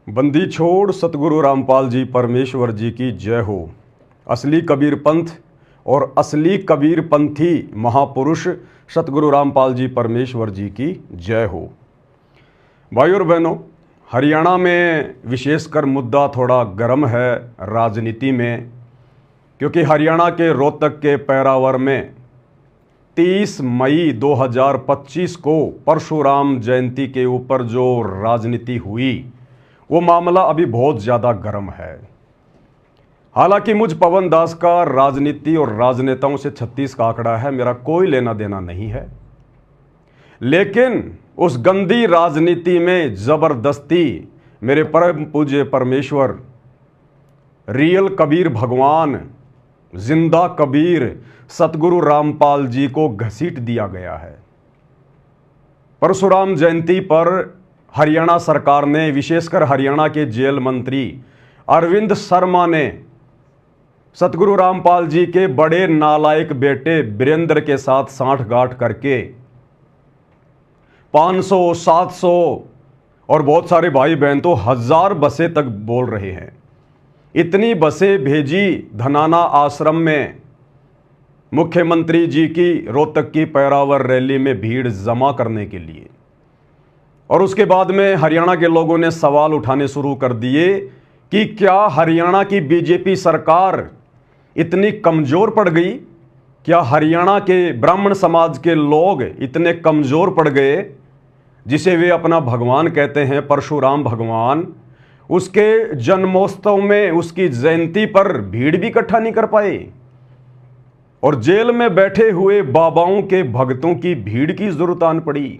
बंदी छोड़ सतगुरु रामपाल जी परमेश्वर जी की जय हो। असली कबीर पंथ और असली कबीर पंथी महापुरुष सतगुरु रामपाल जी परमेश्वर जी की जय हो। भाई और बहनों, हरियाणा में विशेषकर मुद्दा थोड़ा गर्म है राजनीति में, क्योंकि हरियाणा के रोहतक के पैरावर में 30 मई 2025 को परशुराम जयंती के ऊपर जो राजनीति हुई वो मामला अभी बहुत ज़्यादा गर्म है। हालांकि मुझ पवन दास का राजनीति और राजनेताओं से 36 का आंकड़ा है, मेरा कोई लेना देना नहीं है, लेकिन उस गंदी राजनीति में ज़बरदस्ती मेरे परम पूज्य परमेश्वर रियल कबीर भगवान जिंदा कबीर सतगुरु रामपाल जी को घसीट दिया गया है। परशुराम जयंती पर हरियाणा सरकार ने, विशेषकर हरियाणा के जेल मंत्री अरविंद शर्मा ने सतगुरु रामपाल जी के बड़े नालायक बेटे वीरेंद्र के साथ सांठगांठ करके 500, 700 और बहुत सारे भाई बहन तो 1000 बसें तक बोल रहे हैं, इतनी बसें भेजी धनाना आश्रम में मुख्यमंत्री जी की रोहतक की पैरावर रैली में भीड़ जमा करने के लिए। और उसके बाद में हरियाणा के लोगों ने सवाल उठाने शुरू कर दिए कि क्या हरियाणा की बीजेपी सरकार इतनी कमज़ोर पड़ गई? क्या हरियाणा के ब्राह्मण समाज के लोग इतने कमज़ोर पड़ गए जिसे वे अपना भगवान कहते हैं, परशुराम भगवान, उसके जन्मोत्सव में, उसकी जयंती पर भीड़ भी इकट्ठा नहीं कर पाए? और जेल में बैठे हुए बाबाओं के भक्तों की भीड़ की जरूरत आन पड़ी।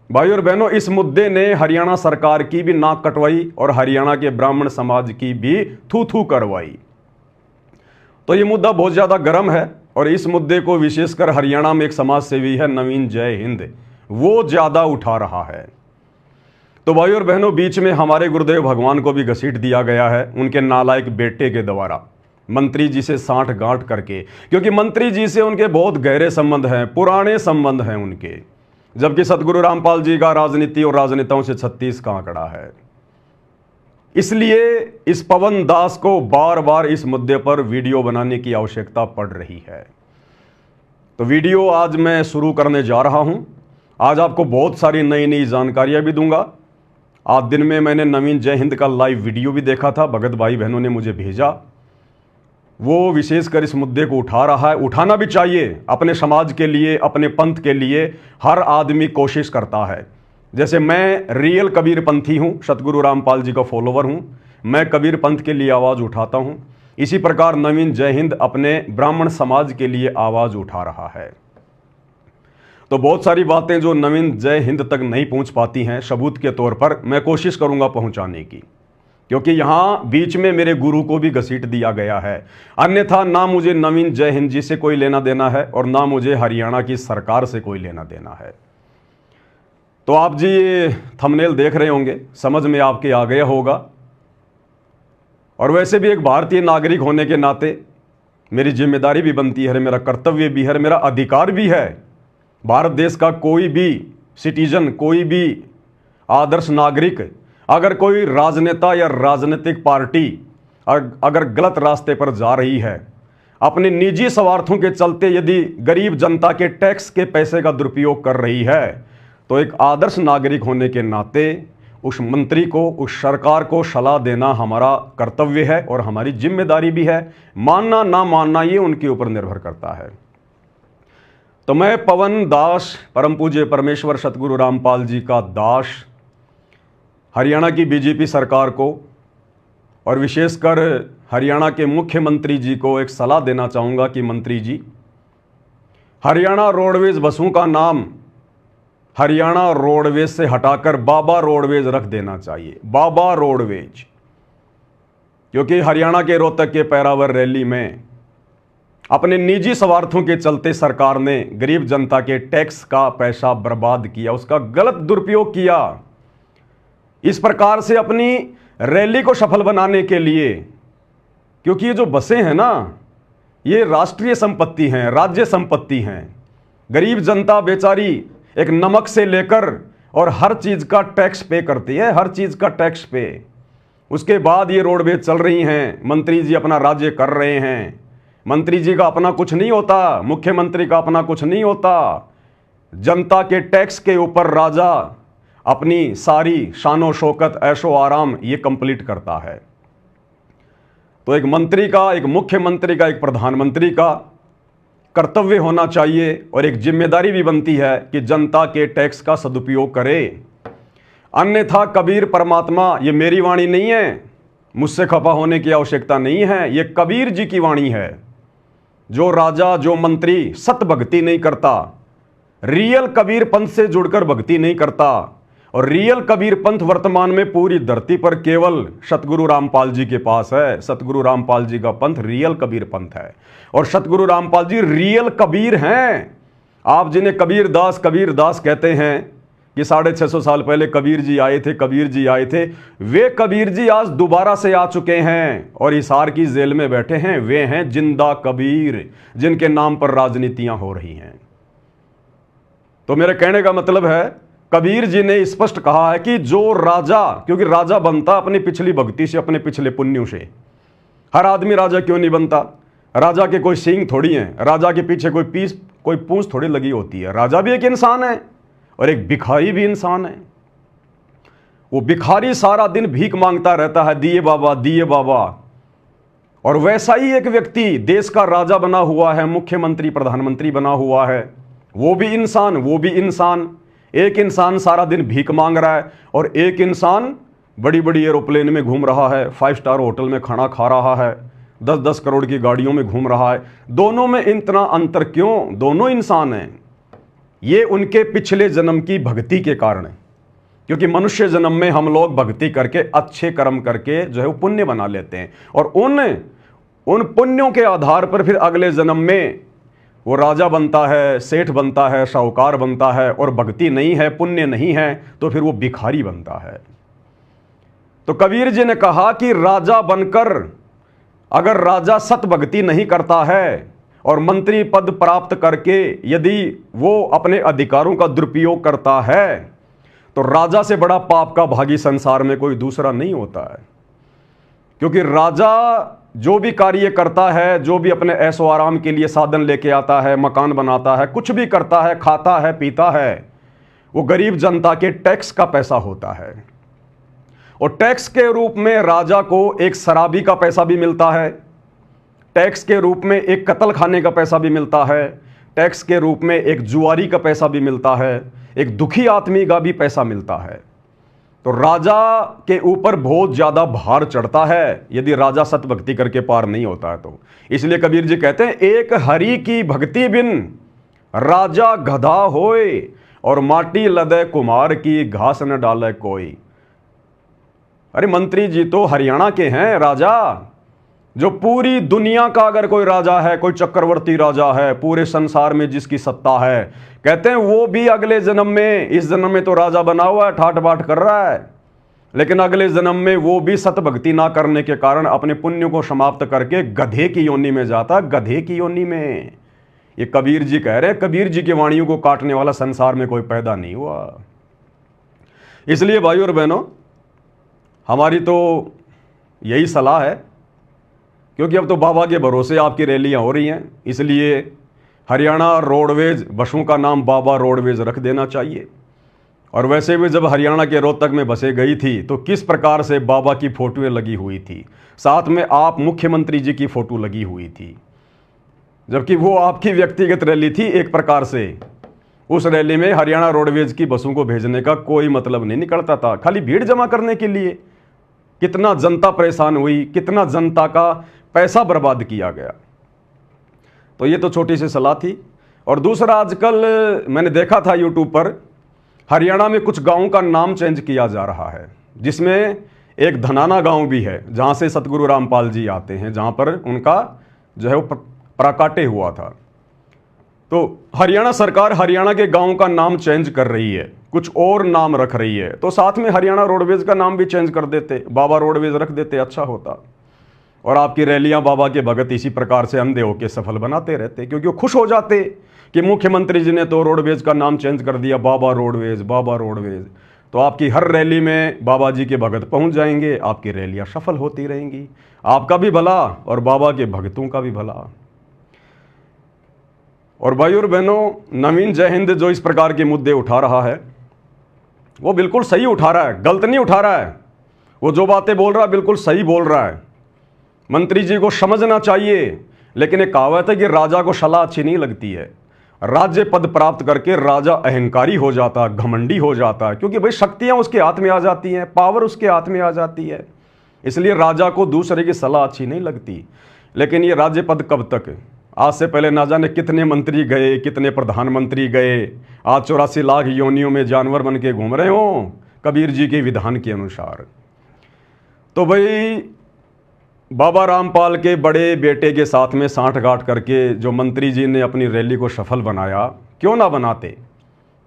भाई और बहनों, इस मुद्दे ने हरियाणा सरकार की भी नाक कटवाई और हरियाणा के ब्राह्मण समाज की भी थू थू करवाई। तो ये मुद्दा बहुत ज़्यादा गर्म है और इस मुद्दे को विशेषकर हरियाणा में एक समाज सेवी है नवीन जय हिंद, वो ज़्यादा उठा रहा है। तो भाई और बहनों, बीच में हमारे गुरुदेव भगवान को भी घसीट दिया गया है उनके नालायक बेटे के द्वारा, मंत्री जी से सांठगांठ करके, क्योंकि मंत्री जी से उनके बहुत गहरे संबंध हैं, पुराने संबंध हैं उनके, जबकि सतगुरु रामपाल जी का राजनीति और राजनेताओं से 36 का आंकड़ा है। इसलिए इस पवन दास को बार बार इस मुद्दे पर वीडियो बनाने की आवश्यकता पड़ रही है। तो वीडियो आज मैं शुरू करने जा रहा हूं। आज आपको बहुत सारी नई नई जानकारियां भी दूंगा। आज दिन में मैंने नवीन जय हिंद का लाइव वीडियो भी देखा था, भगत भाई बहनों ने मुझे भेजा, वो विशेषकर इस मुद्दे को उठा रहा है। उठाना भी चाहिए, अपने समाज के लिए, अपने पंथ के लिए हर आदमी कोशिश करता है। जैसे मैं रियल कबीर पंथी हूँ, सतगुरु रामपाल जी का फॉलोवर हूँ, मैं कबीर पंथ के लिए आवाज़ उठाता हूँ, इसी प्रकार नवीन जय हिंद अपने ब्राह्मण समाज के लिए आवाज़ उठा रहा है। तो बहुत सारी बातें जो नवीन जय हिंद तक नहीं पहुँच पाती हैं, सबूत के तौर पर मैं कोशिश करूँगा पहुँचाने की, क्योंकि यहाँ बीच में मेरे गुरु को भी घसीट दिया गया है। अन्यथा ना मुझे नवीन जय हिंद जी से कोई लेना देना है और ना मुझे हरियाणा की सरकार से कोई लेना देना है। तो आप जी ये थंबनेल देख रहे होंगे, समझ में आपके आ गया होगा। और वैसे भी एक भारतीय नागरिक होने के नाते मेरी जिम्मेदारी भी बनती है, मेरा कर्तव्य भी है, मेरा अधिकार भी है। भारत देश का कोई भी सिटीजन, कोई भी आदर्श नागरिक, अगर कोई राजनेता या राजनीतिक पार्टी अगर गलत रास्ते पर जा रही है, अपने निजी स्वार्थों के चलते यदि गरीब जनता के टैक्स के पैसे का दुरुपयोग कर रही है, तो एक आदर्श नागरिक होने के नाते उस मंत्री को, उस सरकार को सलाह देना हमारा कर्तव्य है और हमारी जिम्मेदारी भी है। मानना ना मानना ये उनके ऊपर निर्भर करता है। तो मैं पवन दास, परम पूज्य परमेश्वर सतगुरु रामपाल जी का दास, हरियाणा की बीजेपी सरकार को और विशेषकर हरियाणा के मुख्यमंत्री जी को एक सलाह देना चाहूँगा कि मंत्री जी, हरियाणा रोडवेज बसों का नाम हरियाणा रोडवेज से हटाकर बाबा रोडवेज रख देना चाहिए, बाबा रोडवेज। क्योंकि हरियाणा के रोहतक के पैरावर रैली में अपने निजी स्वार्थों के चलते सरकार ने गरीब जनता के टैक्स का पैसा बर्बाद किया, उसका गलत दुरुपयोग किया। इस प्रकार से अपनी रैली को सफल बनाने के लिए, क्योंकि ये जो बसें हैं ना, ये राष्ट्रीय संपत्ति हैं, राज्य संपत्ति हैं। गरीब जनता बेचारी एक नमक से लेकर और हर चीज़ का टैक्स पे करती है, हर चीज़ का टैक्स पे। उसके बाद ये रोडवेज चल रही हैं, मंत्री जी अपना राज्य कर रहे हैं। मंत्री जी का अपना कुछ नहीं होता, मुख्यमंत्री का अपना कुछ नहीं होता। जनता के टैक्स के ऊपर राजा अपनी सारी शानो शौकत ऐशो आराम ये कंप्लीट करता है। तो एक मंत्री का, एक मुख्यमंत्री का, एक प्रधानमंत्री का कर्तव्य होना चाहिए और एक जिम्मेदारी भी बनती है कि जनता के टैक्स का सदुपयोग करे। अन्यथा कबीर परमात्मा, ये मेरी वाणी नहीं है, मुझसे खफा होने की आवश्यकता नहीं है, ये कबीर जी की वाणी है। जो राजा, जो मंत्री सत भक्ति नहीं करता, रियल कबीर पंथ से जुड़कर भक्ति नहीं करता, और रियल कबीर पंथ वर्तमान में पूरी धरती पर केवल सतगुरु रामपाल जी के पास है। सतगुरु रामपाल जी का पंथ रियल कबीर पंथ है और सतगुरु रामपाल जी रियल कबीर हैं। आप जिन्हें कबीर दास कहते हैं कि 650 साल पहले कबीर जी आए थे, वे कबीर जी आज दोबारा से आ चुके हैं और हिसार की जेल में बैठे हैं। वे हैं जिंदा कबीर, जिनके नाम पर राजनीतियां हो रही हैं। तो मेरे कहने का मतलब है, कबीर जी ने स्पष्ट कहा है कि जो राजा, क्योंकि राजा बनता अपनी पिछली भक्ति से, अपने पिछले पुण्यों से। हर आदमी राजा क्यों नहीं बनता? राजा के कोई सींग थोड़ी हैं, राजा के पीछे कोई पूंछ थोड़ी लगी होती है। राजा भी एक इंसान है और एक भिखारी भी इंसान है। वो भिखारी सारा दिन भीख मांगता रहता है, दिए बाबा दिए बाबा। और वैसा ही एक व्यक्ति देश का राजा बना हुआ है, मुख्यमंत्री प्रधानमंत्री बना हुआ है, वो भी इंसान। एक इंसान सारा दिन भीख मांग रहा है और एक इंसान बड़ी बड़ी एरोप्लेन में घूम रहा है, 5 स्टार होटल में खाना खा रहा है, 10-10 करोड़ की गाड़ियों में घूम रहा है। दोनों में इतना अंतर क्यों? दोनों इंसान हैं। ये उनके पिछले जन्म की भक्ति के कारण है, क्योंकि मनुष्य जन्म में हम लोग भक्ति करके, अच्छे कर्म करके जो है वो पुण्य बना लेते हैं और उन पुण्यों के आधार पर फिर अगले जन्म में वो राजा बनता है, सेठ बनता है, साहूकार बनता है। और भक्ति नहीं है, पुण्य नहीं है, तो फिर वो भिखारी बनता है। तो कबीर जी ने कहा कि राजा बनकर अगर राजा सत भक्ति नहीं करता है और मंत्री पद प्राप्त करके यदि वो अपने अधिकारों का दुरुपयोग करता है, तो राजा से बड़ा पाप का भागी संसार में कोई दूसरा नहीं होता है। क्योंकि राजा जो भी कार्य करता है, जो भी अपने ऐशो आराम के लिए साधन लेके आता है, मकान बनाता है, कुछ भी करता है, खाता है, पीता है, वो गरीब जनता के टैक्स का पैसा होता है। और टैक्स के रूप में राजा को एक शराबी का पैसा भी मिलता है, टैक्स के रूप में एक कत्ल खाने का पैसा भी मिलता है, टैक्स के रूप में एक जुआरी का पैसा भी मिलता है, एक दुखी आदमी का भी पैसा मिलता है। तो राजा के ऊपर बहुत ज्यादा भार चढ़ता है यदि राजा सत भक्ति करके पार नहीं होता है तो। इसलिए कबीर जी कहते हैं, एक हरि की भक्ति बिन राजा गधा होए और माटी लदे कुमार की घास न डाले कोई। अरे मंत्री जी तो हरियाणा के हैं राजा, जो पूरी दुनिया का अगर कोई राजा है, कोई चक्रवर्ती राजा है, पूरे संसार में जिसकी सत्ता है, कहते हैं वो भी अगले जन्म में, इस जन्म में तो राजा बना हुआ है, ठाट बाट कर रहा है, लेकिन अगले जन्म में वो भी सत भक्ति ना करने के कारण अपने पुण्य को समाप्त करके गधे की योनि में जाता, गधे की योनि में। ये कबीर जी कह रहे हैं, कबीर जी की वाणियों को काटने वाला संसार में कोई पैदा नहीं हुआ। इसलिए भाइयों और बहनों, हमारी तो यही सलाह है, क्योंकि अब तो बाबा के भरोसे आपकी रैलियां हो रही हैं, इसलिए हरियाणा रोडवेज बसों का नाम बाबा रोडवेज रख देना चाहिए। और वैसे भी जब हरियाणा के रोहतक में बसें गई थी तो किस प्रकार से बाबा की फोटोएं लगी हुई थी, साथ में आप मुख्यमंत्री जी की फोटो लगी हुई थी, जबकि वो आपकी व्यक्तिगत रैली थी। एक प्रकार से उस रैली में हरियाणा रोडवेज की बसों को भेजने का कोई मतलब नहीं निकलता था, खाली भीड़ जमा करने के लिए। कितना जनता परेशान हुई, कितना जनता का पैसा बर्बाद किया गया। तो ये तो छोटी सी सलाह थी। और दूसरा, आजकल मैंने देखा था यूट्यूब पर, हरियाणा में कुछ गांवों का नाम चेंज किया जा रहा है, जिसमें एक धनाना गांव भी है जहां से सतगुरु रामपाल जी आते हैं, जहां पर उनका जो है वो प्राकाट्य हुआ था। तो हरियाणा सरकार हरियाणा के गांव का नाम चेंज कर रही है, कुछ और नाम रख रही है, तो साथ में हरियाणा रोडवेज का नाम भी चेंज कर देते, बाबा रोडवेज रख देते, अच्छा होता। और आपकी रैलियां बाबा के भगत इसी प्रकार से अंधे होकर सफल बनाते रहते, क्योंकि वो खुश हो जाते, कि मुख्यमंत्री जी ने तो रोडवेज का नाम चेंज कर दिया, बाबा रोडवेज, बाबा रोडवेज। तो आपकी हर रैली में बाबा जी के भगत पहुंच जाएंगे, आपकी रैलियां सफल होती रहेंगी, आपका भी भला और बाबा के भगतों का भी भला। और भाई और बहनों, नवीन जय हिंद जो इस प्रकार के मुद्दे उठा रहा है वो बिल्कुल सही उठा रहा है, गलत नहीं उठा रहा है। वो जो बातें बोल रहा है बिल्कुल सही बोल रहा है। मंत्री जी को समझना चाहिए, लेकिन एक कहावत है कि राजा को सलाह अच्छी नहीं लगती है। राज्य पद प्राप्त करके राजा अहंकारी हो जाता है, घमंडी हो जाता है, क्योंकि भाई शक्तियां उसके हाथ में आ जाती हैं, पावर उसके हाथ में आ जाती है। इसलिए राजा को दूसरे की सलाह अच्छी नहीं लगती। लेकिन ये राज्य पद कब तक? आज से पहले ना जाने कितने मंत्री गए, कितने प्रधानमंत्री गए, आज 84 लाख योनियों में जानवर बन के घूम रहे हो कबीर जी के विधान के अनुसार। तो भाई बाबा रामपाल के बड़े बेटे के साथ में सांठगांठ करके जो मंत्री जी ने अपनी रैली को सफल बनाया, क्यों ना बनाते?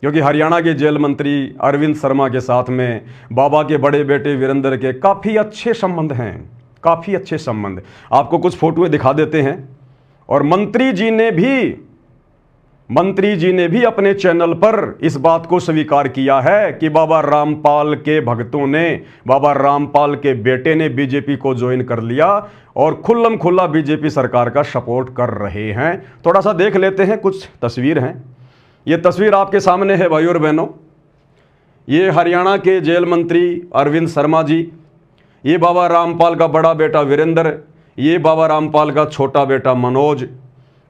क्योंकि हरियाणा के जेल मंत्री अरविंद शर्मा के साथ में बाबा के बड़े बेटे वीरेंद्र के काफ़ी अच्छे संबंध हैं, काफ़ी अच्छे संबंध। आपको कुछ फोटोएं दिखा देते हैं। और मंत्री जी ने भी अपने चैनल पर इस बात को स्वीकार किया है कि बाबा रामपाल के भक्तों ने, बाबा रामपाल के बेटे ने बीजेपी को ज्वाइन कर लिया और खुल्लम खुल्ला बीजेपी सरकार का सपोर्ट कर रहे हैं। थोड़ा सा देख लेते हैं, कुछ तस्वीर हैं। ये तस्वीर आपके सामने है भाई और बहनों। ये हरियाणा के जेल मंत्री अरविंद शर्मा जी, ये बाबा रामपाल का बड़ा बेटा वीरेंद्र, ये बाबा रामपाल का छोटा बेटा मनोज।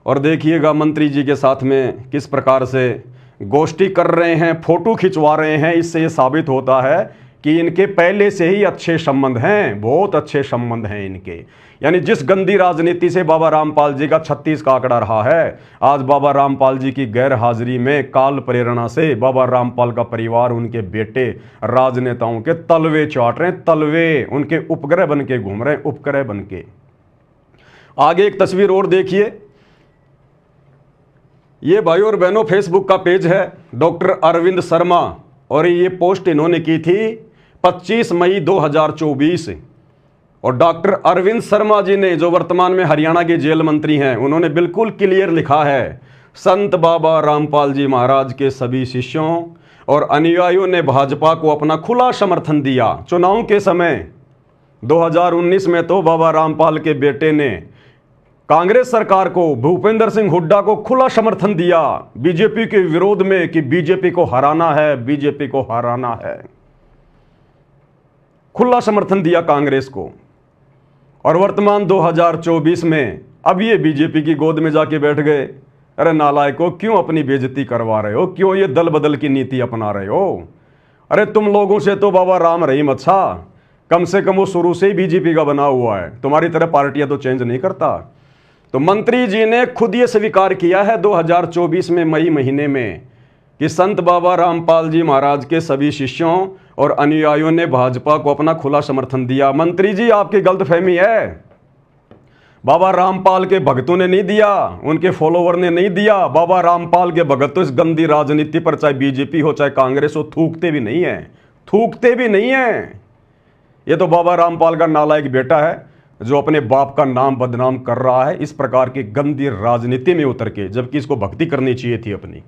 और देखिएगा मंत्री जी के साथ में किस प्रकार से गोष्ठी कर रहे हैं, फोटो खिंचवा रहे हैं। इससे ये साबित होता है कि इनके पहले से ही अच्छे संबंध हैं, बहुत अच्छे संबंध हैं इनके। यानी जिस गंदी राजनीति से बाबा रामपाल जी का 36 का आंकड़ा रहा है, आज बाबा रामपाल जी की गैर हाजिरी में काल प्रेरणा से बाबा रामपाल का परिवार, उनके बेटे राजनेताओं के तलवे चाट रहे हैं, तलवे उनके उपग्रह बन के घूम रहे हैं, उपग्रह बन के। आगे एक तस्वीर और देखिए। ये भाई और बहनों फेसबुक का पेज है डॉक्टर अरविंद शर्मा, और ये पोस्ट इन्होंने की थी 25 मई 2024। और डॉक्टर अरविंद शर्मा जी ने, जो वर्तमान में हरियाणा के जेल मंत्री हैं, उन्होंने बिल्कुल क्लियर लिखा है, संत बाबा रामपाल जी महाराज के सभी शिष्यों और अनुयायियों ने भाजपा को अपना खुला समर्थन दिया। चुनाव के समय 2019 में तो बाबा रामपाल के बेटे ने कांग्रेस सरकार को, भूपेंद्र सिंह हुड्डा को खुला समर्थन दिया बीजेपी के विरोध में कि बीजेपी को हराना है, बीजेपी को हराना है। खुला समर्थन दिया कांग्रेस को। और वर्तमान 2024 में अब ये बीजेपी की गोद में जाके बैठ गए। अरे नालायकों, क्यों अपनी बेइज्जती करवा रहे हो? क्यों ये दल बदल की नीति अपना रहे हो? अरे तुम लोगों से तो बाबा राम रहीम अच्छा, कम से कम वो शुरू से ही बीजेपी का बना हुआ है, तुम्हारी तरह पार्टियां तो चेंज नहीं करता। तो मंत्री जी ने खुद ये स्वीकार किया है 2024 में मई महीने में कि संत बाबा रामपाल जी महाराज के सभी शिष्यों और अनुयायियों ने भाजपा को अपना खुला समर्थन दिया। मंत्री जी, आपकी गलतफहमी है। बाबा रामपाल के भक्तों ने नहीं दिया, उनके फॉलोवर ने नहीं दिया। बाबा रामपाल के भगत तो इस गंदी राजनीति पर, चाहे बीजेपी हो चाहे कांग्रेस हो, थूकते भी नहीं है, थूकते भी नहीं है। ये तो बाबा रामपाल का नालायक बेटा है जो अपने बाप का नाम बदनाम कर रहा है इस प्रकार की गंदी राजनीति में उतर के, जबकि इसको भक्ति करनी चाहिए थी अपनी।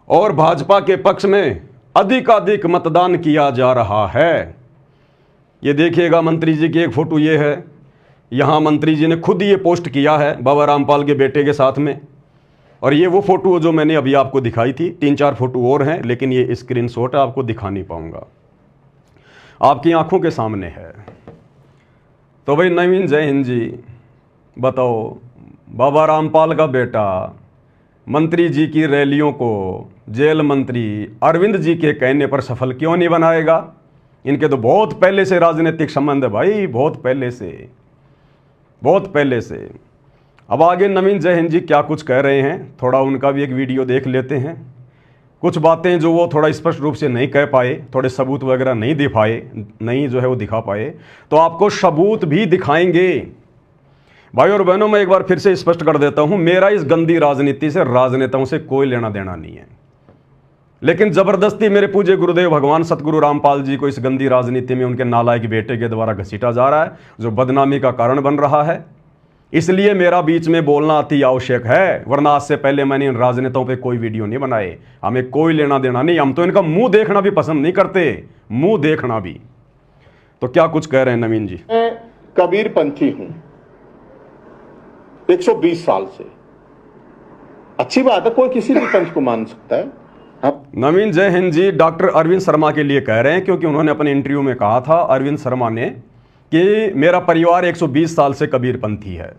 और भाजपा के पक्ष में अधिकाधिक मतदान किया जा रहा है। ये देखिएगा मंत्री जी की एक फोटो ये है। यहां मंत्री जी ने खुद ये पोस्ट किया है बाबा रामपाल के बेटे के साथ में। और ये वो फोटो जो मैंने अभी आपको दिखाई थी, 3-4 फोटो और हैं, लेकिन ये स्क्रीनशॉट आपको दिखा नहीं पाऊंगा, आपकी आंखों के सामने है। तो भाई नवीन जय हिंद जी, बताओ बाबा रामपाल का बेटा मंत्री जी की रैलियों को जेल मंत्री अरविंद जी के कहने पर सफल क्यों नहीं बनाएगा? इनके तो बहुत पहले से राजनीतिक संबंध है भाई, बहुत पहले से, बहुत पहले से। अब आगे नवीन जय हिंद जी क्या कुछ कह रहे हैं, थोड़ा उनका भी एक वीडियो देख लेते हैं। कुछ बातें जो वो थोड़ा स्पष्ट रूप से नहीं कह पाए, थोड़े सबूत वगैरह नहीं दे पाए, नहीं जो है वो दिखा पाए, तो आपको सबूत भी दिखाएंगे। भाई और बहनों, मैं एक बार फिर से स्पष्ट कर देता हूं, मेरा इस गंदी राजनीति से, राजनेताओं से कोई लेना देना नहीं है। लेकिन जबरदस्ती मेरे पूज्य गुरुदेव भगवान सतगुरु रामपाल जी को इस गंदी राजनीति में उनके नालायक बेटे के द्वारा घसीटा जा रहा है, जो बदनामी का कारण बन रहा है। इसलिए मेरा बीच में बोलना अति आवश्यक है, वरना आज से पहले मैंने इन राजनेताओं पे कोई वीडियो नहीं बनाए। हमें कोई लेना देना नहीं, हम तो इनका मुंह देखना भी पसंद नहीं करते, मुंह देखना भी। तो क्या कुछ कह रहे हैं नवीन जी? मैं कबीरपंथी हूं 120 साल से। अच्छी बात है, कोई किसी भी पंथ को मान सकता है। अब नवीन जय हिंद जी डॉक्टर अरविंद शर्मा के लिए कह रहे हैं, क्योंकि उन्होंने अपने इंटरव्यू में कहा था, अरविंद शर्मा ने, कि मेरा परिवार 120 साल से कबीरपंथी है।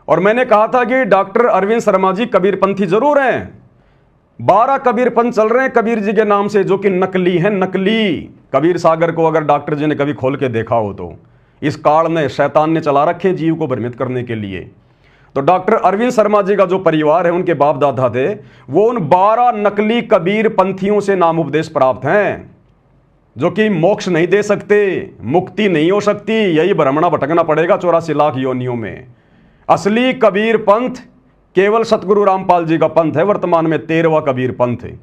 और मैंने कहा था कि डॉक्टर अरविंद शर्मा जी कबीरपंथी जरूर हैं, 12 कबीरपंथ चल रहे हैं कबीर जी के नाम से, जो कि नकली हैं, नकली। कबीर सागर को अगर डॉक्टर जी ने कभी खोल के देखा हो तो इस काल ने, शैतान ने चला रखे जीव को भ्रमित करने के लिए। तो डॉक्टर अरविंद शर्मा जी का जो परिवार है, उनके बाप दादा थे, वो उन 12 नकली कबीर पंथियों से नाम उपदेश प्राप्त हैं, जो कि मोक्ष नहीं दे सकते, मुक्ति नहीं हो सकती, यही भ्रमणा भटकना पड़ेगा 84 लाख योनियों में। असली कबीर पंथ केवल सतगुरु रामपाल जी का पंथ है, वर्तमान में 13वां कबीर पंथ है,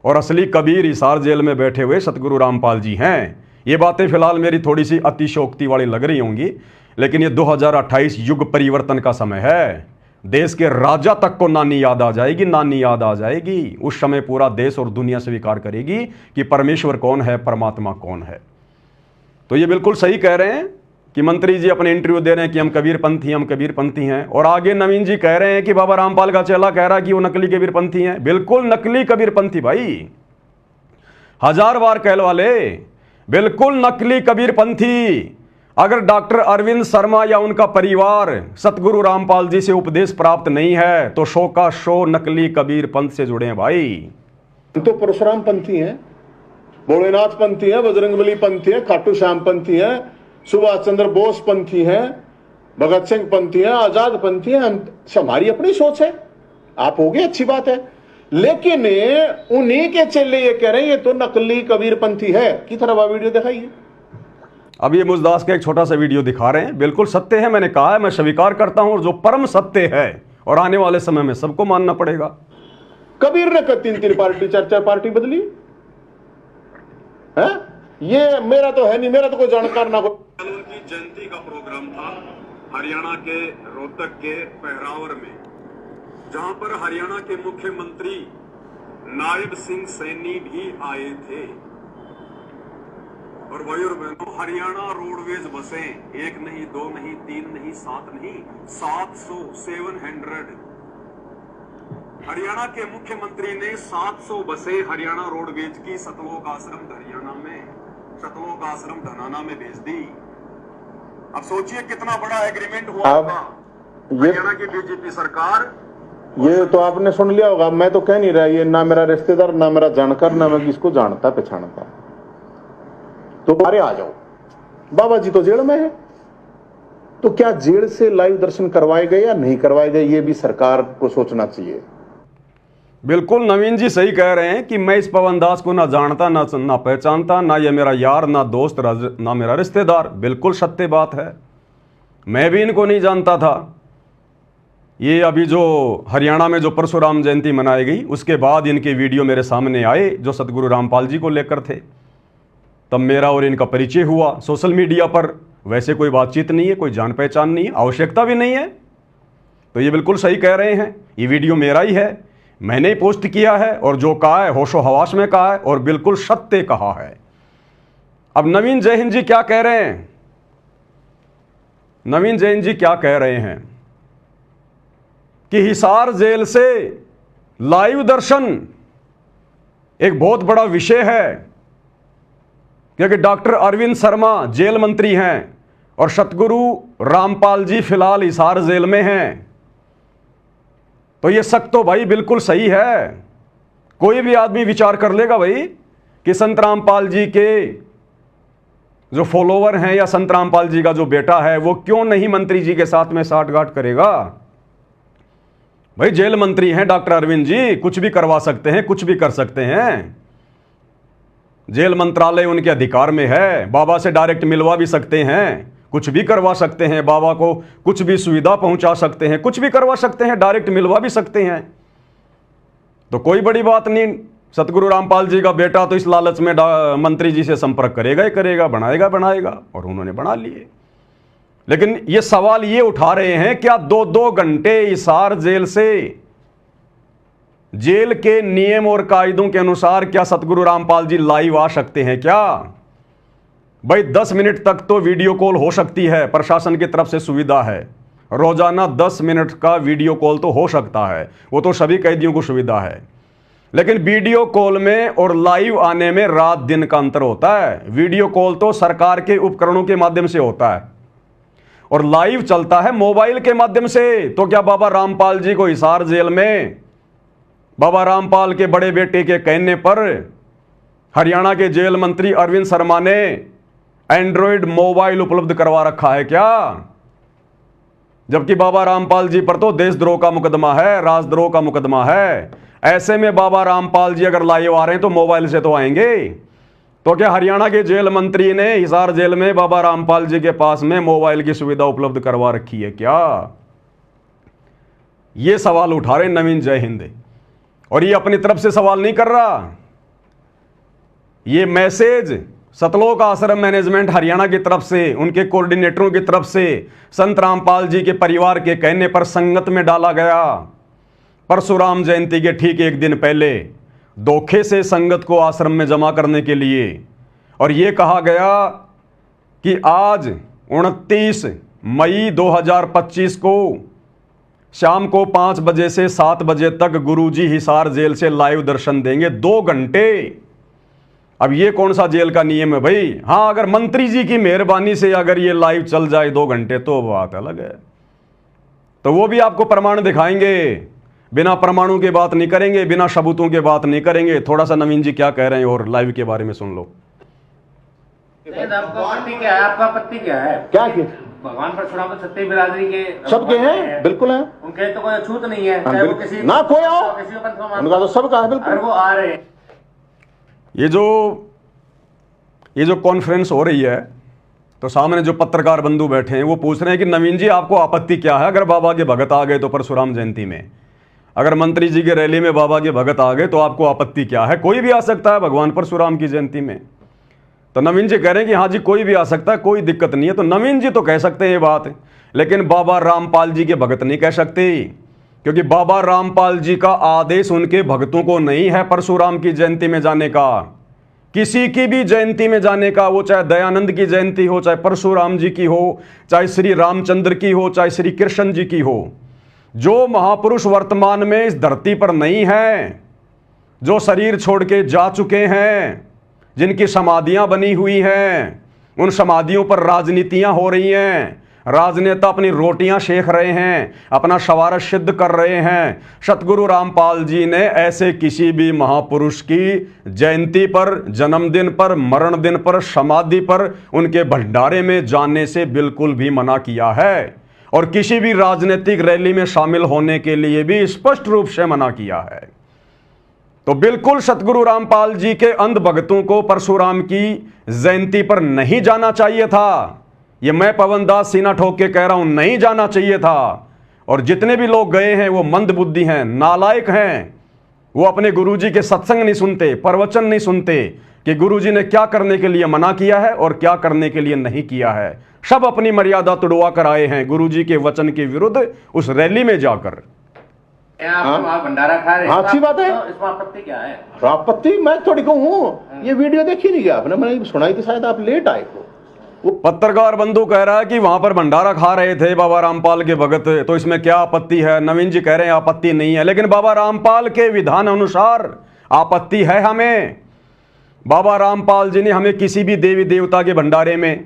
और असली कबीर हिसार जेल में बैठे हुए सतगुरु रामपाल जी हैं। ये बातें फिलहाल मेरी थोड़ी सी अतिशयोक्ति वाली लग रही होंगी, लेकिन ये 2028 युग परिवर्तन का समय है। देश के राजा तक को नानी याद आ जाएगी, नानी याद आ जाएगी। उस समय पूरा देश और दुनिया स्वीकार करेगी कि परमेश्वर कौन है, परमात्मा कौन है। तो ये बिल्कुल सही कह रहे हैं कि मंत्री जी अपने इंटरव्यू दे रहे हैं कि हम कबीरपंथी, हम कबीरपंथी हैं। और आगे नवीन जी कह रहे हैं कि बाबा रामपाल का चेला कह रहा है कि वो नकली कबीरपंथी हैं। बिल्कुल नकली कबीरपंथी भाई, 1000 बार कहलवा ले, बिल्कुल नकली कबीरपंथी। अगर डॉक्टर अरविंद शर्मा या उनका परिवार सतगुरु रामपाल जी से उपदेश प्राप्त नहीं है, तो शो का शो नकली कबीर पंथ से जुड़े हैं भाई। तो परशुराम पंथी हैं, भोलेनाथ पंथी हैं, बजरंगबली पंथी हैं, खाटू श्याम पंथी हैं, सुभाष चंद्र बोस पंथी हैं, भगत सिंह पंथी हैं, आजाद पंथी हैं। हमारी अपनी सोच है, आप होगे, अच्छी बात है, लेकिन उन्हीं के चेले ये कह रहे हैं ये तो नकली कबीरपंथी है। की तरह वीडियो दिखाइए। अब ये मुजदास का एक छोटा सा वीडियो दिखा रहे हैं, बिल्कुल सत्य है, मैंने कहा है, मैं स्वीकार करता हूं, और जो परम सत्य है और आने वाले समय में सबको मानना पड़ेगा। कबीर ने 3-3 पार्टी 4-4 पार्टी बदली है। ये मेरा तो है नहीं, मेरा तो कोई जानकार ना हो। उनकी जयंती का प्रोग्राम था हरियाणा के रोहतक के पहरावर में, जहां पर हरियाणा के मुख्यमंत्री नायब सिंह सैनी भी आए थे। और भाई और बहनों, हरियाणा रोडवेज बसें 1 नहीं, 2 नहीं, 3 नहीं, 7 नहीं, 700 हरियाणा के मुख्यमंत्री ने 700 बसें हरियाणा रोडवेज की सतलोक आश्रम हरियाणा में, सतलोक आश्रम धनाना में भेज दी। अब सोचिए कितना बड़ा एग्रीमेंट हुआ होगा हरियाणा की बीजेपी सरकार। ये तो आपने सुन लिया होगा, मैं तो कह नहीं रहा, ये ना मेरा रिश्तेदार, ना मेरा जानकार, ना मैं किसको जानता पहचानता। तो अरे आ जाओ, बाबा जी तो जेल में है, तो क्या जेल से लाइव दर्शन करवाए गए या नहीं करवाए गए, ये भी सरकार को सोचना चाहिए। बिल्कुल नवीन जी सही कह रहे हैं कि मैं इस पवन दास को ना जानता, ना पहचानता, ना ये मेरा यार, ना दोस्त, ना मेरा रिश्तेदार। बिल्कुल सत्य बात है, मैं भी इनको नहीं जानता था। ये अभी जो हरियाणा में जो परशुराम जयंती मनाई गई, उसके बाद इनके वीडियो मेरे सामने आए जो सतगुरु रामपाल जी को लेकर थे, तब मेरा और इनका परिचय हुआ सोशल मीडिया पर। वैसे कोई बातचीत नहीं है, कोई जान पहचान नहीं है, आवश्यकता भी नहीं है। तो ये बिल्कुल सही कह रहे हैं, ये वीडियो मेरा ही है, मैंने ही पोस्ट किया है, और जो कहा है होशो हवास में कहा है, और बिल्कुल सत्य कहा है। अब नवीन जय हिंद जी क्या कह रहे हैं? नवीन जय हिंद जी क्या कह रहे हैं कि हिसार जेल से लाइव दर्शन एक बहुत बड़ा विषय है, क्योंकि डॉक्टर अरविंद शर्मा जेल मंत्री हैं और सतगुरु रामपाल जी फिलहाल हिसार जेल में हैं। तो ये शक तो भाई बिल्कुल सही है। कोई भी आदमी विचार कर लेगा भाई कि संत रामपाल जी के जो फॉलोवर हैं या संत रामपाल जी का जो बेटा है वो क्यों नहीं मंत्री जी के साथ में साठगांठ करेगा। भाई जेल मंत्री हैं डॉक्टर अरविंद जी, कुछ भी करवा सकते हैं, कुछ भी कर सकते हैं। जेल मंत्रालय उनके अधिकार में है, बाबा से डायरेक्ट मिलवा भी सकते हैं, कुछ भी करवा सकते हैं, बाबा को कुछ भी सुविधा पहुंचा सकते हैं, कुछ भी करवा सकते हैं, डायरेक्ट मिलवा भी सकते हैं। तो कोई बड़ी बात नहीं। सतगुरु रामपाल जी का बेटा तो इस लालच में मंत्री जी से संपर्क करेगा ही करेगा, बनाएगा, और उन्होंने बना लिए। लेकिन ये सवाल ये उठा रहे हैं, क्या 2-2 घंटे हिसार जेल से, जेल के नियम और कायदों के अनुसार क्या सतगुरु रामपाल जी लाइव आ सकते हैं क्या? भाई 10 मिनट तक तो वीडियो कॉल हो सकती है, प्रशासन की तरफ से सुविधा है, रोजाना 10 मिनट का वीडियो कॉल तो हो सकता है, वो तो सभी कैदियों को सुविधा है। लेकिन वीडियो कॉल में और लाइव आने में रात दिन का अंतर होता है। वीडियो कॉल तो सरकार के उपकरणों के माध्यम से होता है और लाइव चलता है मोबाइल के माध्यम से। तो क्या बाबा रामपाल जी को हिसार जेल में बाबा रामपाल के बड़े बेटे के कहने पर हरियाणा के जेल मंत्री अरविंद शर्मा ने एंड्रॉयड मोबाइल उपलब्ध करवा रखा है क्या? जबकि बाबा रामपाल जी पर तो देशद्रोह का मुकदमा है, राजद्रोह का मुकदमा है। ऐसे में बाबा रामपाल जी अगर लाइव आ रहे हैं तो मोबाइल से तो आएंगे। तो क्या हरियाणा के जेल मंत्री ने हिसार जेल में बाबा रामपाल जी के पास में मोबाइल की सुविधा उपलब्ध करवा रखी है क्या? ये सवाल उठा रहे नवीन जय हिंद। और ये अपनी तरफ से सवाल नहीं कर रहा, ये मैसेज सतलोक आश्रम मैनेजमेंट हरियाणा की तरफ से, उनके कोऑर्डिनेटरों की तरफ से संत रामपाल जी के परिवार के कहने पर संगत में डाला गया। परशुराम जयंती के ठीक एक दिन पहले धोखे से संगत को आश्रम में जमा करने के लिए, और यह कहा गया कि आज 29 मई 2025 को शाम को 5 बजे से 7 बजे तक गुरुजी हिसार जेल से लाइव दर्शन देंगे 2 घंटे। अब ये कौन सा जेल का नियम है भाई? हाँ, अगर मंत्री जी की मेहरबानी से अगर ये लाइव चल जाए 2 घंटे तो बात अलग है, तो वो भी आपको प्रमाण दिखाएंगे। बिना प्रमाणों की बात नहीं करेंगे, बिना सबूतों की बात नहीं करेंगे। थोड़ा सा नवीन जी क्या कह रहे हैं और लाइव के बारे में सुन लो। आपका आपत्ति क्या है? आपका आपत्ति क्या है? क्या किया? भगवान परशुराम तो सत्य बिरादरी के सबके हैं, बिल्कुल है, उनके तो कोई छूत नहीं है, चाहे वो किसी ना कोई आओ, किसी को पंथ में उनका तो सबका है, अगर बिल्कुल। वो आ रहे हैं। ये जो कॉन्फ्रेंस हो रही है तो सामने जो पत्रकार बंधु बैठे हैं वो पूछ रहे हैं कि नवीन जी आपको आपत्ति क्या है अगर बाबा के भगत आ गए तो परशुराम जयंती में, अगर मंत्री जी की रैली में बाबा के भगत आ गए तो आपको आपत्ति क्या है? कोई भी आ सकता है भगवान परशुराम की जयंती में। तो नवीन जी कह रहे हैं कि हाँ जी कोई भी आ सकता है, कोई दिक्कत नहीं है। तो नवीन जी तो कह सकते हैं ये बात, लेकिन बाबा रामपाल जी के भगत नहीं कह सकते, क्योंकि बाबा रामपाल जी का आदेश उनके भक्तों को नहीं है परशुराम की जयंती में जाने का, किसी की भी जयंती में जाने का, वो चाहे दयानंद की जयंती हो, चाहे परशुराम जी की हो, चाहे श्री रामचंद्र की हो, चाहे श्री कृष्ण जी की हो। जो महापुरुष वर्तमान में इस धरती पर नहीं है, जो शरीर छोड़ के जा चुके हैं, जिनकी समाधियां बनी हुई हैं, उन समाधियों पर राजनीतियां हो रही हैं, राजनेता अपनी रोटियां सेक रहे हैं, अपना शवारत सिद्ध कर रहे हैं। सतगुरु रामपाल जी ने ऐसे किसी भी महापुरुष की जयंती पर, जन्मदिन पर, मरण दिन पर, समाधि पर, उनके भंडारे में जाने से बिल्कुल भी मना किया है, और किसी भी राजनीतिक रैली में शामिल होने के लिए भी स्पष्ट रूप से मना किया है। तो बिल्कुल सतगुरु रामपाल जी के अंध भक्तों को परशुराम की जयंती पर नहीं जाना चाहिए था। ये मैं पवन दास सीना ठोक के कह रहा हूं, नहीं जाना चाहिए था। और जितने भी लोग गए हैं वो मंद बुद्धि हैं, नालायक हैं। वो अपने गुरुजी के सत्संग नहीं सुनते, प्रवचन नहीं सुनते कि गुरुजी ने क्या करने के लिए मना किया है और क्या करने के लिए नहीं किया है। सब अपनी मर्यादा तुड़वा कर आए हैं गुरुजी के वचन के विरुद्ध उस रैली में जाकर। आप भंडारा खा रहे हैं, हाँ, अच्छी बात है। तो इसमें आपत्ति क्या है? आपत्ति मैं थोड़ी कहूँ, ये वीडियो देखी नहीं गया आपने, मैंने सुनाई थी, शायद आप लेट आए हो। वो पत्रकार बंधु कह रहा है कि वहां पर भंडारा खा रहे थे बाबा रामपाल के भगत, तो इसमें क्या आपत्ति है? नवीन जी कह रहे हैं आपत्ति नहीं है, लेकिन बाबा रामपाल के विधान अनुसार आपत्ति है हमें। बाबा रामपाल जी ने हमें किसी भी देवी देवता के भंडारे में,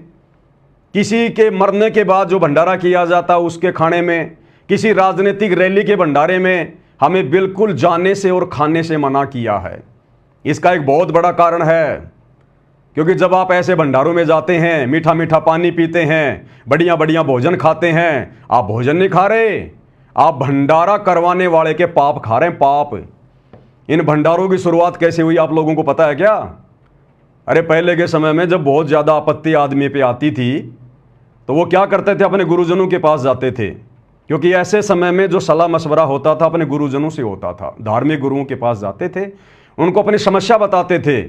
किसी के मरने के बाद जो भंडारा किया जाता उसके खाने में, किसी राजनीतिक रैली के भंडारे में हमें बिल्कुल जाने से और खाने से मना किया है। इसका एक बहुत बड़ा कारण है, क्योंकि जब आप ऐसे भंडारों में जाते हैं, मीठा मीठा पानी पीते हैं, बढ़िया बढ़िया भोजन खाते हैं, आप भोजन नहीं खा रहे, आप भंडारा करवाने वाले के पाप खा रहे हैं, पाप। इन भंडारों की शुरुआत कैसे हुई आप लोगों को पता है क्या? अरे पहले के समय में जब बहुत ज़्यादा आपत्ति आदमी पे आती थी तो वो क्या करते थे? अपने गुरुजनों के पास जाते थे, क्योंकि ऐसे समय में जो सलाह मशवरा होता था अपने गुरुजनों से होता था। धार्मिक गुरुओं के पास जाते थे, उनको अपनी समस्या बताते थे,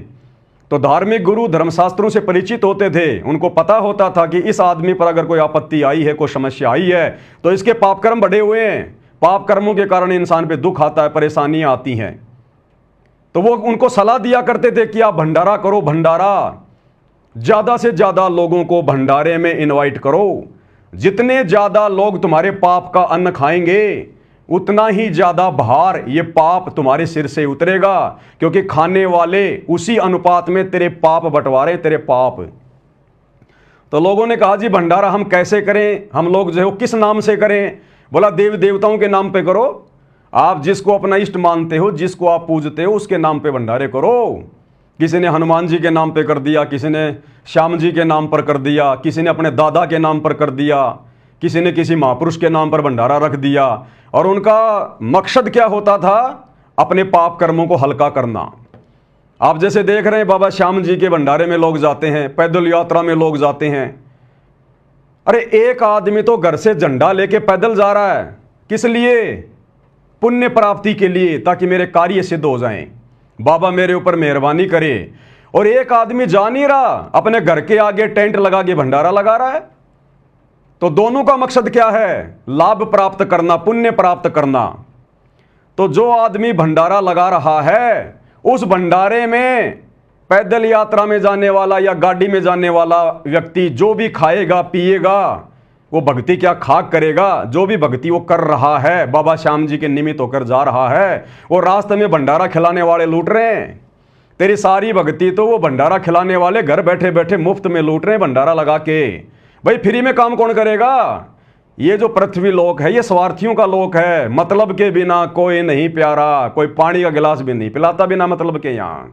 तो धार्मिक गुरु धर्मशास्त्रों से परिचित होते थे, उनको पता होता था कि इस आदमी पर अगर कोई आपत्ति आई है, कोई समस्या आई है, तो इसके पाप कर्म बढ़े हुए हैं, पाप कर्मों के कारण इंसान पे दुख आता है, परेशानियां आती हैं। तो वो उनको सलाह दिया करते थे कि आप भंडारा करो, भंडारा ज्यादा से ज्यादा लोगों को भंडारे में इनवाइट करो। जितने ज्यादा लोग तुम्हारे पाप का अन्न खाएंगे, उतना ही ज्यादा भार ये पाप तुम्हारे सिर से उतरेगा, क्योंकि खाने वाले उसी अनुपात में तेरे पाप बंटवारे, तेरे पाप। तो लोगों ने कहा जी भंडारा हम कैसे करें, हम लोग जो है किस नाम से करें? बोला देव देवताओं के नाम पे करो, आप जिसको अपना इष्ट मानते हो, जिसको आप पूजते हो, उसके नाम पे भंडारे करो। किसी ने हनुमान जी के नाम पे कर दिया, किसी ने श्याम जी के नाम पर कर दिया, किसी ने अपने दादा के नाम पर कर दिया, किसी ने किसी महापुरुष के नाम पर भंडारा रख दिया। और उनका मकसद क्या होता था? अपने पाप कर्मों को हल्का करना। आप जैसे देख रहे हैं बाबा श्याम जी के भंडारे में लोग जाते हैं, पैदल यात्रा में लोग जाते हैं। अरे एक आदमी तो घर से झंडा लेके पैदल जा रहा है, किस लिए? पुण्य प्राप्ति के लिए, ताकि मेरे कार्य सिद्ध हो जाएं, बाबा मेरे ऊपर मेहरबानी करे। और एक आदमी जा नहीं रहा, अपने घर के आगे टेंट लगा के भंडारा लगा रहा है। तो दोनों का मकसद क्या है? लाभ प्राप्त करना, पुण्य प्राप्त करना। तो जो आदमी भंडारा लगा रहा है, उस भंडारे में पैदल यात्रा में जाने वाला या गाड़ी में जाने वाला व्यक्ति जो भी खाएगा पिएगा, वो भक्ति क्या खाक करेगा? जो भी भक्ति वो कर रहा है, बाबा श्याम जी के निमित्त होकर जा रहा है, वो रास्ते में भंडारा खिलाने वाले लूट रहे हैं। तेरी सारी भक्ति तो वो भंडारा खिलाने वाले घर बैठे बैठे मुफ्त में लूट रहे हैं भंडारा लगा के। भाई फ्री में काम कौन करेगा? ये जो पृथ्वी लोक है, ये स्वार्थियों का लोक है। मतलब के बिना कोई नहीं प्यारा, कोई पानी का गिलास भी नहीं पिलाता बिना मतलब के। यहां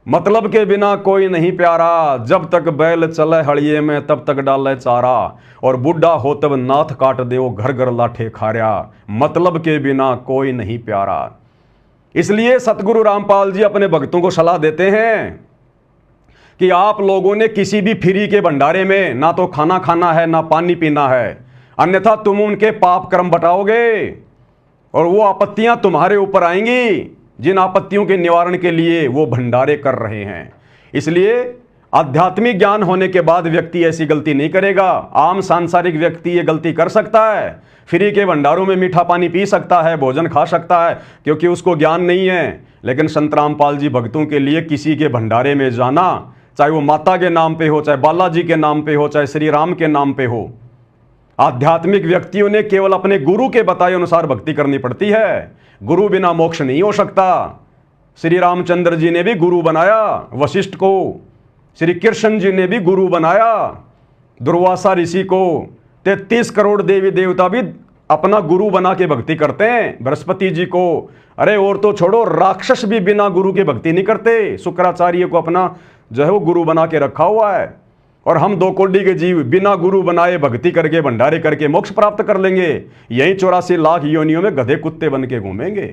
मतलब के बिना कोई नहीं प्यारा। जब तक बैल चले हड़िए में, तब तक डाले चारा। और बुढ़ा हो तब नाथ काट दे, वो घर घर लाठे खार्या। मतलब के बिना कोई नहीं प्यारा। इसलिए सतगुरु रामपाल जी अपने भक्तों को सलाह देते हैं कि आप लोगों ने किसी भी फ्री के भंडारे में ना तो खाना खाना है, ना पानी पीना है, अन्यथा तुम उनके पाप कर्म बटाओगे और वो आपत्तियां तुम्हारे ऊपर आएंगी, जिन आपत्तियों के निवारण के लिए वो भंडारे कर रहे हैं। इसलिए आध्यात्मिक ज्ञान होने के बाद व्यक्ति ऐसी गलती नहीं करेगा। आम सांसारिक व्यक्ति ये गलती कर सकता है, फ्री के भंडारों में मीठा पानी पी सकता है, भोजन खा सकता है, क्योंकि उसको ज्ञान नहीं है। लेकिन संत रामपाल जी भक्तों के लिए किसी के भंडारे में जाना, चाहे वो माता के नाम पे हो, चाहे बालाजी के नाम पे हो, चाहे श्री राम के नाम पे हो, आध्यात्मिक व्यक्तियों ने केवल अपने गुरु के बताए अनुसार भक्ति करनी पड़ती है। गुरु बिना मोक्ष नहीं हो सकता। श्री रामचंद्र जी ने भी गुरु बनाया वशिष्ठ को, श्री कृष्ण जी ने भी गुरु बनाया दुर्वासा ऋषि को। 33 करोड़ देवी देवता भी अपना गुरु बना के भक्ति करते हैं, बृहस्पति जी को। अरे और तो छोड़ो, राक्षस भी बिना गुरु के भक्ति नहीं करते। शुक्राचार्य को अपना जो है वो गुरु बना के रखा हुआ है। और हम 2 कोटि के जीव बिना गुरु बनाए भक्ति करके भंडारे करके मोक्ष प्राप्त कर लेंगे। यही 84 लाख योनियों में गधे कुत्ते बन के घूमेंगे।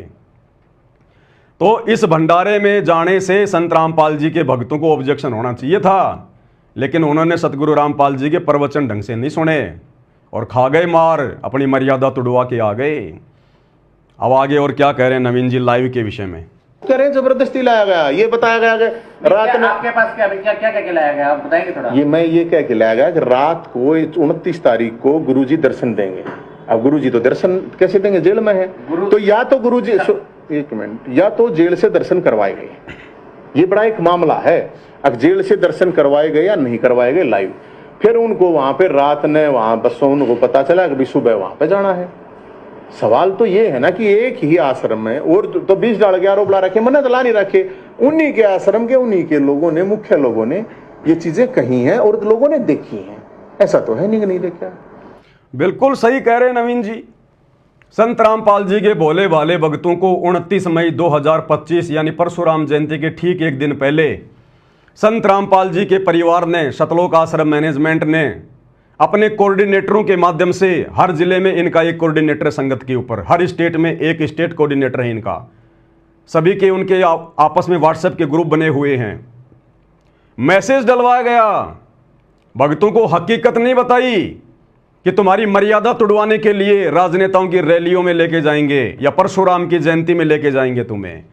तो इस भंडारे में जाने से संत रामपाल जी के भक्तों को ऑब्जेक्शन होना चाहिए था, लेकिन उन्होंने सतगुरु रामपाल जी के प्रवचन ढंग से नहीं सुने और खा गए मार, अपनी मर्यादा तुड़वा के आ गए। अब आगे और क्या कह रहे हैं नवीन जी लाइव के विषय में? करें जबरदस्ती लाया गया, ये बताया गया कि रात में आपके पास क्या क्या क्या क्या लाया गया, आप बताएंगे थोड़ा? ये कह के लाया गया कि रात को 29 तारीख को गुरुजी दर्शन देंगे। अब गुरुजी तो दर्शन कैसे देंगे? जेल में है। तो या तो गुरुजी, एक मिनट, या तो जेल से दर्शन करवाए गए, ये बड़ा एक मामला है। अब जेल से दर्शन करवाए गए या नहीं करवाए गए लाइव, फिर उनको वहां पे रात ने वहां बसों उनको पता चला कि सुबह वहां पे जाना है। सवाल तो ये है ना कि एक ही आश्रम में और तो 20 डाल के आरोप ला रखे, मन्नत ला नहीं रखे। उन्हीं के आश्रम के उन्हीं के लोगों ने, मुख्य लोगों ने ये चीजें कही हैं और लोगों ने देखी हैं। ऐसा तो है नहीं कि नहीं देखा। बिल्कुल सही कह रहे हैं नवीन जी। संत रामपाल जी के भोले भाले भक्तों को 29 मई 2025 यानी परशुराम जयंती के ठीक एक दिन पहले संत रामपाल जी के परिवार ने, सतलोक आश्रम मैनेजमेंट ने अपने कोऑर्डिनेटरों के माध्यम से, हर जिले में इनका एक कोऑर्डिनेटर संगत के ऊपर, हर स्टेट में एक स्टेट कोऑर्डिनेटर है इनका, सभी के उनके आपस में व्हाट्सएप के ग्रुप बने हुए हैं। मैसेज डलवाया गया, भक्तों को हकीकत नहीं बताई कि तुम्हारी मर्यादा तुड़वाने के लिए राजनेताओं की रैलियों में लेके जाएंगे या परशुराम की जयंती में लेके जाएंगे तुम्हें।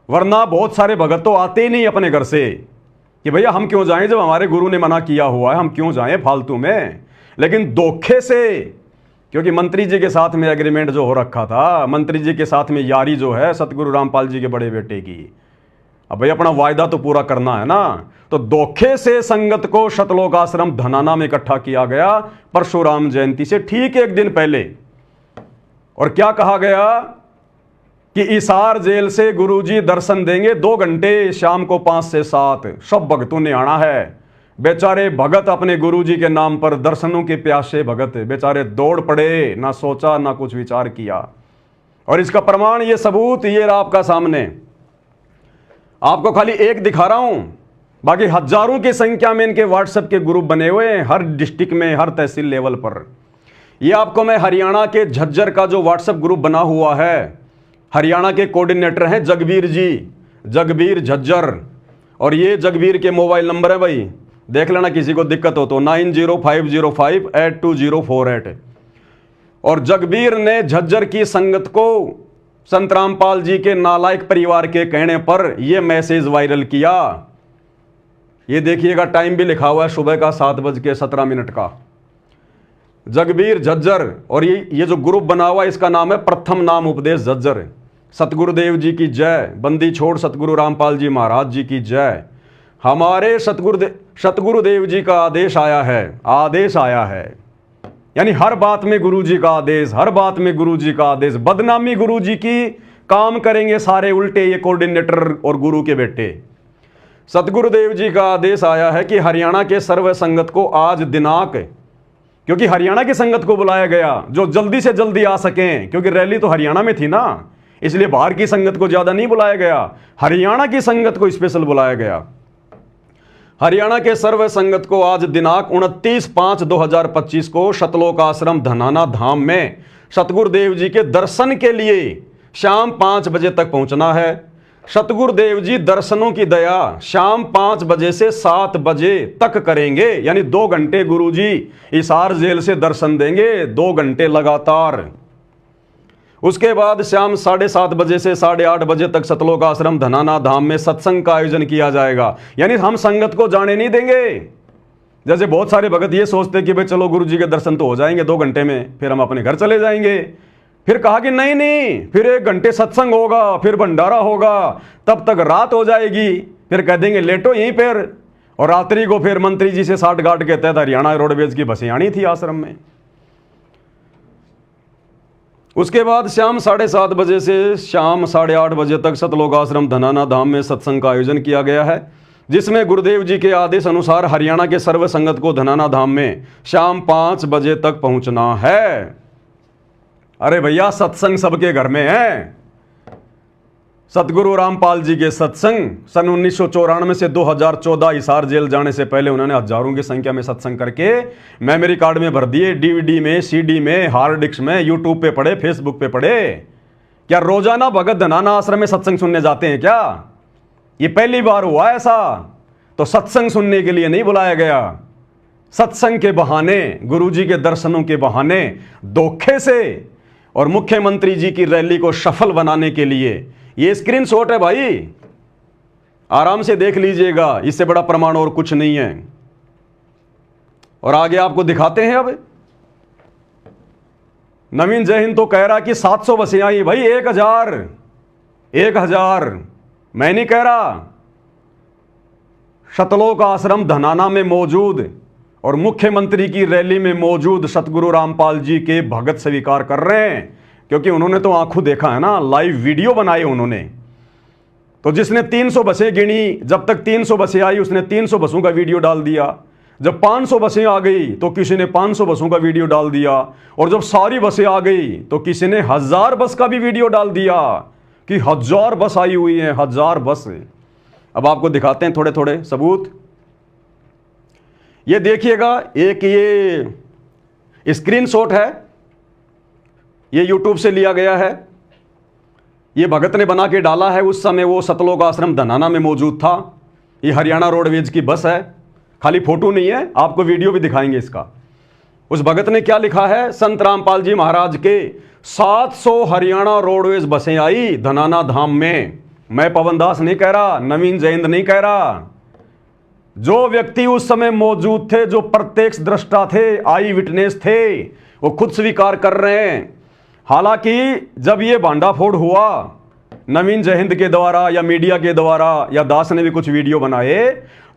वरना बहुत सारे भगत तो आते ही नहीं अपने घर से कि भैया हम क्यों जाएं, जब हमारे गुरु ने मना किया हुआ है, हम क्यों जाएं फालतू में। लेकिन धोखे से, क्योंकि मंत्री जी के साथ में एग्रीमेंट जो हो रखा था, मंत्री जी के साथ में यारी जो है सतगुरु रामपाल जी के बड़े बेटे की, अब भाई अपना वायदा तो पूरा करना है ना। तो धोखे से संगत को शतलोक आश्रम धनाना में इकट्ठा किया गया परशुराम जयंती से ठीक एक दिन पहले। और क्या कहा गया कि इसार जेल से गुरुजी दर्शन देंगे 2 घंटे, शाम को 5 से 7 सब भक्तों ने आना है। बेचारे भगत अपने गुरुजी के नाम पर दर्शनों के प्यासे भगत बेचारे दौड़ पड़े, ना सोचा ना कुछ विचार किया। और इसका प्रमाण, ये सबूत, ये रहा आपका सामने। आपको खाली एक दिखा रहा हूं, बाकी हजारों की संख्या में इनके व्हाट्सएप के ग्रुप बने हुए हैं हर डिस्ट्रिक्ट में, हर तहसील लेवल पर। ये आपको मैं हरियाणा के झज्जर का जो व्हाट्सएप ग्रुप बना हुआ है, हरियाणा के कोऑर्डिनेटर हैं जगबीर जी, जगबीर झज्जर। और ये जगबीर के मोबाइल नंबर है भाई, देख लेना किसी को दिक्कत हो तो 9050582048। और जगबीर ने झज्जर की संगत को संत रामपाल जी के नालायक परिवार के कहने पर यह मैसेज वायरल किया। ये देखिएगा, टाइम भी लिखा हुआ है, सुबह का 7:17 का। जगबीर झज्जर। और ये जो ग्रुप बना हुआ है इसका नाम है प्रथम नाम उपदेश झज्जर। सतगुरुदेव जी की जय, बंदी छोड़ सतगुरु रामपाल जी महाराज जी की जय। हमारे सतगुरुदेव जी का आदेश आया है, आदेश आया है, यानी हर बात में गुरुजी का आदेश, हर बात में गुरुजी का आदेश। बदनामी गुरुजी की काम करेंगे सारे उल्टे ये कोऑर्डिनेटर और गुरु के बेटे। सतगुरुदेव जी का आदेश आया है कि हरियाणा के सर्व संगत को आज दिनांक, क्योंकि हरियाणा की संगत को बुलाया गया जो जल्दी से जल्दी आ सकें, क्योंकि रैली तो हरियाणा में थी ना, इसलिए बाहर की संगत को ज्यादा नहीं बुलाया गया, हरियाणा की संगत को स्पेशल बुलाया गया। हरियाणा के सर्व संगत को आज दिनांक 29/5/2025 को शतलोक आश्रम धनाना धाम में सतगुरुदेव जी के दर्शन के लिए शाम 5 बजे तक पहुंचना है। सतगुरुदेव जी दर्शनों की दया शाम 5 बजे से 7 बजे तक करेंगे, यानी 2 घंटे गुरुजी हिसार जेल से दर्शन देंगे, 2 घंटे लगातार। उसके बाद शाम 7:30 बजे से 8:30 बजे तक सतलोक आश्रम धनाना धाम में सत्संग का आयोजन किया जाएगा, यानी हम संगत को जाने नहीं देंगे। जैसे बहुत सारे भगत ये सोचते कि भाई चलो गुरुजी के दर्शन तो हो जाएंगे 2 घंटे में, फिर हम अपने घर चले जाएंगे। फिर कहा कि नहीं नहीं, फिर 1 घंटे सत्संग होगा, फिर भंडारा होगा, तब तक रात हो जाएगी, फिर कह देंगे लेटो यहीं पर। और रात्रि को फिर मंत्री जी से 60 घाट के तहत हरियाणा रोडवेज की बसें आनी थी आश्रम में। उसके बाद शाम 7:30 बजे से शाम 8:30 बजे तक सतलोक आश्रम धनाना धाम में सत्संग का आयोजन किया गया है, जिसमें गुरुदेव जी के आदेश अनुसार हरियाणा के सर्व संगत को धनाना धाम में शाम 5 बजे तक पहुंचना है। अरे भैया, सत्संग सबके घर में है। सतगुरु रामपाल जी के सत्संग सन 1994 से 2014 हिसार जेल जाने से पहले उन्होंने हजारों की संख्या में सत्संग करके मेमोरी कार्ड में भर दिए, डीवीडी में, सीडी में, हार्ड डिस्क में, यूट्यूब पे पढ़े, फेसबुक पे पढ़े। क्या रोजाना भगत धनाना आश्रम में सत्संग सुनने जाते हैं क्या? ये पहली बार हुआ ऐसा। तो सत्संग सुनने के लिए नहीं बुलाया गया, सत्संग के बहाने, गुरुजी के दर्शनों के बहाने, धोखे से और मुख्यमंत्री जी की रैली को सफल बनाने के लिए। ये स्क्रीनशॉट है भाई, आराम से देख लीजिएगा, इससे बड़ा प्रमाण और कुछ नहीं है। और आगे आपको दिखाते हैं। अब नवीन जय हिंद तो कह रहा कि 700 बसें आई। भाई 1000 मैं नहीं कह रहा। शतलोक आश्रम धनाना में मौजूद और मुख्यमंत्री की रैली में मौजूद सतगुरु रामपाल जी के भगत स्वीकार कर रहे हैं, क्योंकि उन्होंने तो आंखों देखा है ना, लाइव वीडियो बनाए उन्होंने। तो जिसने 300 बसें गिनी, जब तक 300 बसें आई उसने 300 बसों का वीडियो डाल दिया। जब 500 बसें आ गई तो किसी ने 500 बसों का वीडियो डाल दिया। और जब सारी बसें आ गई तो किसी ने 1000 बस का भी वीडियो डाल दिया कि 1000 बस आई हुई है, 1000 बस। अब आपको दिखाते हैं थोड़े थोड़े सबूत। ये देखिएगा, एक ये स्क्रीनशॉट है, ये यूट्यूब से लिया गया है। ये भगत ने बना के डाला है, उस समय वो सतलोक आश्रम धनाना में मौजूद था। ये हरियाणा रोडवेज की बस है, खाली फोटो नहीं है, आपको वीडियो भी दिखाएंगे इसका। उस भगत ने क्या लिखा है, संत रामपाल जी महाराज के 700 हरियाणा रोडवेज बसें आई धनाना धाम में। मैं पवन दास नहीं कह रहा, नवीन जयंत नहीं कह रहा, जो व्यक्ति उस समय मौजूद थे, जो प्रत्यक्ष दृष्टा थे, आई विटनेस थे, वो खुद स्वीकार कर रहे हैं। हालांकि जब ये भांडाफोड़ हुआ नवीन जयंत के द्वारा या मीडिया के द्वारा या दास ने भी कुछ वीडियो बनाए,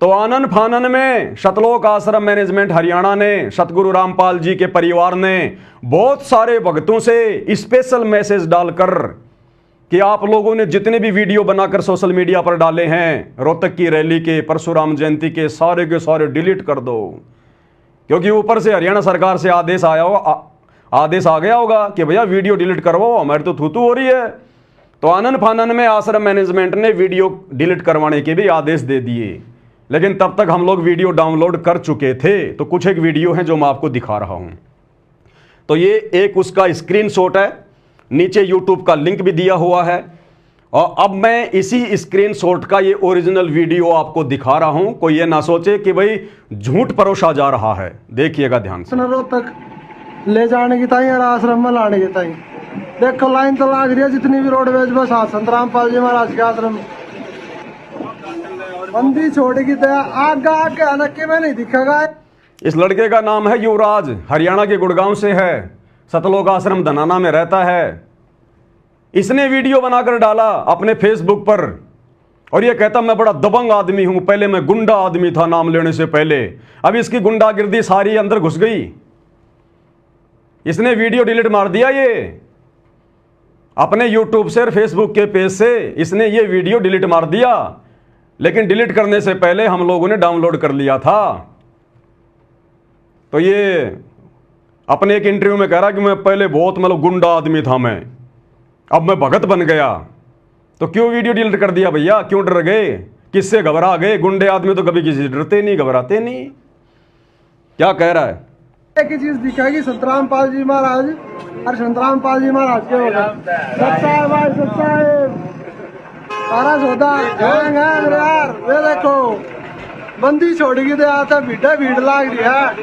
तो आनन फानन में सतलोक आश्रम मैनेजमेंट हरियाणा ने, सतगुरु रामपाल जी के परिवार ने बहुत सारे भक्तों से स्पेशल मैसेज डालकर कि आप लोगों ने जितने भी वीडियो बनाकर सोशल मीडिया पर डाले हैं रोहतक की रैली के, परशुराम जयंती के सारे डिलीट कर दो, क्योंकि ऊपर से हरियाणा सरकार से आदेश आया होगा, आदेश आ गया होगा कि भैया वीडियो डिलीट करवाओ, हमारी तो थूथू हो रही है। तो आनन फानन में आश्रम मैनेजमेंट ने वीडियो डिलीट करवाने के भी आदेश दे दिए, लेकिन तब तक हम लोग वीडियो डाउनलोड कर चुके थे। तो कुछ एक वीडियो है जो मैं आपको दिखा रहा हूं। तो ये एक उसका स्क्रीनशॉट है, नीचे यूट्यूब का लिंक भी दिया हुआ है, और अब मैं इसी स्क्रीनशॉट का ये ओरिजिनल वीडियो आपको दिखा रहा हूं। कोई ये ना सोचे कि भाई झूठ परोसा जा रहा है, देखिएगा ध्यान से। रोहतक ले जाने की ताई और आश्रम में लाने की ताई देखो लाइन तो लाग रही है, जितनी भी रोडवेज बस संत रामपाल जी महाराज के आश्रम बंदी छोड़ेगी तो आगे आगे हालांकि में नहीं दिखेगा। इस लड़के का नाम है युवराज, हरियाणा के गुड़गांव से है, सतलोक आश्रम धनाना में रहता है। इसने वीडियो बनाकर डाला अपने फेसबुक पर और ये कहता मैं बड़ा दबंग आदमी हूं, पहले मैं गुंडा आदमी था नाम लेने से पहले, अब इसकी गुंडागिर्दी सारी अंदर घुस गई। इसने वीडियो डिलीट मार दिया, ये अपने यूट्यूब से और फेसबुक के पेज से इसने ये वीडियो डिलीट मार दिया, लेकिन डिलीट करने से पहले हम लोगों ने डाउनलोड कर लिया था। तो ये अपने एक इंटरव्यू में कह रहा कि मैं पहले बहुत मतलब गुंडा आदमी था, मैं अब मैं भगत बन गया। तो क्यों वीडियो डिलीट कर दिया भैया, क्यों डर गए, किससे घबरा गए? गुंडे आदमी तो कभी किसी से डरते नहीं, घबराते नहीं। क्या कह रहा है? एक ही चीज दिखेगी, संत रामपाल जी महाराज और संत रामपाल जी महाराज के होगा सच्चा है भाई, सच्चा है सारा सौदा गैंग है मेरे यार। वे देखो बंदी छोड़ेगी तो आता भीड़ लाग रही है,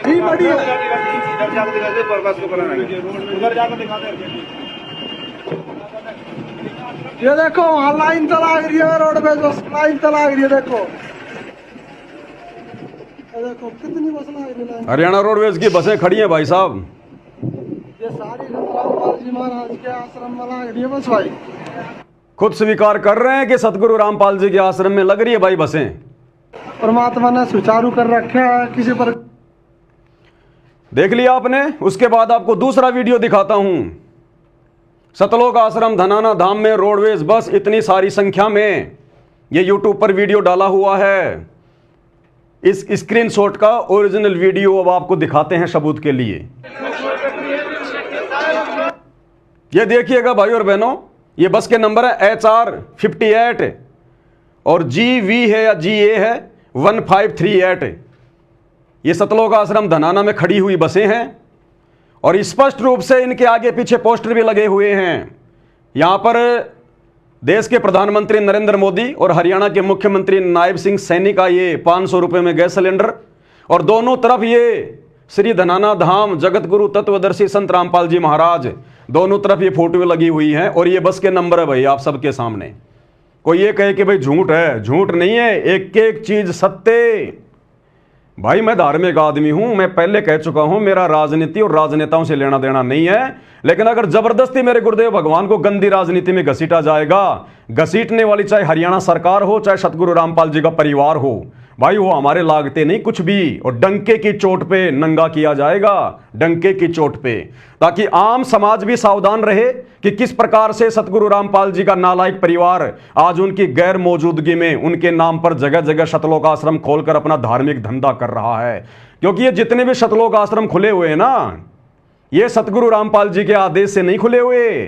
ठीक बढ़िया। ये देखो वहाँ लाइन तो लाग रही है, रोड पे लाइन तो लाग रही है, देखो देखो कितनी बस लाग रही है। हरियाणा रोडवेज की बसें खड़ी हैं भाई साहब, ये सारी संत रामपाल जी महाराज के आश्रम में लाग रही है बस भाई। खुद स्वीकार कर रहे हैं कि सतगुरु रामपाल जी के आश्रम में लग रही है भाई बसें। परमात्मा ने सुचारू कर रखा है, किसी पर देख लिया आपने। उसके बाद आपको दूसरा वीडियो दिखाता हूं। सतलोक आश्रम धनाना धाम में रोडवेज बस इतनी सारी संख्या में, ये यूट्यूब पर वीडियो डाला हुआ है। इस स्क्रीनशॉट का ओरिजिनल वीडियो अब आपको दिखाते हैं सबूत के लिए। ये देखिएगा भाई और बहनों, ये बस के नंबर है HR58 और GV है या GA है 1538। ये सतलोक आश्रम धनाना में खड़ी हुई बसें हैं और स्पष्ट रूप से इनके आगे पीछे पोस्टर भी लगे हुए हैं। यहां पर देश के प्रधानमंत्री नरेंद्र मोदी और हरियाणा के मुख्यमंत्री नायब सिंह सैनी का ये 500 रुपये में गैस सिलेंडर, और दोनों तरफ ये श्री धनाना धाम जगत गुरु तत्वदर्शी संत रामपाल जी महाराज, दोनों तरफ ये फोटो लगी हुई हैं। और ये बस के नंबर है भाई आप सबके सामने। कोई ये कहे कि भाई झूठ है, झूठ नहीं है, एक एक चीज सत्य। भाई मैं धार्मिक आदमी हूं, मैं पहले कह चुका हूं, मेरा राजनीति और राजनेताओं से लेना देना नहीं है, लेकिन अगर जबरदस्ती मेरे गुरुदेव भगवान को गंदी राजनीति में घसीटा जाएगा, घसीटने वाली चाहे हरियाणा सरकार हो चाहे सतगुरु रामपाल जी का परिवार हो, भाई वो हमारे लागते नहीं कुछ भी, और डंके की चोट पे नंगा किया जाएगा, डंके की चोट पे, ताकि आम समाज भी सावधान रहे कि किस प्रकार से सतगुरु रामपाल जी का नालायक परिवार आज उनकी गैर मौजूदगी में उनके नाम पर जगह जगह सतलोक आश्रम खोलकर अपना धार्मिक धंधा कर रहा है। क्योंकि ये जितने भी सतलोक आश्रम खुले हुए हैं ना, ये सतगुरु रामपाल जी के आदेश से नहीं खुले हुए।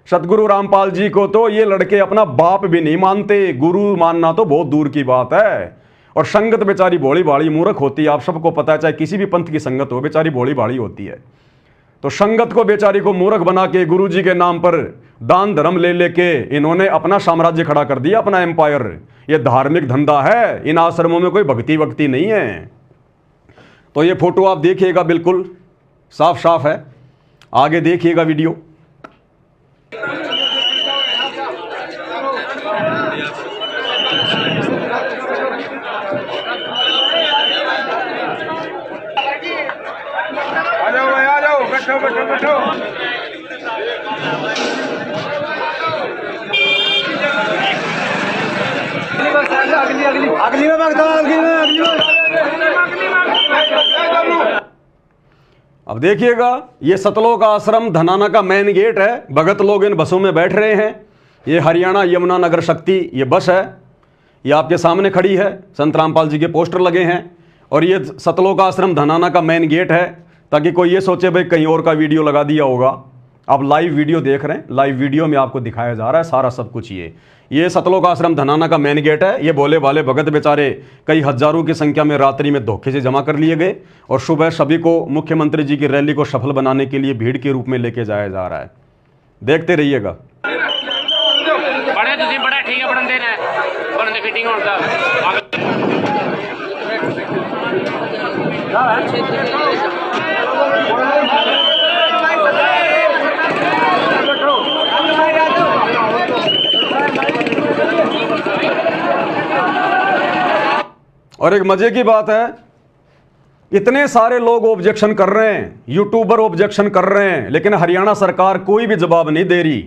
सतगुरु रामपाल जी को तो ये लड़के अपना बाप भी नहीं मानते, गुरु मानना तो बहुत दूर की बात है। और संगत बेचारी भोली भाली मूर्ख होती है, आप सबको पता है, चाहे किसी भी पंथ की संगत हो बेचारी भोली भाली होती है। तो संगत को बेचारी को मूर्ख बना के गुरु जी के नाम पर दान धर्म ले लेके इन्होंने अपना साम्राज्य खड़ा कर दिया, अपना एम्पायर। ये धार्मिक धंधा है, इन आश्रमों में कोई भक्ति वक्ति नहीं है। तो ये फोटो आप देखिएगा, बिल्कुल साफ साफ है, आगे देखिएगा वीडियो। अगली में भगता अगली में अब देखिएगा, ये सतलोक आश्रम धनाना का मेन गेट है। भगत लोग इन बसों में बैठ रहे हैं। ये हरियाणा यमुना नगर शक्ति ये बस है, ये आपके सामने खड़ी है। संत रामपाल जी के पोस्टर लगे हैं और ये सतलोक आश्रम धनाना का मेन गेट है, ताकि कोई ये सोचे भाई कहीं और का वीडियो लगा दिया होगा। आप लाइव वीडियो देख रहे हैं, लाइव वीडियो में आपको दिखाया जा रहा है सारा सब कुछ। ये सतलोक आश्रम धनाना का मेन गेट है। ये भोले भाले भगत बेचारे कई हजारों की संख्या में रात्रि में धोखे से जमा कर लिए गए और सुबह सभी को मुख्यमंत्री जी की रैली को सफल बनाने के लिए भीड़ के रूप में लेके जाया जा रहा है। देखते रहिएगा। बड़े तुझे बड़ा ठीक है, बड़न देना है, बड़न फिटिंग होता और एक मजे की बात है, इतने सारे लोग ऑब्जेक्शन कर रहे हैं, यूट्यूबर ऑब्जेक्शन कर रहे हैं, लेकिन हरियाणा सरकार कोई भी जवाब नहीं दे रही।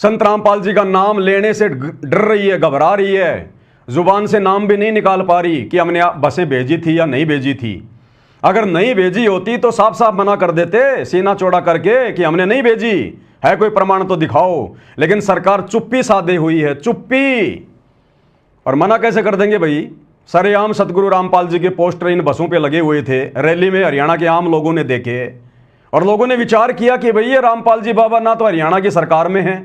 संत रामपाल जी का नाम लेने से डर रही है, घबरा रही है, जुबान से नाम भी नहीं निकाल पा रही कि हमने बसें भेजी थी या नहीं भेजी थी। अगर नहीं भेजी होती तो साफ साफ मना कर देते सीना चौड़ा करके कि हमने नहीं भेजी है, कोई प्रमाण तो दिखाओ। लेकिन सरकार चुप्पी साधे हुई है, चुप्पी। और मना कैसे कर देंगे भाई? सरेआम सतगुरु रामपाल जी के पोस्टर इन बसों पे लगे हुए थे, रैली में हरियाणा के आम लोगों ने देखे और लोगों ने विचार किया कि भाई ये रामपाल जी बाबा ना तो हरियाणा की सरकार में है,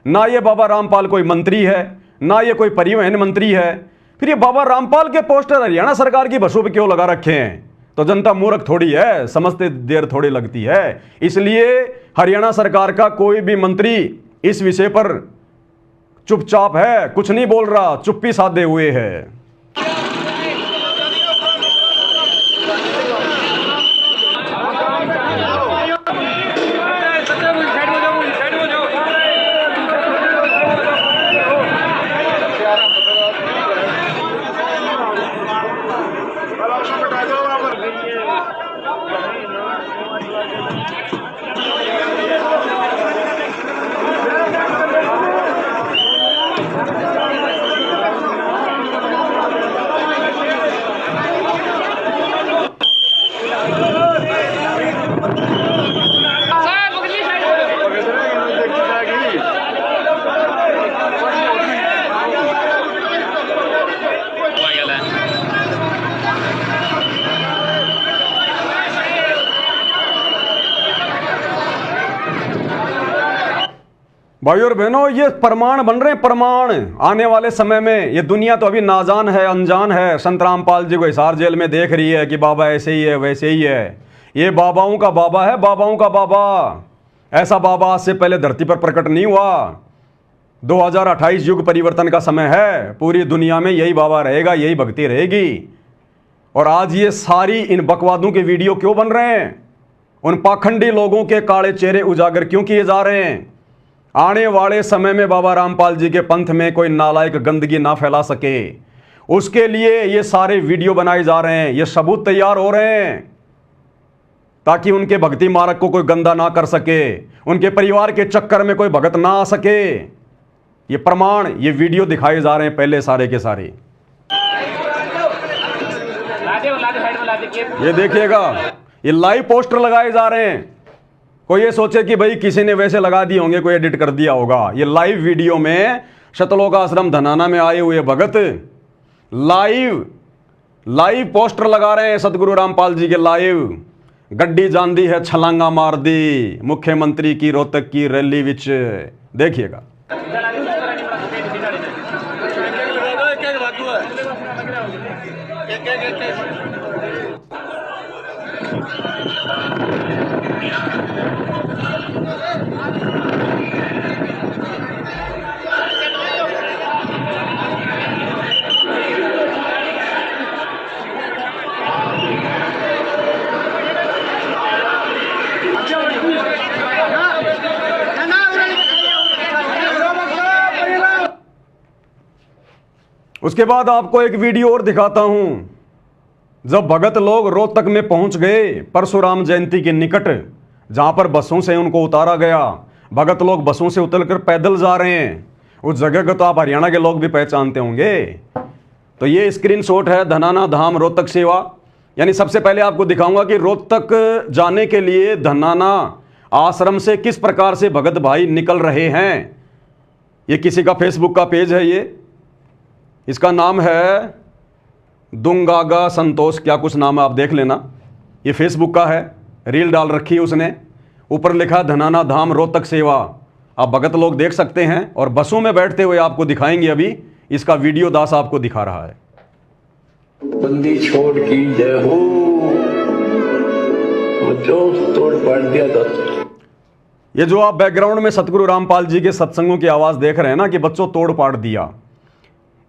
ना ये बाबा रामपाल कोई मंत्री है, ना ये कोई परिवहन मंत्री है, फिर ये बाबा रामपाल के पोस्टर हरियाणा सरकार की बसों पे क्यों लगा रखे हैं? तो जनता मूर्ख थोड़ी है, समझते देर थोड़ी लगती है। इसलिए हरियाणा सरकार का कोई भी मंत्री इस विषय पर चुपचाप है, कुछ नहीं बोल रहा, चुप्पी साधे हुए है। भाई और बहनों, ये प्रमाण बन रहे हैं, प्रमाण। आने वाले समय में ये दुनिया तो अभी नाजान है, अनजान है। संत रामपाल जी को हिसार जेल में देख रही है कि बाबा ऐसे ही है, वैसे ही है। ये बाबाओं का बाबा है, बाबाओं का बाबा। ऐसा बाबा आज से पहले धरती पर प्रकट नहीं हुआ। 2028 युग परिवर्तन का समय है, पूरी दुनिया में यही बाबा रहेगा, यही भक्ति रहेगी। और आज ये सारी इन बकवादों के वीडियो क्यों बन रहे हैं? उन पाखंडी लोगों के काले चेहरे उजागर क्यों किए जा रहे हैं? आने वाले समय में बाबा रामपाल जी के पंथ में कोई नालायक गंदगी ना फैला सके, उसके लिए ये सारे वीडियो बनाए जा रहे हैं, ये सबूत तैयार हो रहे हैं, ताकि उनके भक्ति मार्ग को कोई गंदा ना कर सके, उनके परिवार के चक्कर में कोई भगत ना आ सके। ये प्रमाण, ये वीडियो दिखाए जा रहे हैं पहले सारे के सारे। ये देखिएगा, ये लाइव पोस्टर लगाए जा रहे हैं। कोई ये सोचे कि भाई किसी ने वैसे लगा दिए होंगे, कोई एडिट कर दिया होगा। ये लाइव वीडियो में सतलोक आश्रम धनाना में आए हुए भगत लाइव पोस्टर लगा रहे हैं सतगुरु रामपाल जी के लाइव। गड्डी जान दी है, छलांगा मार दी मुख्यमंत्री की रोहतक की रैली विच। देखिएगा। उसके बाद आपको एक वीडियो और दिखाता हूं। जब भगत लोग रोहतक में पहुंच गए परशुराम जयंती के निकट, जहाँ पर बसों से उनको उतारा गया। भगत लोग बसों से उतरकर पैदल जा रहे हैं। उस जगह को तो आप हरियाणा के लोग भी पहचानते होंगे। तो ये स्क्रीनशॉट है धनाना धाम रोहतक सेवा। यानी सबसे पहले आपको दिखाऊंगा कि रोहतक जाने के लिए धनाना आश्रम से किस प्रकार से भगत भाई निकल रहे हैं। ये किसी का फेसबुक का पेज है, ये इसका नाम है दुंगागा संतोष, क्या कुछ नाम है, आप देख लेना। ये फेसबुक का है, रील डाल रखी है उसने, ऊपर लिखा है धनाना धाम रोहतक सेवा। आप भगत लोग देख सकते हैं और बसों में बैठते हुए आपको दिखाएंगे। अभी इसका वीडियो दास आपको दिखा रहा है। बंदी छोड़ की जय हो, जो तोड़ पाड़ दिया था। ये जो आप बैकग्राउंड में सतगुरु रामपाल जी के सत्संगों की आवाज देख रहे हैं ना कि बच्चों तोड़ पाड़ दिया,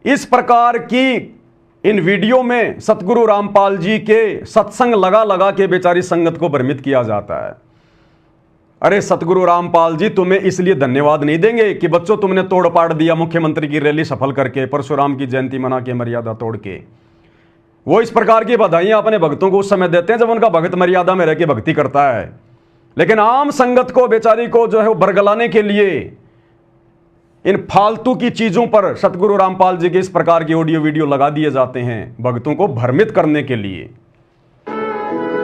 इस प्रकार की इन वीडियो में सतगुरु रामपाल जी के सत्संग लगा लगा के बेचारी संगत को भ्रमित किया जाता है। अरे सतगुरु रामपाल जी तुम्हें इसलिए धन्यवाद नहीं देंगे कि बच्चों तुमने तोड़ पाड़ दिया मुख्यमंत्री की रैली सफल करके, परशुराम की जयंती मना के, मर्यादा तोड़ के। वो इस प्रकार की बधाइयां अपने भक्तों को उस समय देते हैं जब उनका भक्त मर्यादा में रह के भक्ति करता है। लेकिन आम संगत को बेचारी को जो है वो बरगलाने के लिए इन फालतू की चीजों पर सतगुरु रामपाल जी के इस प्रकार की ऑडियो वीडियो लगा दिए जाते हैं भक्तों को भ्रमित करने के लिए।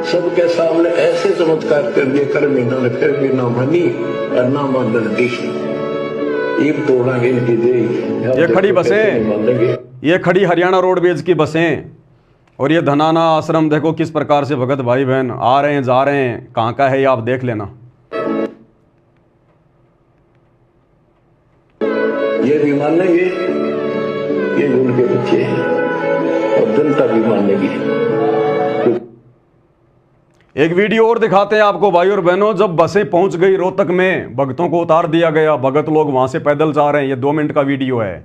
सबके सामने ऐसे चमत्कार कर दिए, कर भी ना फिर भी ना मनी और ना मंडल देशी। एक तोड़ांगे इनकी दे। ये खड़ी बसें, ये खड़ी हरियाणा रोडवेज की बसें और ये धनाना आश्रम देखो किस प्रकार से भगत भाई बहन आ रहे हैं जा रहे हैं। कहाँ का है ये आप देख लेना। ये भी मान लेंगे, ये उनके बच्चे हैं और जनता भी मान लेगी। एक वीडियो और दिखाते हैं आपको भाई और बहनों। जब बसें पहुंच गई रोहतक में, भक्तों को उतार दिया गया, भगत लोग वहां से पैदल जा रहे हैं। ये 2 मिनट का वीडियो है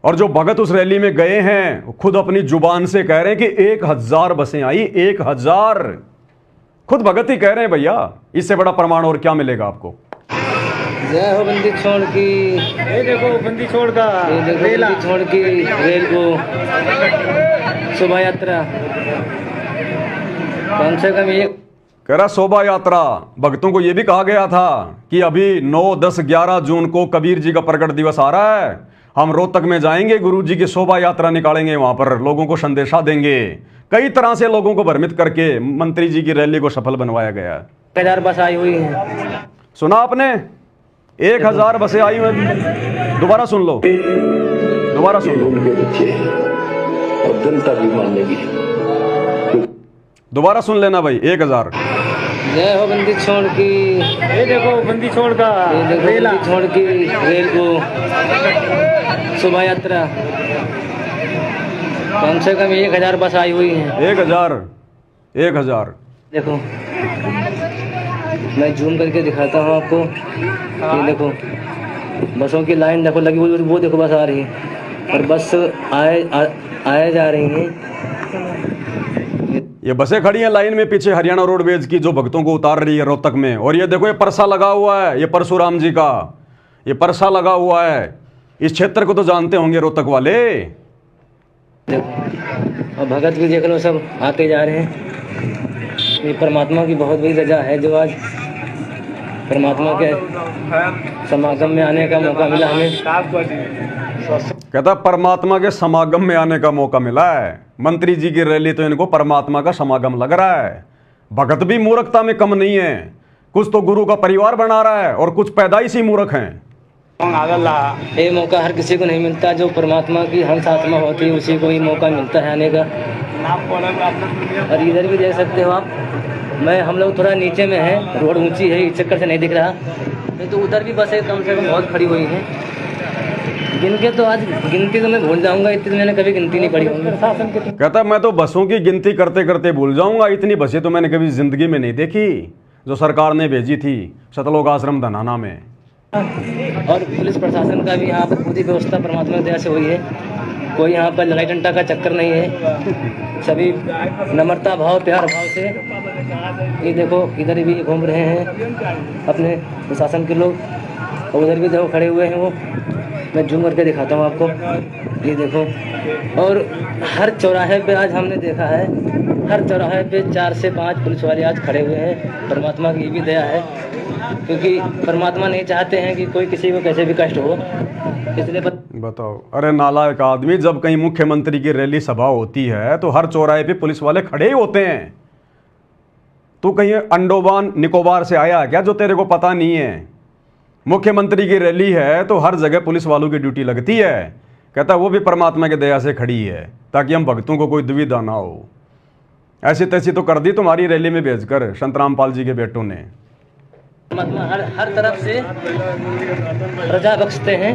और जो भगत उस रैली में गए हैं खुद अपनी जुबान से कह रहे हैं कि 1000 बसें आई, 1000। खुद भगत ही कह रहे हैं भैया, इससे बड़ा प्रमाण और क्या मिलेगा आपको। जय हो बंदी छोड़ की, ये देखो बंदी छोड़ का ये देखो रेला। बंदी छोड़ की रेल को शोभा यात्रा कम से कम एक कह रहा शोभा यात्रा। भक्तों को यह भी कहा गया था कि अभी 9, 10, 11 जून को कबीर जी का प्रकट दिवस आ रहा है, हम रोहतक में जाएंगे, गुरु जी की शोभा यात्रा निकालेंगे, वहां पर लोगों को संदेशा देंगे। कई तरह से लोगों को भ्रमित करके मंत्री जी की रैली को सफल बनवाया गया। 1000 बस आई हुई है। सुना आपने, 1000 बसें आई हुई। दोबारा सुन लो, दोबारा सुन लो, उनके बच्चे हैं और जनता भी मान लेगी। दोबारा सुन लेना भाई। 1000। जय हो बंदी छोड़ की, ये देखो बंदी छोड़ का ये देखो रेला। बंदी छोड़ की रेल को शोभा यात्रा कम से कम 1000 बस आई हुई है। 1000। देखो मैं जूम करके दिखाता हूँ आपको। ये देखो बसों की लाइन देखो लगी हुई, वो देखो बस आ रही है और बस आए जा रही हैं। ये बसें खड़ी हैं लाइन में पीछे हरियाणा रोडवेज की, जो भक्तों को उतार रही है रोहतक में। और ये देखो ये परसा लगा हुआ है, ये परशुराम जी का ये परसा लगा हुआ है। इस क्षेत्र को तो जानते होंगे रोहतक वाले। देखो और भगत भी देख लो सब आते जा रहे हैं। ये परमात्मा की बहुत बड़ी रजा है जो आज परमात्मा के समागम में आने का मौका मिला हमें। कहता परमात्मा के समागम में आने का मौका मिला है। मंत्री जी की रैली तो इनको परमात्मा का समागम लग रहा है। भगत भी मूर्खता में कम नहीं है, कुछ तो गुरु का परिवार बना रहा है और कुछ पैदाइशी मूर्ख हैं। ये मौका हर किसी को नहीं मिलता, जो परमात्मा की हंस आत्मा होती है उसी को ही मौका मिलता है आने का। और इधर भी देख सकते हो आप, हम लोग थोड़ा नीचे में है, रोड ऊंची है इस चक्कर से नहीं दिख रहा। नहीं तो उधर भी बसें कम से कम बहुत खड़ी हुई हैं। गिनके तो आज गिनती तो मैं भूल जाऊंगा, इतनी मैंने कभी गिनती नहीं पड़ी होंगी। कहता मैं तो बसों की गिनती करते करते भूल जाऊंगा, इतनी बसें तो मैंने कभी जिंदगी में नहीं देखी जो सरकार ने भेजी थी सतलोक आश्रम धनाना में। और पुलिस प्रशासन का भी यहाँ पर पूरी व्यवस्था परमात्मा की दया से हुई है। कोई यहाँ पर लड़ाई डंडा का चक्कर नहीं है, सभी नम्रता भाव प्यार भाव से। ये देखो इधर भी घूम रहे हैं अपने प्रशासन के लोग, और उधर भी देखो खड़े हुए हैं वो। मैं जूम करके दिखाता हूँ आपको। ये देखो, और हर चौराहे पे आज हमने देखा है, हर चौराहे पे 4 से 5 पुलिस वाले आज खड़े हुए हैं। परमात्मा की भी दया है, क्योंकि परमात्मा नहीं चाहते हैं कि कोई किसी को कैसे भी कष्ट हो, इसलिए बताओ। अरे नालायक आदमी, जब कहीं मुख्यमंत्री की रैली सभा होती है तो हर चौराहे पे पुलिस वाले खड़े ही होते हैं। तू कहीं अंडोबान निकोबार से आया क्या जो तेरे को पता नहीं है? मुख्यमंत्री की रैली है तो हर जगह पुलिस वालों की ड्यूटी लगती है। कहता वो भी परमात्मा की दया से खड़ी है ताकि हम भक्तों को कोई दुविधा ना हो। ऐसी तैसी तो कर दी तुम्हारी रैली में भेजकर संत रामपाल जी के बेटों ने। परमात्मा हर तरफ से रजा बख्शते हैं।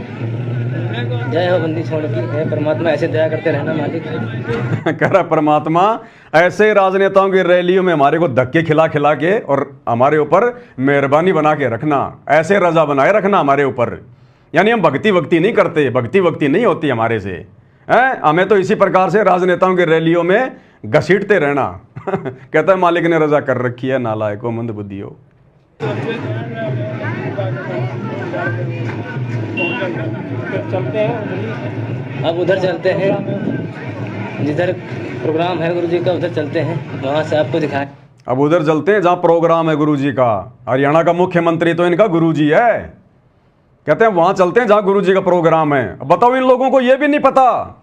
जय हो बंदी छोड़ की है परमात्मा, ऐसे दया करते रहना मालिक। कह रहा परमात्मा ऐसे राजनेताओं की रैलियों में हमारे को धक्के खिला खिला के और हमारे ऊपर मेहरबानी बना के रखना, ऐसे रजा बनाए रखना हमारे ऊपर। यानी हम भक्ति नहीं करते, भक्ति नहीं होती हमारे से हैं। हमें तो इसी प्रकार से राजनेताओं की रैलियों में घसीटते रहना। कहता है मालिक ने रजा कर रखी है, नालायको मंद बुद्धि हो। अब उधर चलते हैं, जिधर प्रोग्राम है गुरुजी का उधर चलते हैं, वहाँ से आपको दिखाएं। अब उधर चलते हैं जहाँ प्रोग्राम है गुरुजी का। हरियाणा का मुख्यमंत्री तो इनका गुरुजी है। कहते हैं वहाँ चलते हैं जहाँ गुरुजी का प्रोग्राम है। अब बताओ, इन लोगों को ये भी नहीं पता।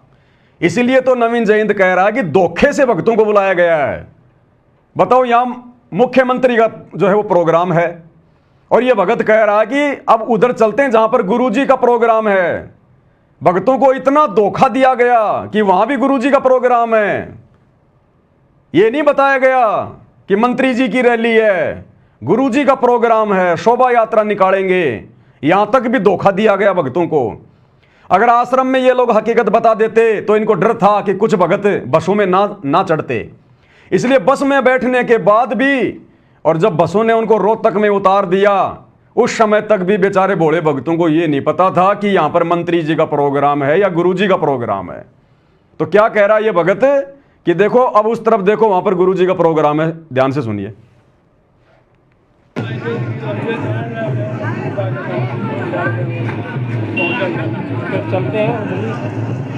इसीलिए तो नवीन जयंत कह रहा है कि धोखे से भक्तों को बुलाया गया है। बताओ, यहाँ मुख्यमंत्री का जो है वो प्रोग्राम है और ये भगत कह रहा है कि अब उधर चलते हैं जहां पर गुरुजी का प्रोग्राम है। भक्तों को इतना धोखा दिया गया कि वहां भी गुरुजी का प्रोग्राम है। ये नहीं बताया गया कि मंत्री जी की रैली है, गुरुजी का प्रोग्राम है, शोभा यात्रा निकालेंगे। यहां तक भी धोखा दिया गया भक्तों को। अगर आश्रम में ये लोग हकीकत बता देते तो इनको डर था कि कुछ भगत बसों में ना चढ़ते। इसलिए बस में बैठने के बाद भी, और जब बसों ने उनको रोहतक में उतार दिया, उस समय तक भी बेचारे भोले भक्तों को यह नहीं पता था कि यहां पर मंत्री जी का प्रोग्राम है या गुरुजी का प्रोग्राम है। तो क्या कह रहा है ये भगत कि देखो अब उस तरफ देखो, वहां पर गुरुजी का प्रोग्राम है। ध्यान से सुनिए।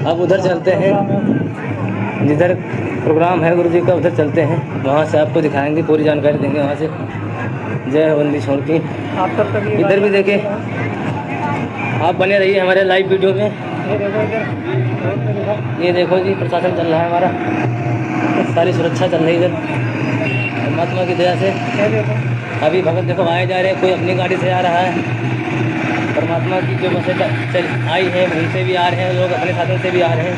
अब उधर चलते हैं, जिधर प्रोग्राम है गुरुजी का उधर चलते हैं, वहाँ से आपको दिखाएंगे, पूरी जानकारी देंगे वहाँ से। जय हो बंदी छोड़ की। इधर भी देखें, आप बने रहिए हमारे लाइव वीडियो में। ये देखो जी, प्रशासन चल रहा है हमारा, सारी सुरक्षा चल रही है इधर परमात्मा की दया से। अभी भगत देखो आए जा रहे हैं, कोई अपनी गाड़ी से आ रहा है। परमात्मा की जो बसें चल आई हैं वहीं से भी आ रहे हैं लोग, अपने साधन से भी आ रहे हैं।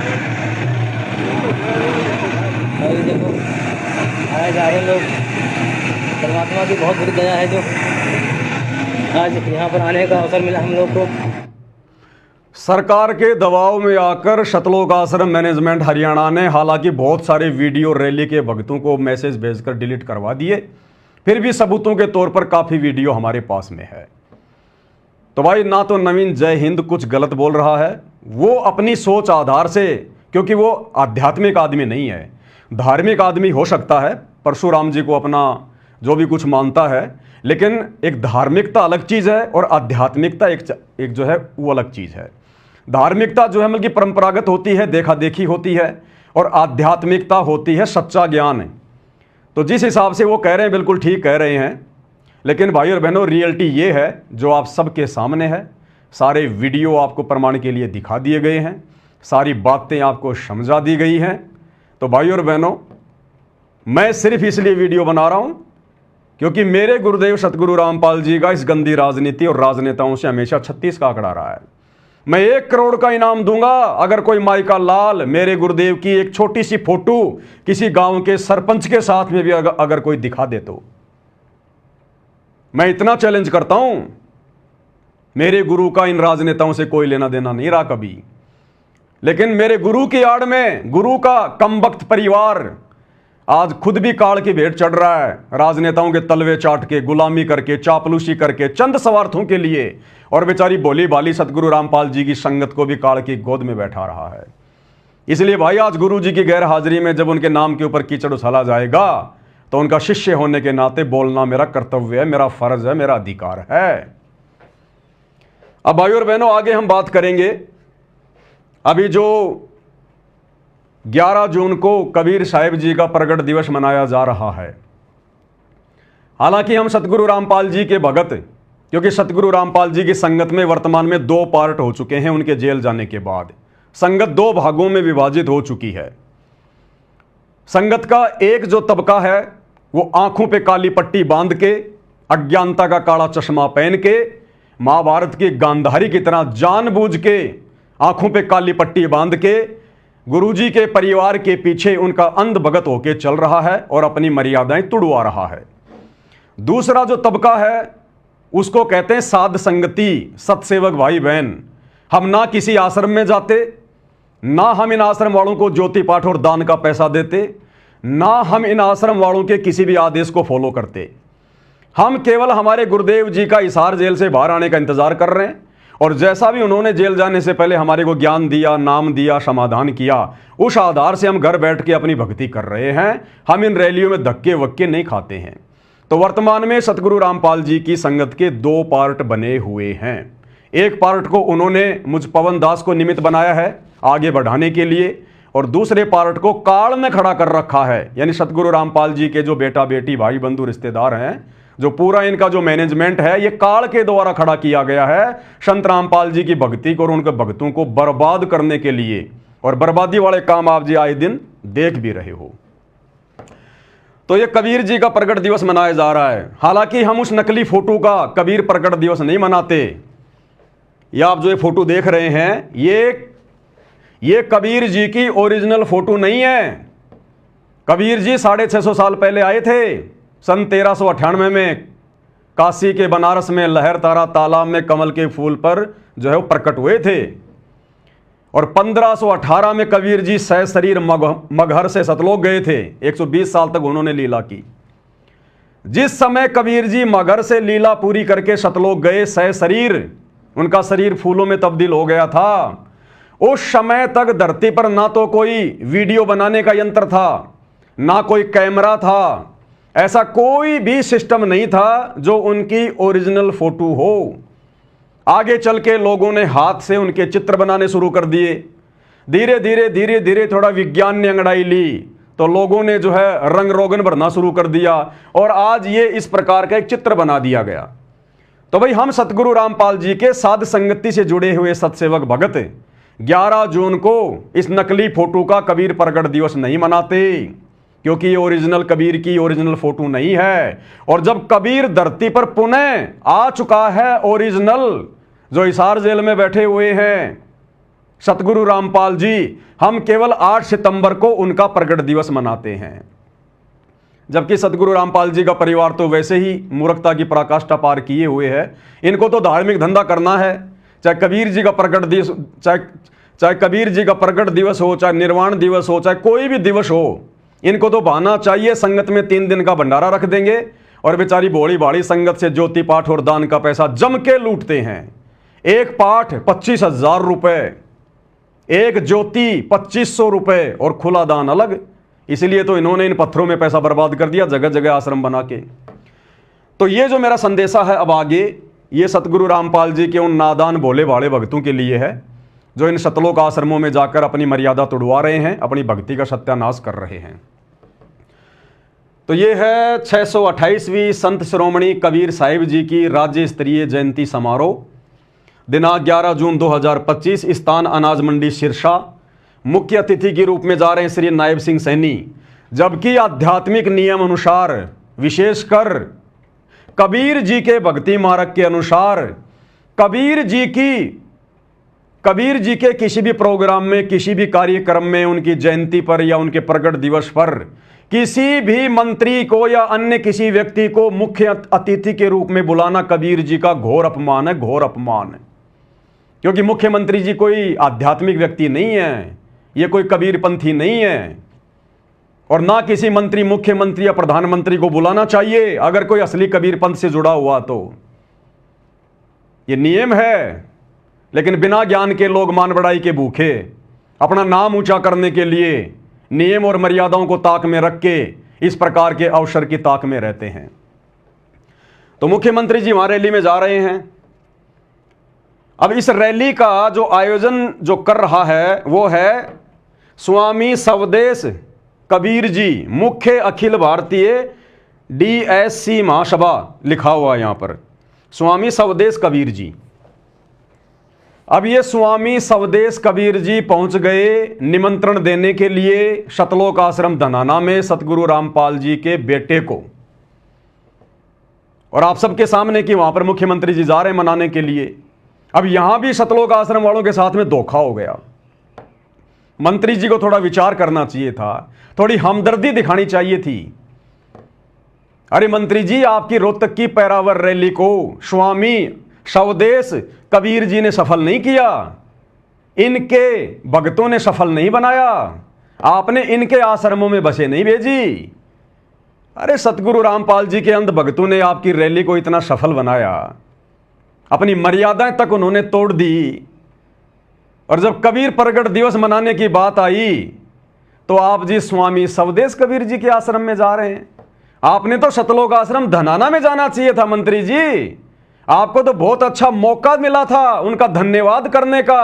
अभी देखो आए जा रहे हैं लोग। परमात्मा की बहुत बड़ी दया है जो आज यहाँ पर आने का अवसर मिला हम लोग को। सरकार के दबाव में आकर शतलोक आश्रम मैनेजमेंट हरियाणा ने हालांकि बहुत सारे वीडियो रैली के भक्तों को मैसेज भेजकर डिलीट करवा दिए, फिर भी सबूतों के तौर पर काफ़ी वीडियो हमारे पास में है। तो भाई, ना तो नवीन जय हिंद कुछ गलत बोल रहा है, वो अपनी सोच आधार से, क्योंकि वो आध्यात्मिक आदमी नहीं है, धार्मिक आदमी हो सकता है, परशुराम जी को अपना जो भी कुछ मानता है, लेकिन एक धार्मिकता अलग चीज़ है और आध्यात्मिकता एक जो है वो अलग चीज़ है। धार्मिकता जो है मतलब परंपरागत होती है, देखा देखी होती है, और आध्यात्मिकता होती है सच्चा ज्ञान। तो जिस हिसाब से वो कह रहे हैं बिल्कुल ठीक कह रहे हैं, लेकिन भाई और बहनों रियलिटी ये है जो आप सबके सामने है। सारे वीडियो आपको प्रमाण के लिए दिखा दिए गए हैं, सारी बातें आपको समझा दी गई हैं। तो भाई और बहनों, मैं सिर्फ इसलिए वीडियो बना रहा हूँ क्योंकि मेरे गुरुदेव सतगुरु रामपाल जी का इस गंदी राजनीति और राजनेताओं से हमेशा 36 का आंकड़ा रहा है। मैं 1 करोड़ का इनाम दूंगा अगर कोई माई का लाल मेरे गुरुदेव की एक छोटी सी फोटो किसी गांव के सरपंच के साथ में भी अगर कोई दिखा दे तो। मैं इतना चैलेंज करता हूं, मेरे गुरु का इन राजनेताओं से कोई लेना देना नहीं रहा कभी, लेकिन मेरे गुरु की आड़ में गुरु का कमबख्त परिवार आज खुद भी काल की भेंट चढ़ रहा है, राजनेताओं के तलवे चाट के, गुलामी करके, चापलूसी करके, चंद स्वार्थों के लिए, और बेचारी भोली भाली सतगुरु रामपाल जी की संगत को भी काल की गोद में बैठा रहा है। इसलिए भाई, आज गुरु जी की गैर हाजिरी में जब उनके नाम के ऊपर कीचड़ उछाला जाएगा तो उनका शिष्य होने के नाते बोलना मेरा कर्तव्य है, मेरा फर्ज है, मेरा अधिकार है। अब भाई और बहनों, आगे हम बात करेंगे अभी जो 11 जून को कबीर साहिब जी का प्रगट दिवस मनाया जा रहा है, हालांकि हम सतगुरु रामपाल जी के भगत, क्योंकि सतगुरु रामपाल जी की संगत में वर्तमान में 2 पार्ट हो चुके हैं उनके जेल जाने के बाद। संगत 2 भागों में विभाजित हो चुकी है। संगत का एक जो तबका है वो आंखों पे काली पट्टी बांध के, अज्ञानता का काला चश्मा पहन के, महाभारत की गांधारी की तरह जानबूझ के आंखों पे काली पट्टी बांध के गुरुजी के परिवार के पीछे उनका अंध भगत होके चल रहा है और अपनी मर्यादाएं तुड़वा रहा है। दूसरा जो तबका है उसको कहते हैं साध संगति, सत्सेवक भाई बहन। हम ना किसी आश्रम में जाते, ना हम इन आश्रम वालों को ज्योति पाठ और दान का पैसा देते, ना हम इन आश्रम वालों के किसी भी आदेश को फॉलो करते। हम केवल हमारे गुरुदेव जी का हिसार जेल से बाहर आने का इंतजार कर रहे हैं, और जैसा भी उन्होंने जेल जाने से पहले हमारे को ज्ञान दिया, नाम दिया, समाधान किया, उस आधार से हम घर बैठ के अपनी भक्ति कर रहे हैं। हम इन रैलियों में धक्के वक्के नहीं खाते हैं। तो वर्तमान में सतगुरु रामपाल जी की संगत के 2 पार्ट बने हुए हैं। एक पार्ट को उन्होंने मुझ पवन दास को निमित्त बनाया है आगे बढ़ाने के लिए, और दूसरे पार्ट को काल में खड़ा कर रखा है, यानी सतगुरु रामपाल जी के जो बेटा बेटी, भाई बंधु, रिश्तेदार हैं, जो पूरा इनका जो मैनेजमेंट है ये काल के द्वारा खड़ा किया गया है संत रामपाल जी की भक्ति को और उनके भक्तों को बर्बाद करने के लिए। और बर्बादी वाले काम आप जी आए दिन देख भी रहे हो। तो ये कबीर जी का प्रगट दिवस मनाया जा रहा है। हालांकि हम उस नकली फोटो का कबीर प्रगट दिवस नहीं मनाते। ये आप जो ये फोटो देख रहे हैं ये कबीर जी की ओरिजिनल फोटो नहीं है। कबीर जी 650 साल पहले आए थे। सन 1398 में काशी के बनारस में लहर तारा तालाब में कमल के फूल पर जो है वो प्रकट हुए थे, और 1518 में कबीर जी सशरीर मगहर से सतलोक गए थे। 120 साल तक उन्होंने लीला की। जिस समय कबीर जी मगहर से लीला पूरी करके सतलोक गए, सशरीर, उनका शरीर फूलों में तब्दील हो गया था, उस समय तक धरती पर ना तो कोई वीडियो बनाने का यंत्र था, ना कोई कैमरा था, ऐसा कोई भी सिस्टम नहीं था जो उनकी ओरिजिनल फोटो हो। आगे चल के लोगों ने हाथ से उनके चित्र बनाने शुरू कर दिए। धीरे धीरे थोड़ा विज्ञान ने अंगड़ाई ली तो लोगों ने जो है रंग रोगन भरना शुरू कर दिया, और आज ये इस प्रकार का एक चित्र बना दिया गया। तो भाई हम सतगुरु रामपाल जी के साध संगति से जुड़े हुए सत्सेवक भगत 11 जून को इस नकली फोटो का कबीर प्रगट दिवस नहीं मनाते, क्योंकि ये ओरिजिनल कबीर की ओरिजिनल फोटो नहीं है। और जब कबीर धरती पर पुनः आ चुका है ओरिजिनल, जो हिसार जेल में बैठे हुए हैं सतगुरु रामपाल जी, हम केवल 8 सितंबर को उनका प्रगट दिवस मनाते हैं। जबकि सतगुरु रामपाल जी का परिवार तो वैसे ही मूर्खता की पराकाष्ठा पार किए हुए है। इनको तो धार्मिक धंधा करना है, चाहे कबीर जी का प्रगट दिवस, चाहे कबीर जी का प्रगट दिवस हो, चाहे निर्वाण दिवस हो, चाहे कोई भी दिवस हो, इनको तो बहाना चाहिए। संगत में 3 दिन का भंडारा रख देंगे और बेचारी भोली भाड़ी संगत से ज्योति पाठ और दान का पैसा जम के लूटते हैं। एक पाठ 25,000 रुपए, एक ज्योति 2500 रुपए और खुला दान अलग। इसलिए तो इन्होंने इन पत्थरों में पैसा बर्बाद कर दिया जगह जगह आश्रम बना के। तो ये जो मेरा संदेशा है अब आगे, ये सतगुरु रामपाल जी के उन नादान भोले भाले भक्तों के लिए है जो इन सतलोक आश्रमों में जाकर अपनी मर्यादा तोड़वा रहे हैं, अपनी भक्ति का सत्यानाश कर रहे हैं। तो ये है 628वीं संत शिरोमणि कबीर साहिब जी की राज्य स्तरीय जयंती समारोह। दिनांक 11 जून 2025, स्थान अनाज मंडी सिरसा। मुख्य अतिथि के रूप में जा रहे हैं श्री नायब सिंह सैनी। जबकि आध्यात्मिक नियम अनुसार, विशेषकर कबीर जी के भक्ति मार्ग के अनुसार, कबीर जी के किसी भी प्रोग्राम में, किसी भी कार्यक्रम में, उनकी जयंती पर या उनके प्रगट दिवस पर किसी भी मंत्री को या अन्य किसी व्यक्ति को मुख्य अतिथि के रूप में बुलाना कबीर जी का घोर अपमान है, घोर अपमान है। क्योंकि मुख्यमंत्री जी कोई आध्यात्मिक व्यक्ति नहीं है, ये कोई कबीरपंथी नहीं है, और ना किसी मंत्री, मुख्यमंत्री या प्रधानमंत्री को बुलाना चाहिए अगर कोई असली कबीरपंथ से जुड़ा हुआ तो। ये नियम है। लेकिन बिना ज्ञान के लोग मान बढ़ाई के भूखे अपना नाम ऊंचा करने के लिए नियम और मर्यादाओं को ताक में रख के इस प्रकार के अवसर की ताक में रहते हैं। तो मुख्यमंत्री जी वहां रैली में जा रहे हैं अब इस रैली का जो आयोजन जो कर रहा है वो है स्वामी सवदेश कबीर जी, मुख्य अखिल भारतीय DSC महासभा, लिखा हुआ है यहां पर स्वामी सवदेश कबीर जी। अब ये स्वामी सवदेश कबीर जी पहुंच गए निमंत्रण देने के लिए सतलोक आश्रम धनाना में सतगुरु रामपाल जी के बेटे को, और आप सबके सामने कि वहां पर मुख्यमंत्री जी जा रहे हैं मनाने के लिए। अब यहां भी सतलोक आश्रम वालों के साथ में धोखा हो गया। मंत्री जी को थोड़ा विचार करना चाहिए था, थोड़ी हमदर्दी दिखानी चाहिए थी। अरे मंत्री जी, आपकी रोहतक की पैरावर रैली को स्वामी सवदेश कबीर जी ने सफल नहीं किया, इनके भक्तों ने सफल नहीं बनाया, आपने इनके आश्रमों में बसें नहीं भेजी। अरे सतगुरु रामपाल जी के अंध भक्तों ने आपकी रैली को इतना सफल बनाया, अपनी मर्यादाएं तक उन्होंने तोड़ दी। और जब कबीर प्रगट दिवस मनाने की बात आई तो आप जी स्वामी सवदेश कबीर जी के आश्रम में जा रहे हैं। आपने तो सतलोक आश्रम धनाना में जाना चाहिए था मंत्री जी, आपको तो बहुत अच्छा मौका मिला था उनका धन्यवाद करने का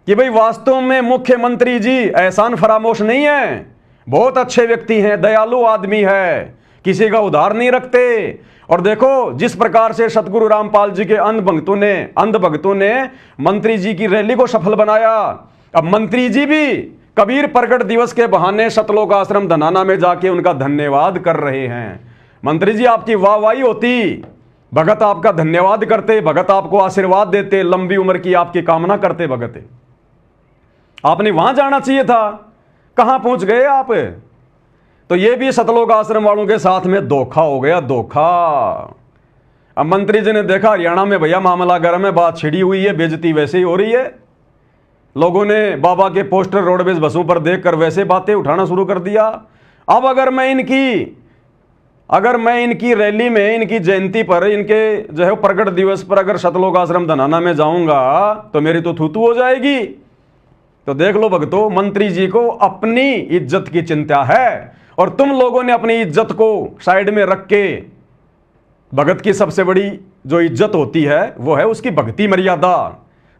कि भाई वास्तव में मुख्यमंत्री जी एहसान फरामोश नहीं है, बहुत अच्छे व्यक्ति हैं, दयालु आदमी है, किसी का उधार नहीं रखते। और देखो जिस प्रकार से सतगुरु रामपाल जी के अंध भक्तों ने मंत्री जी की रैली को सफल बनाया। अब मंत्री जी भी कबीर प्रगट दिवस के बहाने सतलोक आश्रम धनाना में जाके उनका धन्यवाद कर रहे हैं। मंत्री जी, आपकी वाहवाही होती, भगत आपका धन्यवाद करते, भगत आपको आशीर्वाद देते, लंबी उम्र की आपकी कामना करते भगत। आपने वहां जाना चाहिए था, कहां पहुंच गए आप? तो ये भी सतलोक आश्रम वालों के साथ में धोखा हो गया, धोखा। अब मंत्री जी ने देखा हरियाणा में भैया मामला गर्म है, बात छिड़ी हुई है, बेइज्जती वैसे ही हो रही है, लोगों ने बाबा के पोस्टर रोडवेज बसों पर देखकर वैसे बातें उठाना शुरू कर दिया। अब अगर मैं इनकी रैली में, इनकी जयंती पर, इनके जो है प्रगट दिवस पर अगर सतलोक आश्रम धनाना में जाऊंगा तो मेरी तो थूथू हो जाएगी। तो देख लो भक्तों, मंत्री जी को अपनी इज्जत की चिंता है और तुम लोगों ने अपनी इज्जत को साइड में रख के, भगत की सबसे बड़ी जो इज्जत होती है वो है उसकी भक्ति मर्यादा,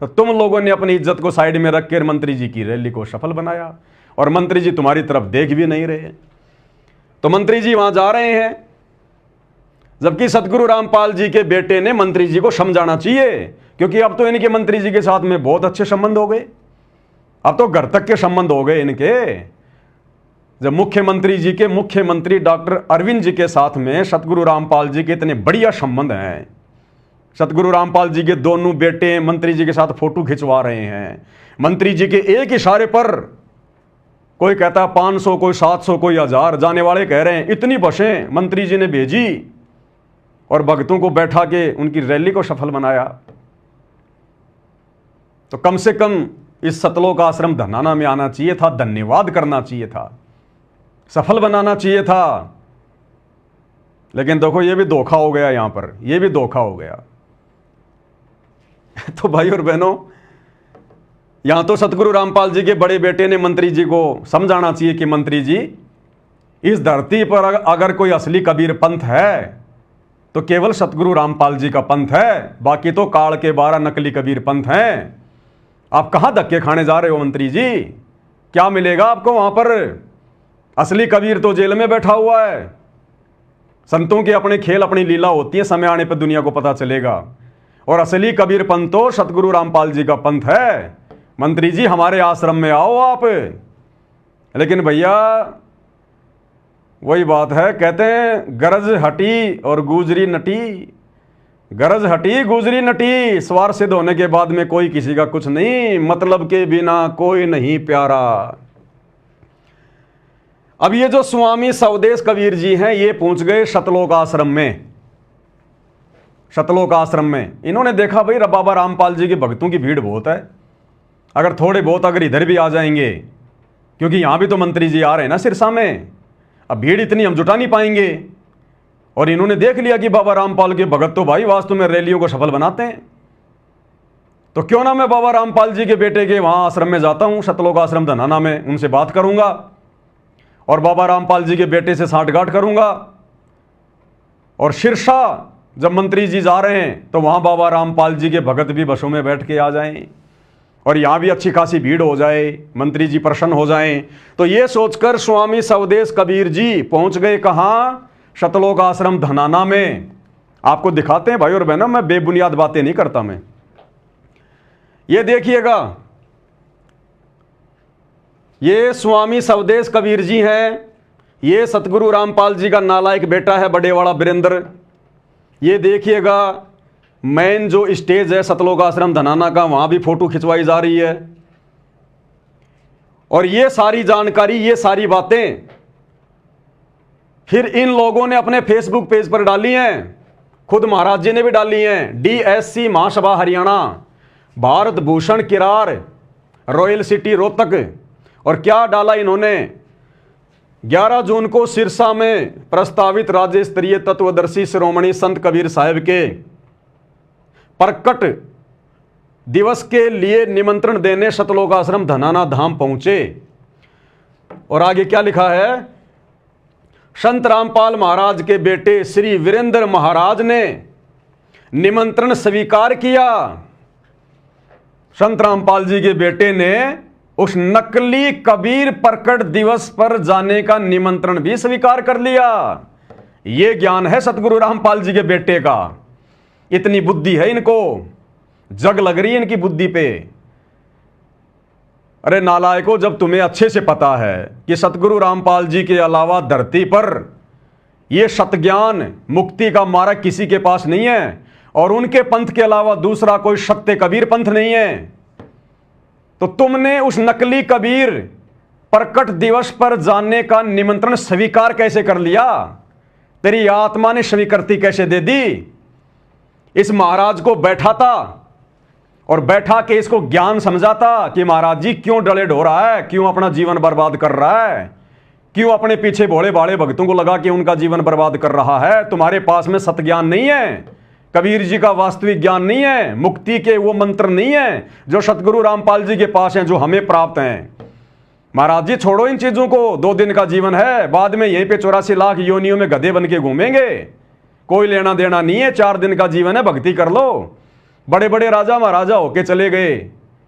तो तुम लोगों ने अपनी इज्जत को साइड में रख कर मंत्री जी की रैली को सफल बनाया और मंत्री जी तुम्हारी तरफ देख भी नहीं रहे। तो मंत्री जी वहां जा रहे हैं, जबकि सतगुरु रामपाल जी के बेटे ने मंत्री जी को समझाना चाहिए, क्योंकि अब तो इनके मंत्री जी के साथ में बहुत अच्छे संबंध हो गए, अब तो घर तक के संबंध हो गए इनके। जब मुख्यमंत्री डॉक्टर अरविंद जी के साथ में सतगुरु रामपाल जी के इतने बढ़िया संबंध हैं, सतगुरु रामपाल जी के दोनों बेटे मंत्री जी के साथ फोटो खिंचवा रहे हैं, मंत्री जी के एक इशारे पर कोई कहता है 500, कोई 700, कोई 1000, जाने वाले कह रहे हैं इतनी बसें मंत्री जी ने भेजी और भक्तों को बैठा के उनकी रैली को सफल बनाया। तो कम से कम इस सतलोक आश्रम धनाना में आना चाहिए था, धन्यवाद करना चाहिए था, सफल बनाना चाहिए था। लेकिन देखो ये भी धोखा हो गया, यहां पर ये भी धोखा हो गया। तो भाई और बहनों, यहां तो सतगुरु रामपाल जी के बड़े बेटे ने मंत्री जी को समझाना चाहिए कि मंत्री जी, इस धरती पर अगर कोई असली कबीर पंथ है तो केवल सतगुरु रामपाल जी का पंथ है, बाकी तो काल के 12 नकली कबीर पंथ हैं। आप कहां धक्के खाने जा रहे हो मंत्री जी? क्या मिलेगा आपको वहां पर? असली कबीर तो जेल में बैठा हुआ है। संतों के अपने खेल, अपनी लीला होती है, समय आने पर दुनिया को पता चलेगा। और असली कबीर पंथ तो सतगुरु रामपाल जी का पंथ है। मंत्री जी, हमारे आश्रम में आओ आप। लेकिन भैया वही बात है, कहते हैं गरज हटी और गुजरी नटी, गरज हटी गुजरी नटी, स्वार सिद्ध होने के बाद में कोई किसी का कुछ नहीं, मतलब के बिना कोई नहीं प्यारा। अब ये जो स्वामी सवदेश कबीर जी हैं, ये पहुंच गए सतलोक आश्रम में। सतलोक आश्रम में इन्होंने देखा भाई बाबा रामपाल जी के भक्तों की भीड़ बहुत है, अगर थोड़े बहुत अगर इधर भी आ जाएंगे, क्योंकि यहां भी तो मंत्री जी आ रहे हैं ना सिरसा में, अब भीड़ इतनी हम जुटा नहीं पाएंगे। और इन्होंने देख लिया कि बाबा रामपाल के भगत तो भाई वास्तव में रैलियों को सफल बनाते हैं, तो क्यों ना मैं बाबा रामपाल जी के बेटे के वहां आश्रम में जाता हूं, सतलोक आश्रम धनाना में, उनसे बात करूंगा और बाबा रामपाल जी के बेटे से सांठगांठ करूंगा और सिरसा जब मंत्री जी जा रहे हैं तो वहाँ बाबा रामपाल जी के भगत भी बसों में बैठ के आ जाएं और यहाँ भी अच्छी खासी भीड़ हो जाए, मंत्री जी प्रसन्न हो जाएं। तो ये सोचकर स्वामी सवदेश कबीर जी पहुँच गए कहाँ? शतलोक आश्रम धनाना में। आपको दिखाते हैं भाई और बहनों, मैं बेबुनियाद बातें नहीं करता मैं। ये देखिएगा, ये स्वामी सवदेश कबीर जी हैं। ये सतगुरु रामपाल जी का नालायक बेटा है बड़ेवाड़ा वीरेंद्र। ये देखिएगा मेन जो स्टेज है सतलोक आश्रम धनाना का, वहां भी फोटो खिंचवाई जा रही है। और ये सारी जानकारी, ये सारी बातें फिर इन लोगों ने अपने फेसबुक पेज पर डाली हैं। खुद महाराज जी ने भी डाली हैं। DSC महासभा हरियाणा, भारत भूषण किरार, रॉयल सिटी रोहतक। और क्या डाला इन्होंने? 11 जून को सिरसा में प्रस्तावित राज्य स्तरीय तत्वदर्शी श्रोमणी संत कबीर साहब के प्रकट दिवस के लिए निमंत्रण देने शतलोक आश्रम धनाना धाम पहुंचे। और आगे क्या लिखा है? संत रामपाल महाराज के बेटे श्री वीरेंद्र महाराज ने निमंत्रण स्वीकार किया। संत रामपाल जी के बेटे ने उस नकली कबीर प्रकट दिवस पर जाने का निमंत्रण भी स्वीकार कर लिया। यह ज्ञान है सतगुरु रामपाल जी के बेटे का। इतनी बुद्धि है इनको, जग लग रही है इनकी बुद्धि पे। अरे नालायकों, जब तुम्हें अच्छे से पता है कि सतगुरु रामपाल जी के अलावा धरती पर यह सतज्ञान मुक्ति का मार्ग किसी के पास नहीं है और उनके पंथ के अलावा दूसरा कोई सत्य कबीर पंथ नहीं है, तो तुमने उस नकली कबीर प्रकट दिवस पर जाने का निमंत्रण स्वीकार कैसे कर लिया? तेरी आत्मा ने स्वीकृति कैसे दे दी? इस महाराज को बैठाता और बैठा के इसको ज्ञान समझाता कि महाराज जी क्यों डले ढो रहा है, क्यों अपना जीवन बर्बाद कर रहा है, क्यों अपने पीछे भोले भाले भक्तों को लगा के उनका जीवन बर्बाद कर रहा है। तुम्हारे पास में सतज्ञान नहीं है, कबीर जी का वास्तविक ज्ञान नहीं है, मुक्ति के वो मंत्र नहीं है जो सतगुरु रामपाल जी के पास हैं, जो हमें प्राप्त हैं। महाराज जी छोड़ो इन चीजों को, 2 दिन का जीवन है, बाद में यहीं पे 84 लाख योनियों में गधे बन के घूमेंगे, कोई लेना देना नहीं है। 4 दिन का जीवन है, भक्ति कर लो। बड़े बड़े राजा महाराजा होके चले गए,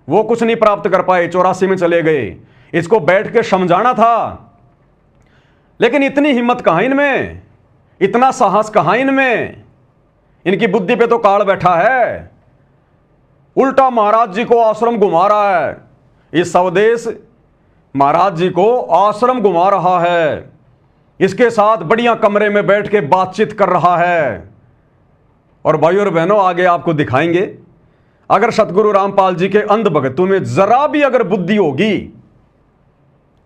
वो कुछ नहीं प्राप्त कर पाए, 84 में चले गए। इसको बैठ के समझाना था, लेकिन इतनी हिम्मत कहां इनमें, इतना साहस कहां इनमें? इनकी बुद्धि पे तो काल बैठा है। उल्टा महाराज जी को आश्रम घुमा रहा है, इस सवदेश महाराज जी को आश्रम घुमा रहा है, इसके साथ बढ़िया कमरे में बैठ के बातचीत कर रहा है। और भाई और बहनों, आगे आपको दिखाएंगे, अगर सतगुरु रामपाल जी के अंध भक्तों में जरा भी अगर बुद्धि होगी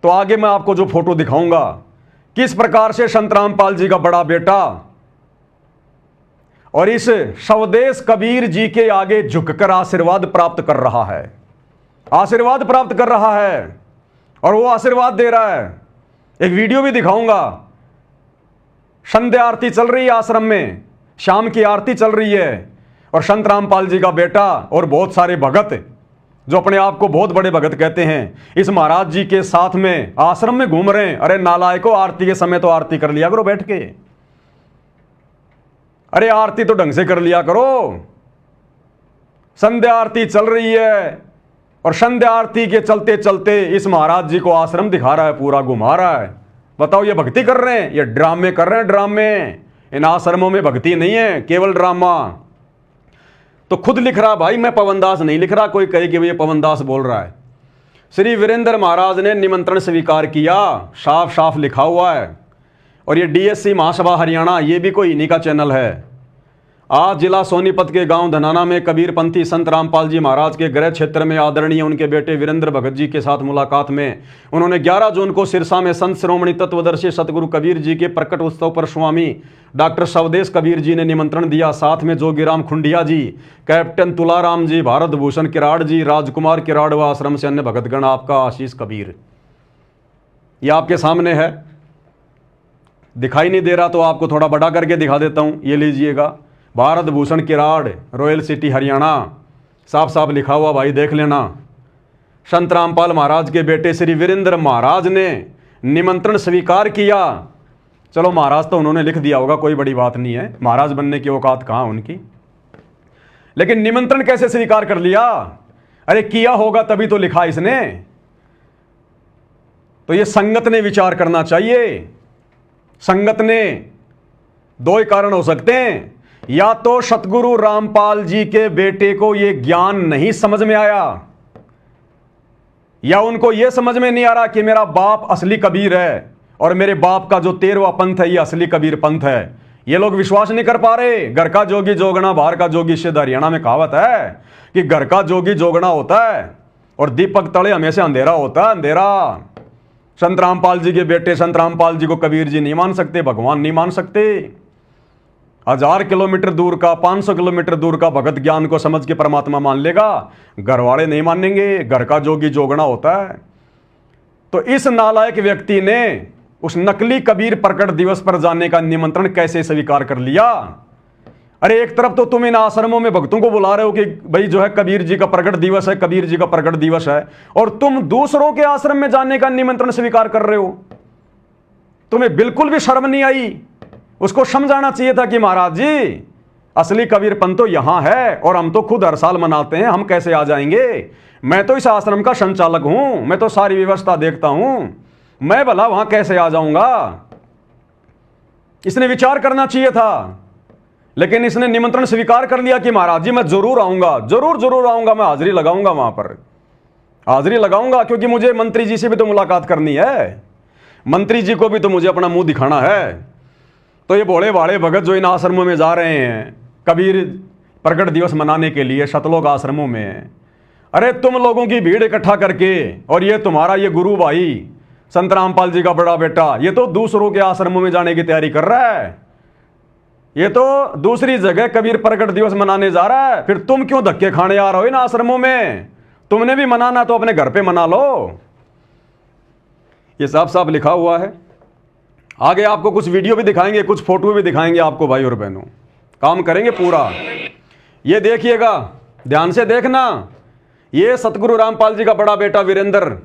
तो आगे मैं आपको जो फोटो दिखाऊंगा, किस प्रकार से संत रामपाल जी का बड़ा बेटा और इस स्वदेश कबीर जी के आगे झुककर आशीर्वाद प्राप्त कर रहा है, आशीर्वाद प्राप्त कर रहा है और वो आशीर्वाद दे रहा है। एक वीडियो भी दिखाऊंगा। संध्या आरती चल रही है आश्रम में, शाम की आरती चल रही है और संत रामपाल जी का बेटा और बहुत सारे भगत जो अपने आप को बहुत बड़े भगत कहते हैं, इस महाराज जी के साथ में आश्रम में घूम रहे हैं। अरे नालायकों, आरती के समय तो आरती कर लिया करो बैठ के। अरे आरती तो ढंग से कर लिया करो। संध्या आरती चल रही है और संध्या आरती के चलते चलते इस महाराज जी को आश्रम दिखा रहा है, पूरा घुमा रहा है। बताओ, ये भक्ति कर रहे हैं, ये ड्रामे कर रहे हैं, ड्रामे। इन आश्रमों में भक्ति नहीं है, केवल ड्रामा। तो खुद लिख रहा भाई, मैं पवनदास नहीं लिख रहा, कोई कहे कि ये पवनदास बोल रहा है। श्री वीरेंद्र महाराज ने निमंत्रण स्वीकार किया, साफ साफ लिखा हुआ है। और ये DSC महासभा हरियाणा, ये भी कोई इन्हीं का चैनल है। आज जिला सोनीपत के गांव धनाना में कबीरपंथी संत रामपाल जी महाराज के गृह क्षेत्र में आदरणीय उनके बेटे वीरेंद्र भगत जी के साथ मुलाकात में उन्होंने 11 जून को सिरसा में संत श्रोमणी तत्वदर्शी सतगुरु कबीर जी के प्रकट उत्सव पर स्वामी डॉक्टर स्वदेश कबीर जी ने निमंत्रण दिया। साथ में जोगीराम खुंडिया जी, कैप्टन तुलाराम जी, भारत भूषण किराड़ जी, राजकुमार किराड़ व आश्रम से अन्य भगतगण, आपका आशीष कबीर। ये आपके सामने है, दिखाई नहीं दे रहा तो आपको थोड़ा बड़ा करके दिखा देता हूँ। ये लीजिएगा, भारत भूषण किराड़, रॉयल सिटी हरियाणा, साफ साफ लिखा हुआ भाई, देख लेना। संत रामपाल महाराज के बेटे श्री वीरेंद्र महाराज ने निमंत्रण स्वीकार किया। चलो महाराज तो उन्होंने लिख दिया होगा, कोई बड़ी बात नहीं है, महाराज बनने की औकात कहाँ उनकी। लेकिन निमंत्रण कैसे स्वीकार कर लिया? अरे किया होगा तभी तो लिखा इसने। तो ये संगत ने विचार करना चाहिए। संगत ने दो ही कारण हो सकते हैं, या तो सतगुरु रामपाल जी के बेटे को यह ज्ञान नहीं समझ में आया, या उनको यह समझ में नहीं आ रहा कि मेरा बाप असली कबीर है और मेरे बाप का जो 13वां पंथ है ये असली कबीर पंथ है। ये लोग विश्वास नहीं कर पा रहे। घर का जोगी जोगना बाहर का जोगी सिद्ध। हरियाणा में कहावत है कि घर का जोगी जोगना होता है और दीपक तले हमेशा अंधेरा होता है, अंधेरा। संत रामपाल जी के बेटे संत रामपाल जी को कबीर जी नहीं मान सकते, भगवान नहीं मान सकते। 1000 किलोमीटर दूर का, 500 किलोमीटर दूर का भगत ज्ञान को समझ के परमात्मा मान लेगा, घर वाले नहीं मानेंगे। घर का जोगी जोगना होता है। तो इस नालायक व्यक्ति ने उस नकली कबीर प्रकट दिवस पर जाने का निमंत्रण कैसे स्वीकार कर लिया? अरे एक तरफ तो तुम इन आश्रमों में भक्तों को बुला रहे हो कि भाई जो है कबीर जी का प्रकट दिवस है, कबीर जी का प्रकट दिवस है, और तुम दूसरों के आश्रम में जाने का निमंत्रण स्वीकार कर रहे हो। तुम्हें बिल्कुल भी शर्म नहीं आई? उसको समझाना चाहिए था कि महाराज जी असली कबीर पंथ तो यहां है और हम तो खुद हर साल मनाते हैं, हम कैसे आ जाएंगे? मैं तो इस आश्रम का संचालक हूं, मैं तो सारी व्यवस्था देखता हूं, मैं भला वहां कैसे आ जाऊंगा? इसने विचार करना चाहिए था। लेकिन इसने निमंत्रण स्वीकार कर लिया कि महाराज जी मैं जरूर आऊंगा, जरूर आऊंगा, मैं हाजिरी लगाऊंगा, वहां पर हाजिरी लगाऊंगा, क्योंकि मुझे मंत्री जी से भी तो मुलाकात करनी है, मंत्री जी को भी तो मुझे अपना मुंह दिखाना है। तो ये भोले भाले भगत जो इन आश्रमों में जा रहे हैं कबीर प्रकट दिवस मनाने के लिए, शतलोक आश्रमों में, अरे तुम लोगों की भीड़ इकट्ठा करके, और ये तुम्हारा ये गुरु भाई संत रामपाल जी का बड़ा बेटा ये तो दूसरों के आश्रमों में जाने की तैयारी कर रहा है, ये तो दूसरी जगह कबीर प्रकट दिवस मनाने जा रहा है। फिर तुम क्यों धक्के खाने आ रहे हो इन आश्रमों में? तुमने भी मनाना तो अपने घर पे मना लो। ये साफ साफ लिखा हुआ है। आगे आपको कुछ वीडियो भी दिखाएंगे, कुछ फोटो भी दिखाएंगे आपको भाई और बहनों, काम करेंगे पूरा। ये देखिएगा, ध्यान से देखना। ये सतगुरु रामपाल जी का बड़ा बेटा वीरेंद्र,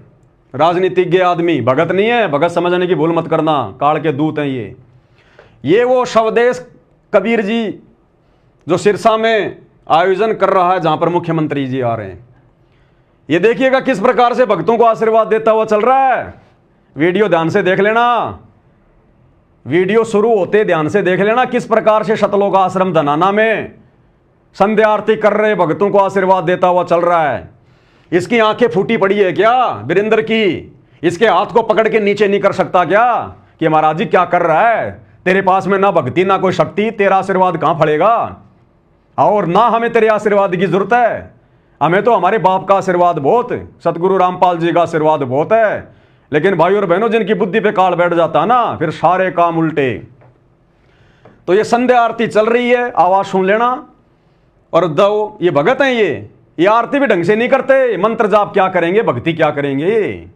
राजनीतिज्ञ आदमी, भगत नहीं है, भगत समझने की भूल मत करना, काल के दूत हैं ये वो स्वदेश कबीर जी जो सिरसा में आयोजन कर रहा है, जहां पर मुख्यमंत्री जी आ रहे हैं। ये देखिएगा किस प्रकार से भक्तों को आशीर्वाद देता हुआ चल रहा है। वीडियो ध्यान से देख लेना, वीडियो शुरू होते ध्यान से देख लेना किस प्रकार से शतलोक आश्रम धनाना में संध्या आरती कर रहे भक्तों को आशीर्वाद देता हुआ चल रहा है। इसकी आंखें फूटी पड़ी है क्या वीरेंद्र की? इसके हाथ को पकड़ के नीचे नहीं कर सकता क्या कि महाराज जी क्या कर रहा है? तेरे पास में ना भक्ति ना कोई शक्ति, तेरा आशीर्वाद कहां फलेगा? और ना हमें तेरे आशीर्वाद की जरूरत है, हमें तो हमारे बाप का आशीर्वाद बहुत, सतगुरु रामपाल जी का आशीर्वाद बहुत है। लेकिन भाई और बहनों जिनकी बुद्धि पे काल बैठ जाता ना, फिर सारे काम उल्टे। तो ये संध्या आरती चल रही है, आवाज सुन लेना। और दो ये भगत हैं, ये आरती भी ढंग से नहीं करते, मंत्र जाप क्या करेंगे, भक्ति क्या करेंगे?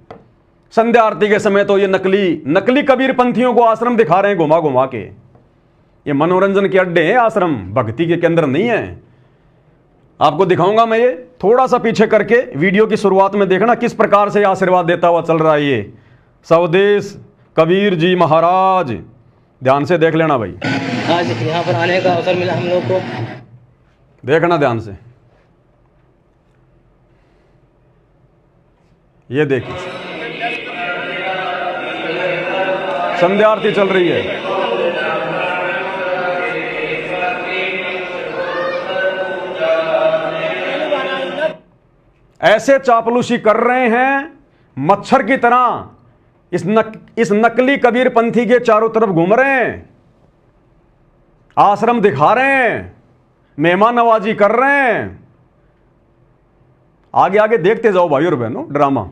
संध्या आरती के समय तो ये नकली कबीर पंथियों को आश्रम दिखा रहे हैं घुमा घुमा के। ये मनोरंजन के अड्डे हैं आश्रम, भक्ति के केंद्र नहीं है। आपको दिखाऊंगा मैं, ये थोड़ा सा पीछे करके वीडियो की शुरुआत में देखना किस प्रकार से आशीर्वाद देता हुआ चल रहा है ये स्वदेश कबीर जी महाराज। ध्यान से देख लेना भाई, आज यहाँ पर आने का अवसर मिला हम लोग को। देखना ध्यान से, ये देखिए संध्या आरती चल रही है। ऐसे चापलूसी कर रहे हैं मच्छर की तरह, इस नकली कबीर पंथी के चारों तरफ घूम रहे हैं, आश्रम दिखा रहे हैं, मेहमान नवाजी कर रहे हैं। आगे आगे देखते जाओ भाई और बहनों ड्रामा।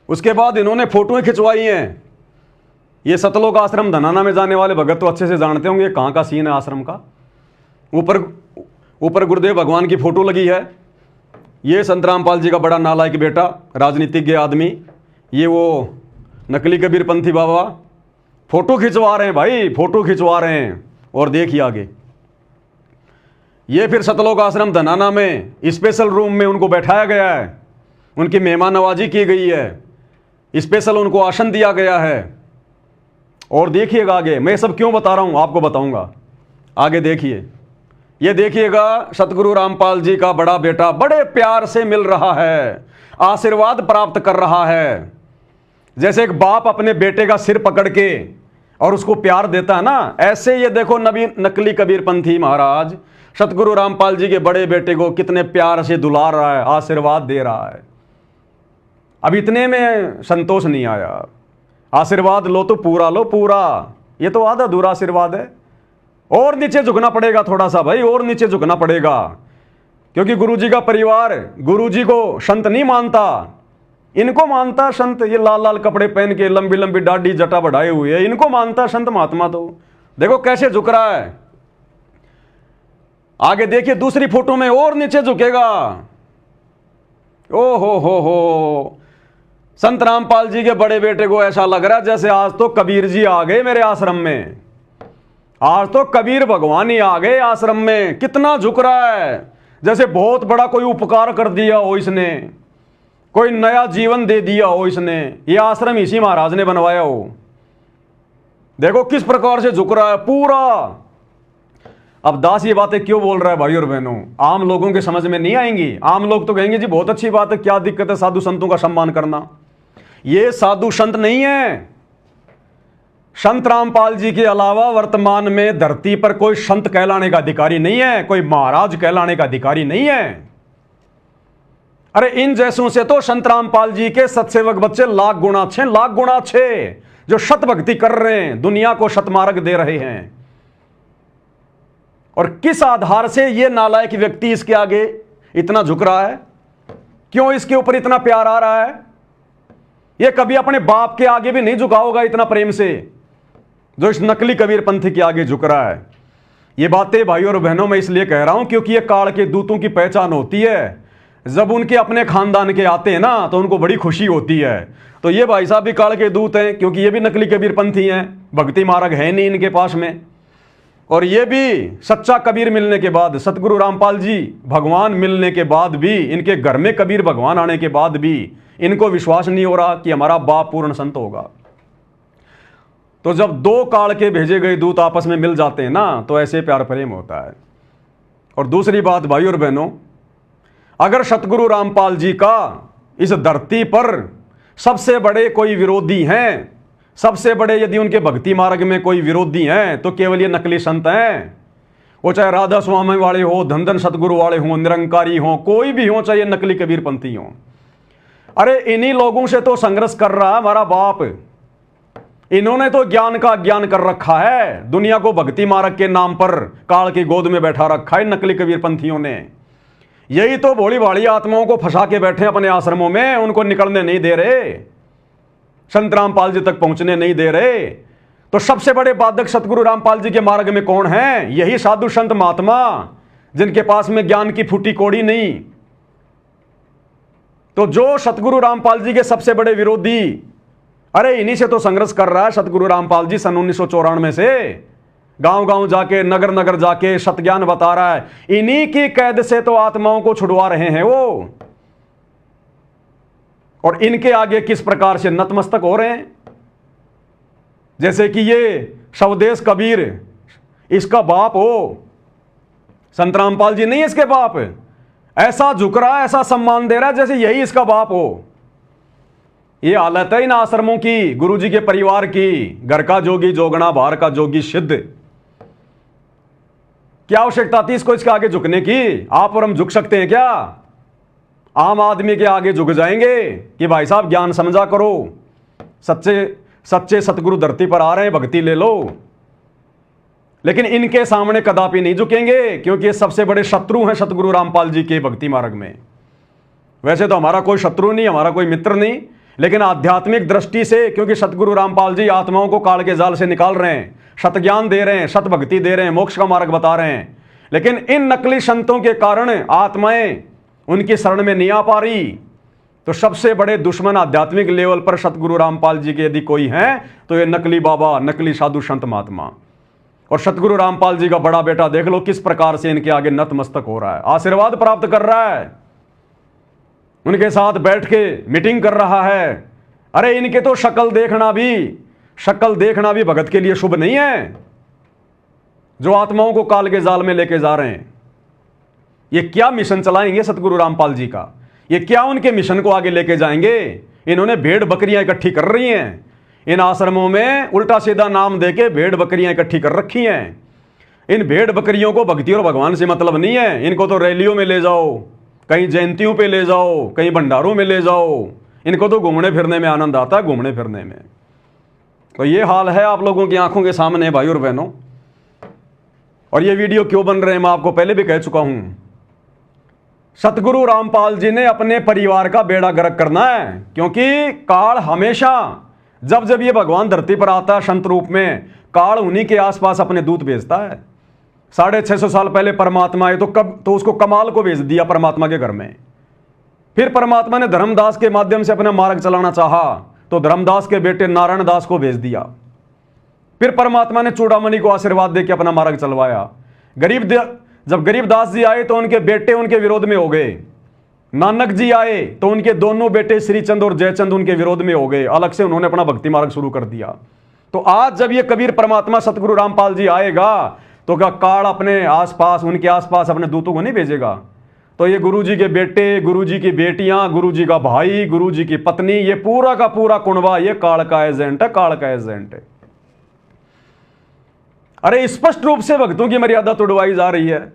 उसके बाद इन्होंने फोटोएं खिंचवाई हैं। ये सतलोक आश्रम धनाना में जाने वाले भगत तो अच्छे से जानते होंगे कहाँ का सीन है आश्रम का। ऊपर गुरुदेव भगवान की फोटो लगी है। ये संत रामपाल जी का बड़ा नालायक बेटा, राजनीतिज्ञ आदमी, ये वो नकली कबीरपंथी बाबा फोटो खिंचवा रहे हैं भाई, फोटो खिंचवा रहे हैं। और देखिए आगे, ये फिर सतलोक आश्रम धनाना में स्पेशल रूम में उनको बैठाया गया है, उनकी मेहमान नवाजी की गई है, स्पेशल उनको आसन दिया गया है। और देखिएगा आगे, मैं सब क्यों बता रहा हूं आपको बताऊंगा, आगे देखिए। ये देखिएगा, सतगुरु रामपाल जी का बड़ा बेटा बड़े प्यार से मिल रहा है, आशीर्वाद प्राप्त कर रहा है। जैसे एक बाप अपने बेटे का सिर पकड़ के और उसको प्यार देता है ना, ऐसे ये देखो नकली कबीरपंथी महाराज सतगुरु रामपाल जी के बड़े बेटे को कितने प्यार से दुलार रहा है, आशीर्वाद दे रहा है। अब इतने में संतोष नहीं आया, आशीर्वाद लो तो पूरा लो, पूरा, ये तो आधा अधूरा आशीर्वाद है। और नीचे झुकना पड़ेगा थोड़ा सा भाई, और नीचे झुकना पड़ेगा, क्योंकि गुरुजी का परिवार गुरुजी को संत नहीं मानता, इनको मानता संत। ये लाल लाल कपड़े पहन के लंबी लंबी दाढ़ी जटा बढ़ाए हुए है, इनको मानता संत महात्मा। तो देखो कैसे झुक रहा है। आगे देखिए दूसरी फोटो में, और नीचे झुकेगा। ओ हो, संत रामपाल जी के बड़े बेटे को ऐसा लग रहा है जैसे आज तो कबीर जी आ गए मेरे आश्रम में, आज तो कबीर भगवान ही आ गए आश्रम में। कितना झुक रहा है, जैसे बहुत बड़ा कोई उपकार कर दिया हो इसने, कोई नया जीवन दे दिया हो इसने, ये आश्रम इसी महाराज ने बनवाया हो। देखो किस प्रकार से झुक रहा है पूरा। अब दास ये बातें क्यों बोल रहा है भाई और बहनों, आम लोगों के समझ में नहीं आएंगी। आम लोग तो कहेंगे जी बहुत अच्छी बात है, क्या दिक्कत है साधु संतों का सम्मान करना। ये साधु संत नहीं है। संत रामपाल जी के अलावा वर्तमान में धरती पर कोई संत कहलाने का अधिकारी नहीं है, कोई महाराज कहलाने का अधिकारी नहीं है। अरे इन जैसों से तो संत रामपाल जी के सत्सेवक बच्चे लाख गुना अच्छे, जो शत भक्ति कर रहे हैं, दुनिया को शतमार्ग दे रहे हैं। और किस आधार से ये नालायक व्यक्ति इसके आगे इतना झुक रहा है, क्यों इसके ऊपर इतना प्यार आ रहा है। ये कभी अपने बाप के आगे भी नहीं झुका होगा इतना प्रेम से, जो इस नकली कबीरपंथी के आगे झुक रहा है। ये बातें भाई और बहनों मैं इसलिए कह रहा हूं क्योंकि ये काल के दूतों की पहचान होती है। जब उनके अपने खानदान के आते हैं ना तो उनको बड़ी खुशी होती है। तो ये भाई साहब भी काल के दूत हैं, क्योंकि ये भी नकली कबीरपंथी हैं, भक्ति मार्ग है नहीं इनके पास में। और ये भी सच्चा कबीर मिलने के बाद, सतगुरु रामपाल जी भगवान मिलने के बाद भी, इनके घर में कबीर भगवान आने के बाद भी इनको विश्वास नहीं हो रहा कि हमारा बाप पूर्ण संत होगा। तो जब दो काल के भेजे गए दूत आपस में मिल जाते हैं ना, तो ऐसे प्यार प्रेम होता है। और दूसरी बात भाई और बहनों, अगर सतगुरु रामपाल जी का इस धरती पर सबसे बड़े कोई विरोधी हैं, सबसे बड़े यदि उनके भक्ति मार्ग में कोई विरोधी हैं, तो केवल ये नकली संत हैं। वो चाहे राधा स्वामी वाले हो, धन धन सतगुरु वाले हों, निरंकारी हों, कोई भी हो, चाहे नकली कबीरपंथी हों। अरे इन्हीं लोगों से तो संघर्ष कर रहा है हमारा बाप। इन्होंने तो ज्ञान का ज्ञान कर रखा है, दुनिया को भक्ति मार्ग के नाम पर काल की गोद में बैठा रखा है नकली कबीरपंथियों ने। यही तो भोली भाली आत्माओं को फंसा के बैठे अपने आश्रमों में, उनको निकलने नहीं दे रहे, संत रामपाल जी तक पहुंचने नहीं दे रहे। तो सबसे बड़े बाधक सतगुरु रामपाल जी के मार्ग में कौन है? यही साधु संत महात्मा, जिनके पास में ज्ञान की फूटी कोड़ी नहीं। तो जो सतगुरु रामपाल जी के सबसे बड़े विरोधी, अरे इन्हीं से तो संघर्ष कर रहा है सतगुरु रामपाल जी सन 1994 से। गांव गांव जाके, नगर नगर जाके सतज्ञान बता रहा है। इन्हीं की कैद से तो आत्माओं को छुड़वा रहे हैं वो। और इनके आगे किस प्रकार से नतमस्तक हो रहे हैं, जैसे कि ये स्वदेश कबीर इसका बाप हो। संत रामपाल जी नहीं इसके बाप, ऐसा झुक रहा है, ऐसा सम्मान दे रहा है जैसे यही इसका बाप हो। ये हालत है इन आश्रमों की, गुरुजी के परिवार की। घर का जोगी जोगना, बाहर का जोगी सिद्ध। क्या आवश्यकता थी इसको इसके आगे झुकने की? आप और हम झुक सकते हैं क्या? आम आदमी के आगे झुक जाएंगे कि भाई साहब ज्ञान समझा करो, सच्चे सतगुरु धरती पर आ रहे हैं, भक्ति ले लो। लेकिन इनके सामने कदापि नहीं झुकेंगे, क्योंकि ये सबसे बड़े शत्रु हैं सतगुरु रामपाल जी के भक्ति मार्ग में। वैसे तो हमारा कोई शत्रु नहीं, हमारा कोई मित्र नहीं, लेकिन आध्यात्मिक दृष्टि से, क्योंकि सतगुरु रामपाल जी आत्माओं को काल के जाल से निकाल रहे हैं, सत ज्ञान दे रहे हैं, सत भक्ति दे रहे हैं, मोक्ष का मार्ग बता रहे हैं। लेकिन इन नकली संतों के कारण आत्माएं उनकी शरण में नहीं आ पा रही। तो सबसे बड़े दुश्मन आध्यात्मिक लेवल पर सतगुरु रामपाल जी के यदि कोई हैं तो ये नकली बाबा, नकली साधु संत महात्मा। और सतगुरु रामपाल जी का बड़ा बेटा देख लो किस प्रकार से इनके आगे नतमस्तक हो रहा है, आशीर्वाद प्राप्त कर रहा है, उनके साथ बैठ के मीटिंग कर रहा है। अरे इनके तो शक्ल देखना भी भगत के लिए शुभ नहीं है, जो आत्माओं को काल के जाल में लेके जा रहे हैं। ये क्या मिशन चलाएंगे सतगुरु रामपाल जी का, ये क्या उनके मिशन को आगे लेके जाएंगे। इन्होंने भेड़ बकरियां इकट्ठी कर रही हैं इन आश्रमों में, उल्टा सीधा नाम देके भेड़ बकरियां इकट्ठी कर रखी हैं। इन भेड़ बकरियों को भक्ति और भगवान से मतलब नहीं है। इनको तो रैलियों में ले जाओ, कहीं जयंतियों पे ले जाओ, कहीं भंडारों में ले जाओ, इनको तो घूमने फिरने में आनंद आता है, घूमने फिरने में। तो ये हाल है आप लोगों की आंखों के सामने भाई और बहनों। और ये वीडियो क्यों बन रहे हैं मैं आपको पहले भी कह चुका हूं। सतगुरु रामपाल जी ने अपने परिवार का बेड़ा गर्क करना है, क्योंकि काल हमेशा जब जब ये भगवान धरती पर आता है संत रूप में, काल उन्हीं के आसपास अपने दूत भेजता है। 650 साल पहले परमात्मा आए तो उसको कमाल को भेज दिया परमात्मा के घर में। फिर परमात्मा ने धर्मदास के माध्यम से अपना मार्ग चलाना चाहा तो धर्मदास के बेटे नारायण दास को भेज दिया। फिर परमात्मा ने चूड़ामणि को आशीर्वाद देकर अपना मार्ग चलवाया। जब गरीबदास जी आए तो उनके बेटे उनके विरोध में हो गए। नानक जी आए तो उनके दोनों बेटे श्रीचंद और जयचंद उनके विरोध में हो गए। अलग से उन्होंने अपना भक्ति मार्ग शुरू कर दिया। तो आज जब ये कबीर परमात्मा सतगुरु रामपाल जी आएगा तो क्या काल अपने आसपास, उनके आसपास अपने दूतों को नहीं भेजेगा? तो ये गुरु जी के बेटे, गुरु जी की बेटियां, गुरु जी का भाई, गुरु जी की पत्नी, ये पूरा का पूरा कुनबा ये काल का एजेंट है, काल का एजेंट है। अरे स्पष्ट रूप से भक्तों की मर्यादा तोड़वाई जा रही है।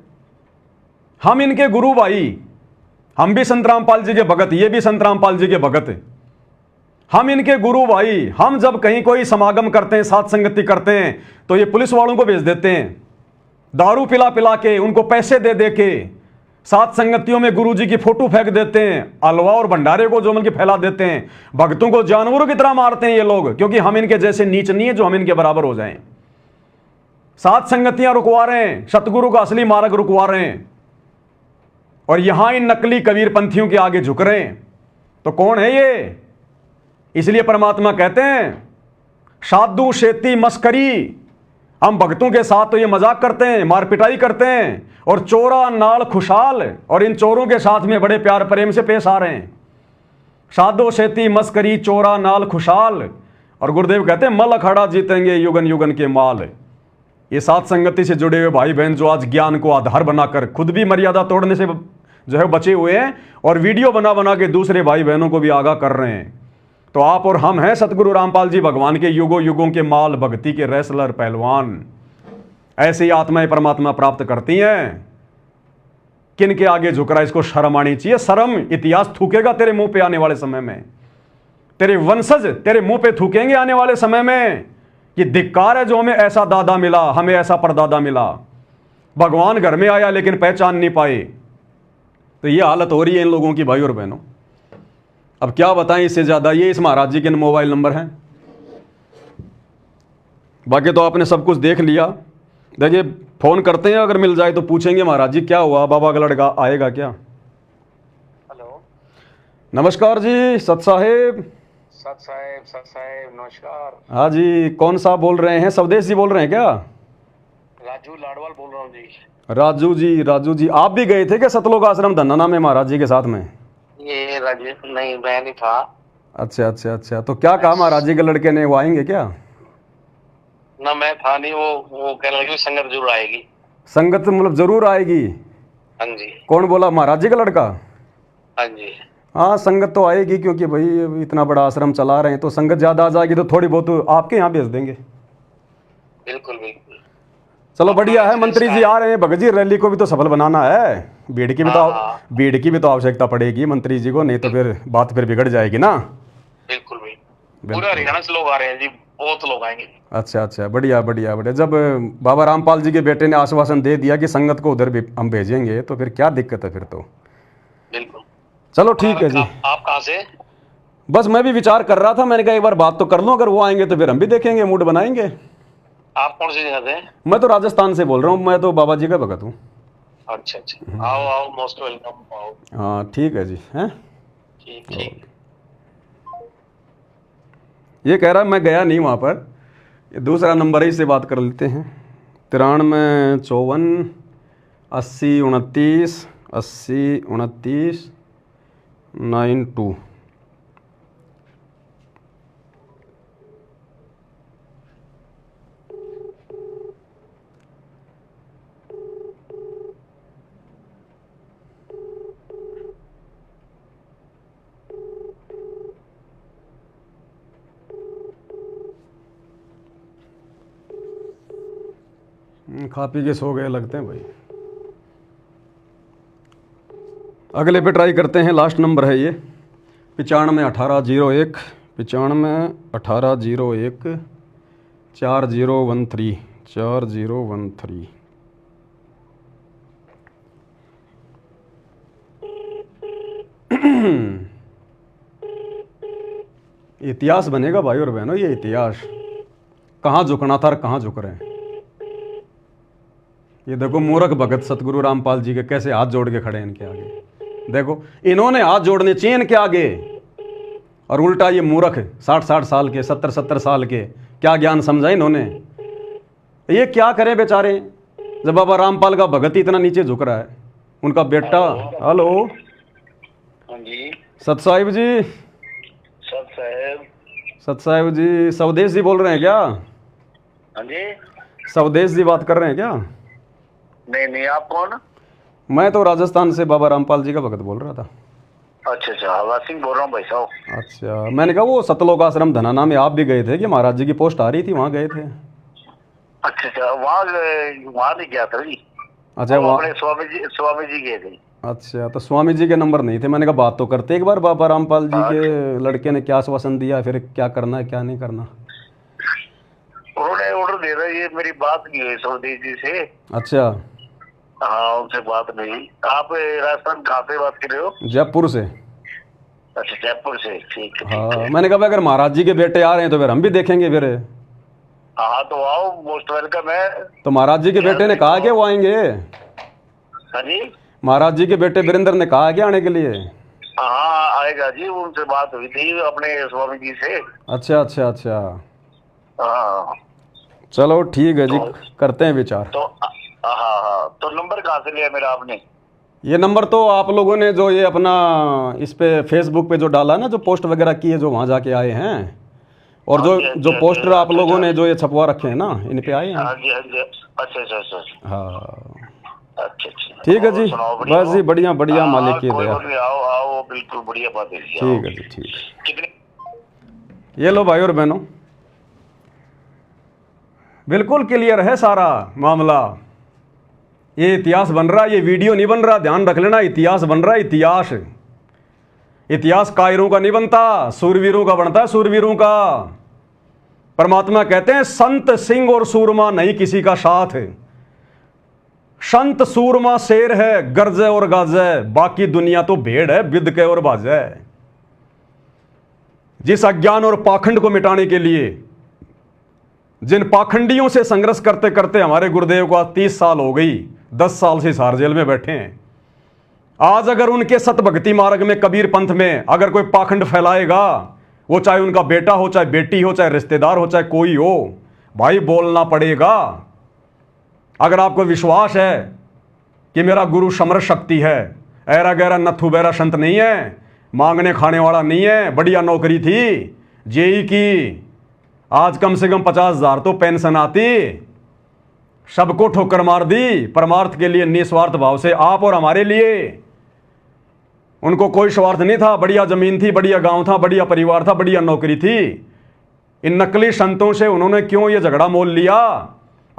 हम इनके गुरु भाई, हम भी संत रामपाल जी के भगत, ये भी संत रामपाल जी के भगत हैं। हम इनके गुरु भाई। हम जब कहीं कोई समागम करते हैं, साथ संगति करते हैं, तो ये पुलिस वालों को भेज देते हैं, दारू पिला पिला के, उनको पैसे दे दे के, साथ संगतियों में गुरु जी की फोटो फेंक देते हैं, हलवा और भंडारे को जो की फैला देते हैं। भक्तों को जानवरों की तरह मारते हैं ये लोग, क्योंकि हम इनके जैसे नीच नहीं है जो हम इनके बराबर हो जाएं। साथ संगतियां रुकवा रहे हैं, सतगुरु का असली मार्ग रुकवा रहे हैं, और यहां इन नकली कबीर पंथियों के आगे झुक रहे हैं। तो कौन है ये? इसलिए परमात्मा कहते हैं साधु शेती मस्करी। हम भक्तों के साथ तो ये मजाक करते हैं, मार पिटाई करते हैं, और चोरा नाल खुशहाल, और इन चोरों के साथ में बड़े प्यार प्रेम से पेश आ रहे हैं। साधु शेती मस्करी चोरा नाल खुशहाल। और गुरुदेव कहते हैं मल अखाड़ा जीतेंगे युगन युगन के माल। ये साथ संगति से जुड़े हुए भाई बहन जो आज ज्ञान को आधार बनाकर खुद भी मर्यादा तोड़ने से जो है बचे हुए हैं, और वीडियो बना बना के दूसरे भाई बहनों को भी आगाह कर रहे हैं। तो आप और हम हैं सतगुरु रामपाल जी भगवान के युगों युगों के माल, भक्ति के रेसलर, पहलवान। ऐसी आत्माएं परमात्मा प्राप्त करती हैं। किन के आगे झुक रहा है, इसको शर्म आनी चाहिए। शर्म इतिहास थूकेगा तेरे मुंह पे आने वाले समय में, तेरे वंशज तेरे मुंह पे थूकेंगे आने वाले समय में कि धिक्कार है जो हमें ऐसा दादा मिला, हमें ऐसा परदादा मिला। भगवान घर में आया लेकिन पहचान नहीं पाए। तो ये हालत हो रही है इन लोगों की भाई और बहनों। अब क्या बताएं इससे ज्यादा। ये इस महाराज जी के मोबाइल नंबर हैं, बाकी तो आपने सब कुछ देख लिया। देखिए फोन करते हैं, अगर मिल जाए तो पूछेंगे महाराज जी क्या हुआ, बाबा का लड़का आएगा क्या? हेलो, नमस्कार जी, सत साहेब। सत साहेब नमस्कार। हाँ जी, कौन साहब बोल रहे हैं? स्वदेश जी बोल रहे हैं क्या? राजू लाडवाल बोल रहा हूँ जी। राजू जी आप भी गए थे क्या सतलोक आश्रम धन्ना में महाराज जी के साथ में? ये राजू नहीं, मैं नहीं था। अच्छा, तो क्या कहा महाराज जी के लड़के ने, वो आएंगे क्या? ना मैं था नहीं, वो कहने लगे संगत जरूर आएगी। संगत मतलब जरूर आएगी? हाँ जी। कौन बोला, महाराज जी का लड़का? हाँ जी। हाँ संगत तो आएगी, क्योंकि भाई इतना बड़ा आश्रम चला रहे हैं, तो संगत ज्यादा आ जाएगी तो थोड़ी बहुत आपके यहाँ भेज देंगे। बिल्कुल। चलो बढ़िया है। मंत्री जी आ रहे हैं, भगत जी रैली को भी तो सफल बनाना है। भीड़ की भी तो आवश्यकता पड़ेगी मंत्री जी को, नहीं तो फिर बात फिर बिगड़ जाएगी ना। बिल्कुल पूरा हरियाणा से लोग आ रहे हैं जी, बहुत लोग आएंगे। अच्छा, बढ़िया। जब बाबा रामपाल जी के बेटे ने आश्वासन दे दिया कि संगत को उधर भी हम भेजेंगे, तो फिर क्या दिक्कत है फिर तो। बिल्कुल। चलो ठीक है जी। आप कहाँ से? बस मैं भी विचार कर रहा था, मैंने कहा एक बार बात तो कर लूं, अगर वो आएंगे तो फिर हम भी देखेंगे, मूड बनाएंगे। आप कौन सी जगह से? मैं तो राजस्थान से बोल रहा हूँ, मैं तो बाबा जी का भगत हूँ। अच्छा, आओ मोस्ट वेलकम। आओ। हाँ ठीक है जी। हैं ठीक ठीक। ये कह रहा है मैं गया नहीं वहाँ पर, ये दूसरा नंबर है, इससे बात कर लेते हैं। 93 54 80 29 80 29 92। खा पी के सो गए लगते हैं भाई। अगले पे ट्राई करते हैं, लास्ट नंबर है ये 95 18 01 95 18 01 4013 4013। इतिहास बनेगा भाई और बहनों, ये इतिहास कहाँ झुकना था और कहाँ झुक रहे हैं। ये देखो मूर्ख भगत सतगुरु रामपाल जी के कैसे हाथ जोड़ के खड़े हैं इनके आगे। देखो इन्होंने हाथ जोड़ने चाहिए इनके आगे, और उल्टा ये मूर्ख 60 साल के 70 साल के क्या ज्ञान समझा इन्होंने। ये क्या करें बेचारे, जब बाबा रामपाल का भगत ही इतना नीचे झुक रहा है। उनका बेटा, हेलो हाँ जी सत साहिब जी, सब साहब। सत साहिब जी स्वदेश जी बोल रहे हैं क्या? हाँ जी। स्वदेश जी बात कर रहे हैं क्या? नहीं नहीं, आप कौन? मैं तो राजस्थान से बाबा रामपाल जी का भगत बोल रहा था। अच्छा अच्छा, हवा सिंह बोल रहा हूँ भाई साहब। अच्छा, मैंने कहा वो सतलोक आश्रम धनाना में आप भी गए थे कि महाराज जी की पोस्ट आ रही थी, वहाँ गए थे? अच्छा अच्छा, वहाँ नहीं गया था जी। अच्छा, वो वहाँ अपने स्वामी जी गए थे। अच्छा, तो स्वामी जी के नंबर नहीं थे। मैंने कहा बात तो करते एक बार, बाबा रामपाल जी के लड़के ने क्या आश्वासन दिया, फिर क्या करना है क्या नहीं करना। उन्होंने ऑर्डर दे रहा है, ये मेरी बात नहीं हुई स्वदेश जी से। अच्छा, हाँ उनसे बात नहीं। आप राजस्थान कहाँ से बात कर रहे हो? जयपुर से। अच्छा जयपुर से, ठीक है। हाँ, मैंने कहा अगर महाराज जी के बेटे आ रहे हैं तो फिर हम भी देखेंगे फिर। हाँ तो आओ, मोस्ट वेलकम है। तो महाराज जी के बेटे ने कहा कि वो आएंगे? हाँ जी, महाराज जी के बेटे वीरेंद्र ने कहा कि आने के लिए? हाँ आएगा जी, उनसे बात हुई थी अपने स्वामी जी से। अच्छा अच्छा अच्छा, हाँ चलो ठीक है जी, करते हैं विचार। तो हाँ हाँ, तो नंबर कहाँ से लिया मेरा आपने? ये नंबर तो आप लोगों ने जो ये अपना इस पे फेसबुक पे जो डाला ना, जो पोस्ट वगैरह की है, जो वहाँ जाके आए हैं, और जो पोस्टर आप लोगों ने जो ये छपवा रखे हैं ना, इन पे आए हैं। हाँ जी हाँ जी। अच्छा अच्छा अच्छा। हाँ अच्छा अच्छा, ठीक है जी, बस जी बढ़िया बढ़िया, हाँ, मालिक की कोई दया। बात नहीं, आओ आओ, बिल्कुल बढ़िया बात है। ठीक है जी, ठीक है। कितने? ये लो भाई और बहनों, बिल्कुल क्लियर है सारा मामला। ये इतिहास बन रहा है, ये वीडियो नहीं बन रहा, ध्यान रख लेना। इतिहास बन रहा है, इतिहास। इतिहास कायरों का नहीं बनता, सूरवीरों का बनता है, सूरवीरों का। परमात्मा कहते हैं संत सिंह और सूरमा नहीं किसी का साथ। संत सूरमा शेर है, गरजे और गाजे, बाकी दुनिया तो भेड़ है, बिद के और बाजे। जिस अज्ञान और पाखंड को मिटाने के लिए, जिन पाखंडियों से संघर्ष करते करते हमारे गुरुदेव को आज 30 साल हो गई, 10 साल से हिसार जेल में बैठे हैं। आज अगर उनके सतभक्ति मार्ग में, कबीर पंथ में अगर कोई पाखंड फैलाएगा, वो चाहे उनका बेटा हो, चाहे बेटी हो, चाहे रिश्तेदार हो, चाहे कोई हो, भाई बोलना पड़ेगा। अगर आपको विश्वास है कि मेरा गुरु समर शक्ति है, ऐरा गहरा नथु बैरा संत नहीं है, मांगने खाने वाला नहीं है, बढ़िया नौकरी थी जेई की, आज कम से कम 50,000 तो पेंशन आती, सबको ठोकर मार दी परमार्थ के लिए निस्वार्थ भाव से, आप और हमारे लिए। उनको कोई स्वार्थ नहीं था, बढ़िया जमीन थी, बढ़िया गांव था, बढ़िया परिवार था, बढ़िया नौकरी थी। इन नकली संतों से उन्होंने क्यों ये झगड़ा मोल लिया?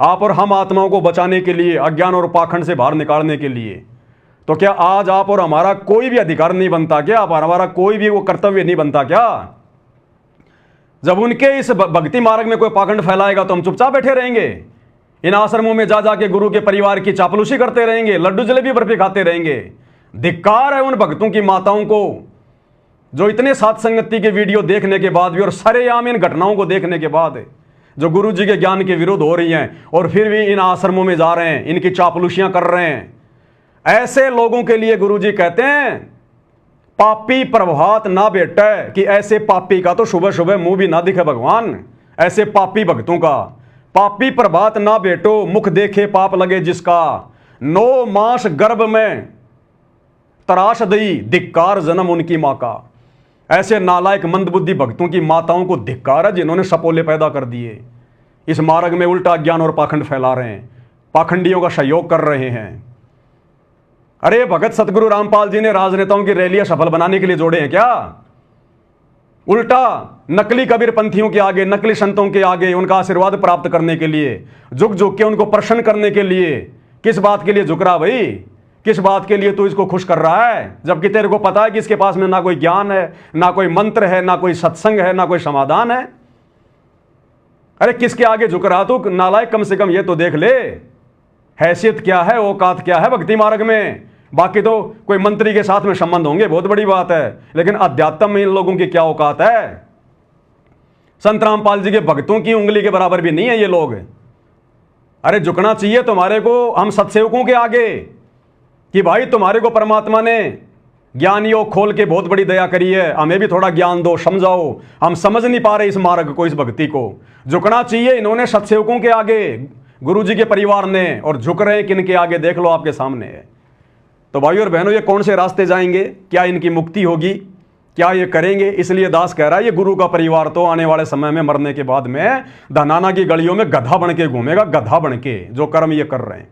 आप और हम आत्माओं को बचाने के लिए, अज्ञान और पाखंड से बाहर निकालने के लिए। तो क्या आज आप और हमारा कोई भी अधिकार नहीं बनता क्या? आप हमारा कोई भी वो कर्तव्य नहीं बनता क्या? जब उनके इस भक्ति मार्ग में कोई पाखंड फैलाएगा तो हम चुपचाप बैठे रहेंगे? इन आश्रमों में जा जाके गुरु के परिवार की चापलूसी करते रहेंगे, लड्डू जलेबी बर्फी खाते रहेंगे? धिक्कार है उन भक्तों की माताओं को जो इतने साथ संगति के वीडियो देखने के बाद भी और सरेआम इन घटनाओं को देखने के बाद जो गुरु जी के ज्ञान के विरुद्ध हो रही हैं, और फिर भी इन आश्रमों में जा रहे हैं, इनकी चापलूसियां कर रहे हैं। ऐसे लोगों के लिए गुरु जी कहते हैं पापी प्रभात ना बेटे, कि ऐसे पापी का तो सुबह सुबह मुंह भी ना दिखे भगवान, ऐसे पापी भक्तों का। पापी प्रभात ना बेटो, मुख देखे पाप लगे जिसका, 9 मास गर्भ में तराश दई, धिक्कार जन्म उनकी माँ का। ऐसे नालायक मंदबुद्धि भक्तों की माताओं को धिक्कार है जिन्होंने सपोले पैदा कर दिए, इस मार्ग में उल्टा ज्ञान और पाखंड फैला रहे हैं, पाखंडियों का सहयोग कर रहे हैं। अरे भगत सतगुरु रामपाल जी ने राजनेताओं की रैलियां सफल बनाने के लिए जोड़े हैं क्या? उल्टा नकली कबीर पंथियों के आगे, नकली संतों के आगे उनका आशीर्वाद प्राप्त करने के लिए, झुक झुक के उनको प्रसन्न करने के लिए। किस बात के लिए झुक रहा भाई? किस बात के लिए तू इसको खुश कर रहा है, जबकि तेरे को पता है कि इसके पास में ना कोई ज्ञान है, ना कोई मंत्र है, ना कोई सत्संग है, ना कोई समाधान है। अरे किसके आगे झुक रहा तू नालायक? कम से कम ये तो देख ले हैसियत क्या है, औकात क्या है भक्ति मार्ग में। बाकी तो कोई मंत्री के साथ में संबंध होंगे, बहुत बड़ी बात है, लेकिन अध्यात्म में इन लोगों की क्या औकात है? संत रामपाल जी के भक्तों की उंगली के बराबर भी नहीं है ये लोग। अरे झुकना चाहिए तुम्हारे को हम सत्सेवकों के आगे, कि भाई तुम्हारे को परमात्मा ने ज्ञान योग खोल के बहुत बड़ी दया करी है, हमें भी थोड़ा ज्ञान दो, समझाओ, हम समझ नहीं पा रहे इस मार्ग को, इस भक्ति को। झुकना चाहिए इन्होंने सत्सेवकों के आगे, गुरु जी के परिवार ने, और झुक रहे हैं किन के आगे? देख लो आपके सामने है। तो भाइयों और बहनों, ये कौन से रास्ते जाएंगे? क्या इनकी मुक्ति होगी? क्या ये करेंगे? इसलिए दास कह रहा है ये गुरु का परिवार तो आने वाले समय में मरने के बाद में धनाना की गलियों में गधा बन के घूमेगा, गधा बन के, जो कर्म ये कर रहे हैं।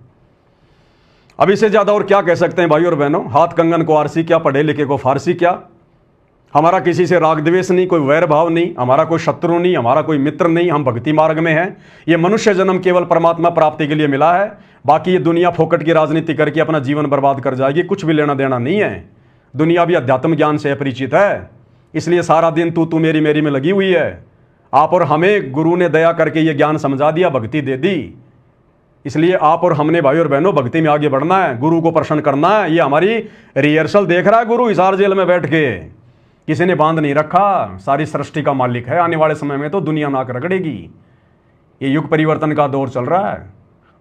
अब इससे ज्यादा और क्या कह सकते हैं भाइयों और बहनों? हाथ कंगन को आरसी क्या, पढ़े लिखे को फारसी क्या। हमारा किसी से राग द्वेष नहीं, कोई वैर भाव नहीं, हमारा कोई शत्रु नहीं, हमारा कोई मित्र नहीं, हम भक्ति मार्ग में हैं। ये मनुष्य जन्म केवल परमात्मा प्राप्ति के लिए मिला है, बाकी ये दुनिया फोकट की राजनीति करके अपना जीवन बर्बाद कर जाएगी, कुछ भी लेना देना नहीं है। दुनिया भी अध्यात्म ज्ञान से अपरिचित है, इसलिए सारा दिन तू मेरी मेरी में लगी हुई है। आप और हमें गुरु ने दया करके ये ज्ञान समझा दिया, भक्ति दे दी, इसलिए आप और हमने भाई और बहनों भक्ति में आगे बढ़ना है, गुरु को प्रसन्न करना है। ये हमारी रिहर्सल देख रहा है गुरु हिसार जेल में बैठ के, किसी ने बांध नहीं रखा, सारी सृष्टि का मालिक है। आने वाले समय में तो दुनिया नाक रगड़ेगी। ये युग परिवर्तन का दौर चल रहा है,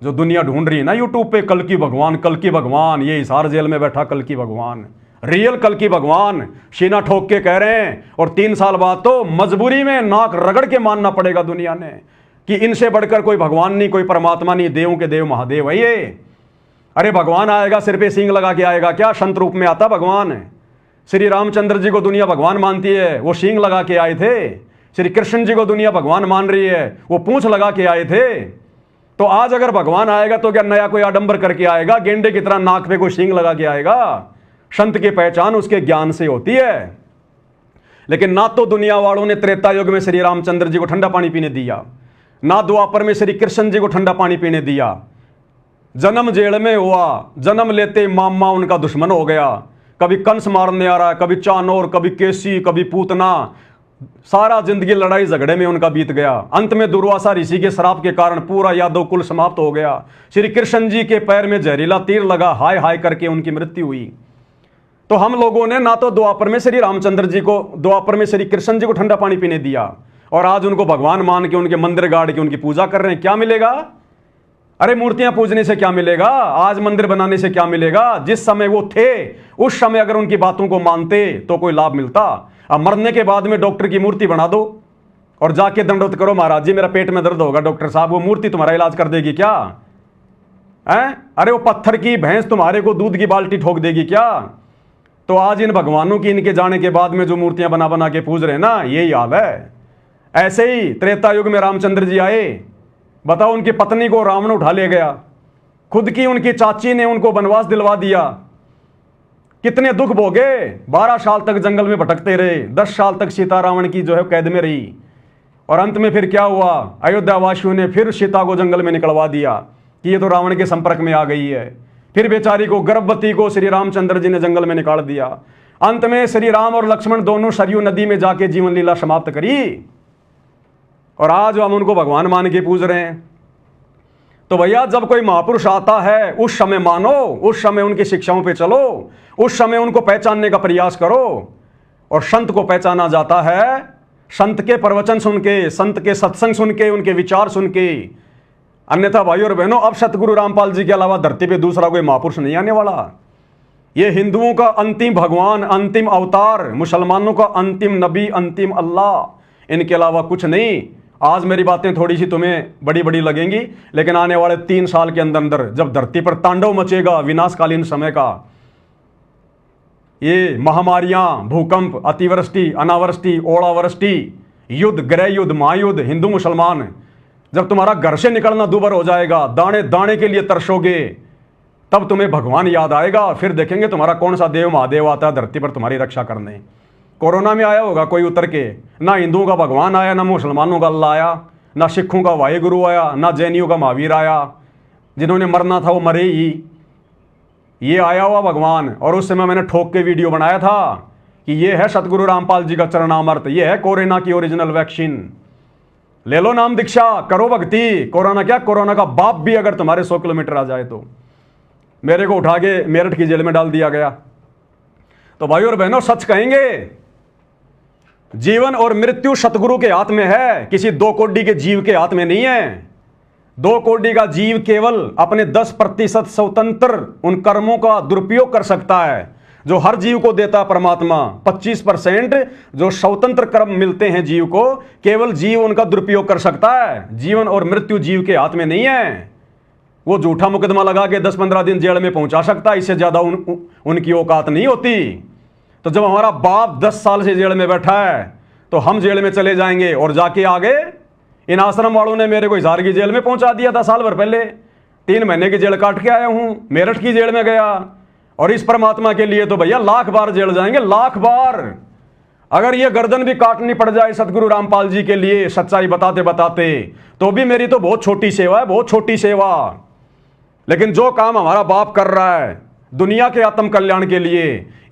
जो दुनिया ढूंढ रही है ना यूट्यूब पे, कल की भगवान, कल की भगवान, ये हिसार जेल में बैठा कल की भगवान, रियल कल की भगवान सीना ठोक के कह रहे हैं। और 3 साल बाद तो मजबूरी में नाक रगड़ के मानना पड़ेगा दुनिया ने कि इनसे बढ़कर कोई भगवान नहीं, कोई परमात्मा नहीं, देवों के देव महादेव है ये। अरे भगवान आएगा सिर पे सींग लगा के आएगा क्या? संत रूप में आता भगवान। श्री रामचंद्र जी को दुनिया भगवान मानती है, वो सींग लगा के आए थे। श्री कृष्ण जी को दुनिया भगवान मान रही है, वो पूंछ लगा के आए थे। तो आज अगर भगवान आएगा तो क्या नया कोई आडंबर करके आएगा? गेंडे की तरह नाक पे कोई सींग लगा के आएगा? संत की पहचान उसके ज्ञान से होती है। लेकिन ना तो दुनिया वालों ने त्रेता युग में श्री रामचंद्र जी को ठंडा पानी पीने दिया, ना द्वापर में श्री कृष्ण जी को ठंडा पानी पीने दिया। जन्म जेल में हुआ, जन्म लेते मामा उनका दुश्मन हो गया। कभी कंस मारने आ रहा है, कभी चानोर, कभी केसी, कभी पूतना, सारा जिंदगी लड़ाई झगड़े में उनका बीत गया। अंत में दुर्वासा ऋषि के श्राप के कारण पूरा यादव कुल समाप्त हो गया। श्री कृष्ण जी के पैर में जहरीला तीर लगा, हाय हाय करके उनकी मृत्यु हुई। तो हम लोगों ने ना तो द्वापर में श्री रामचंद्र जी को, द्वापर में श्री कृष्ण जी को ठंडा पानी पीने दिया, और आज उनको भगवान मान के उनके मंदिर गाड़ के उनकी पूजा कर रहे हैं। क्या मिलेगा? अरे मूर्तियां पूजने से क्या मिलेगा? आज मंदिर बनाने से क्या मिलेगा? जिस समय वो थे उस समय अगर उनकी बातों को मानते तो कोई लाभ मिलता। अब मरने के बाद में डॉक्टर की मूर्ति बना दो और जाके दंडवत करो, महाराज जी मेरा पेट में दर्द होगा, डॉक्टर साहब वो मूर्ति तुम्हारा इलाज कर देगी क्या? है? अरे वो पत्थर की भैंस तुम्हारे को दूध की बाल्टी ठोक देगी क्या? तो आज इन भगवानों की इनके जाने के बाद में जो मूर्तियां बना बना के पूज रहे हैं ना, यही हाल है। ऐसे ही त्रेता युग में रामचंद्र जी आए, बताओ उनकी पत्नी को रावण उठा ले गया, खुद की उनकी चाची ने उनको वनवास दिलवा दिया, कितने दुख भोगे। 12 साल तक जंगल में भटकते रहे, 10 साल तक सीता रावण की जो है कैद में रही, और अंत में फिर क्या हुआ? अयोध्या वासियों ने फिर सीता को जंगल में निकलवा दिया कि ये तो रावण के संपर्क में आ गई है। फिर बेचारी को, गर्भवती को श्री रामचंद्र जी ने जंगल में निकाल दिया। अंत में श्री राम और लक्ष्मण दोनों सरयू नदी में जाके जीवन लीला समाप्त करी, और आज हम उनको भगवान मान के पूज रहे हैं। तो भैया जब कोई महापुरुष आता है उस समय मानो, उस समय उनकी शिक्षाओं पे चलो, उस समय उनको पहचानने का प्रयास करो। और संत को पहचाना जाता है संत के प्रवचन सुन के, संत के सत्संग सुन के, उनके विचार सुन के। अन्यथा भाइयों और बहनों, अब सतगुरु रामपाल जी के अलावा धरती पे दूसरा कोई महापुरुष नहीं आने वाला। ये हिंदुओं का अंतिम भगवान, अंतिम अवतार, मुसलमानों का अंतिम नबी, अंतिम अल्लाह, इनके अलावा कुछ नहीं। आज मेरी बातें थोड़ी सी तुम्हें बड़ी बड़ी लगेंगी, लेकिन आने वाले 3 साल के अंदर अंदर जब धरती पर तांडव मचेगा विनाशकालीन समय का, ये महामारियां, भूकंप, अतिवृष्टि, अनावृष्टि, ओलावृष्टि, युद्ध, गृह युद्ध, महायुद्ध, हिंदू मुसलमान, जब तुम्हारा घर से निकलना दूभर हो जाएगा, दाने दाने के लिए तरसोगे, तब तुम्हें भगवान याद आएगा। फिर देखेंगे तुम्हारा कौन सा देव महादेव आता है धरती पर तुम्हारी रक्षा करने। कोरोना में आया होगा कोई उतर के, ना हिंदुओं का भगवान आया, ना मुसलमानों का अल्लाह आया, ना सिखों का वाहेगुरु आया, ना जैनियों का महावीर आया, जिन्होंने मरना था वो मरे ही। ये आया हुआ भगवान। और उस समय मैंने ठोक के वीडियो बनाया था कि ये है सतगुरु रामपाल जी का चरणामृत, ये है कोरोना की ओरिजिनल वैक्सीन। ले लो नाम दीक्षा, करो भक्ति। कोरोना क्या, कोरोना का बाप भी अगर तुम्हारे 100 किलोमीटर आ जाए तो। मेरे को उठा के मेरठ की जेल में डाल दिया गया। तो भाई और बहनों, सच कहेंगे, जीवन और मृत्यु सतगुरु के हाथ में है, किसी 2 कोड़ी के जीव के हाथ में नहीं है। 2 कोड़ी का जीव केवल अपने 10% स्वतंत्र उन कर्मों का दुरुपयोग कर सकता है जो हर जीव को देता है परमात्मा। 25% जो स्वतंत्र कर्म मिलते हैं जीव को, केवल जीव उनका दुरुपयोग कर सकता है। जीवन और मृत्यु जीव के हाथ में नहीं है। वो झूठा मुकदमा लगा के 10-15 दिन जेल में पहुंचा सकता है, इससे ज्यादा उनकी औकात नहीं होती। तो जब हमारा बाप 10 साल से जेल में बैठा है तो हम जेल में चले जाएंगे। और जाके आगे इन आश्रम वालों ने मेरे को हिसार की जेल में पहुंचा दिया था साल भर पहले। 3 महीने की जेल काट के आया हूं, मेरठ की जेल में गया। और इस परमात्मा के लिए तो भैया लाख बार जेल जाएंगे, लाख बार। अगर ये गर्दन भी काटनी पड़ जाए सतगुरु रामपाल जी के लिए सच्चाई बताते बताते, तो भी मेरी तो बहुत छोटी सेवा है, बहुत छोटी सेवा। लेकिन जो काम हमारा बाप कर रहा है दुनिया के आत्म कल्याण के लिए,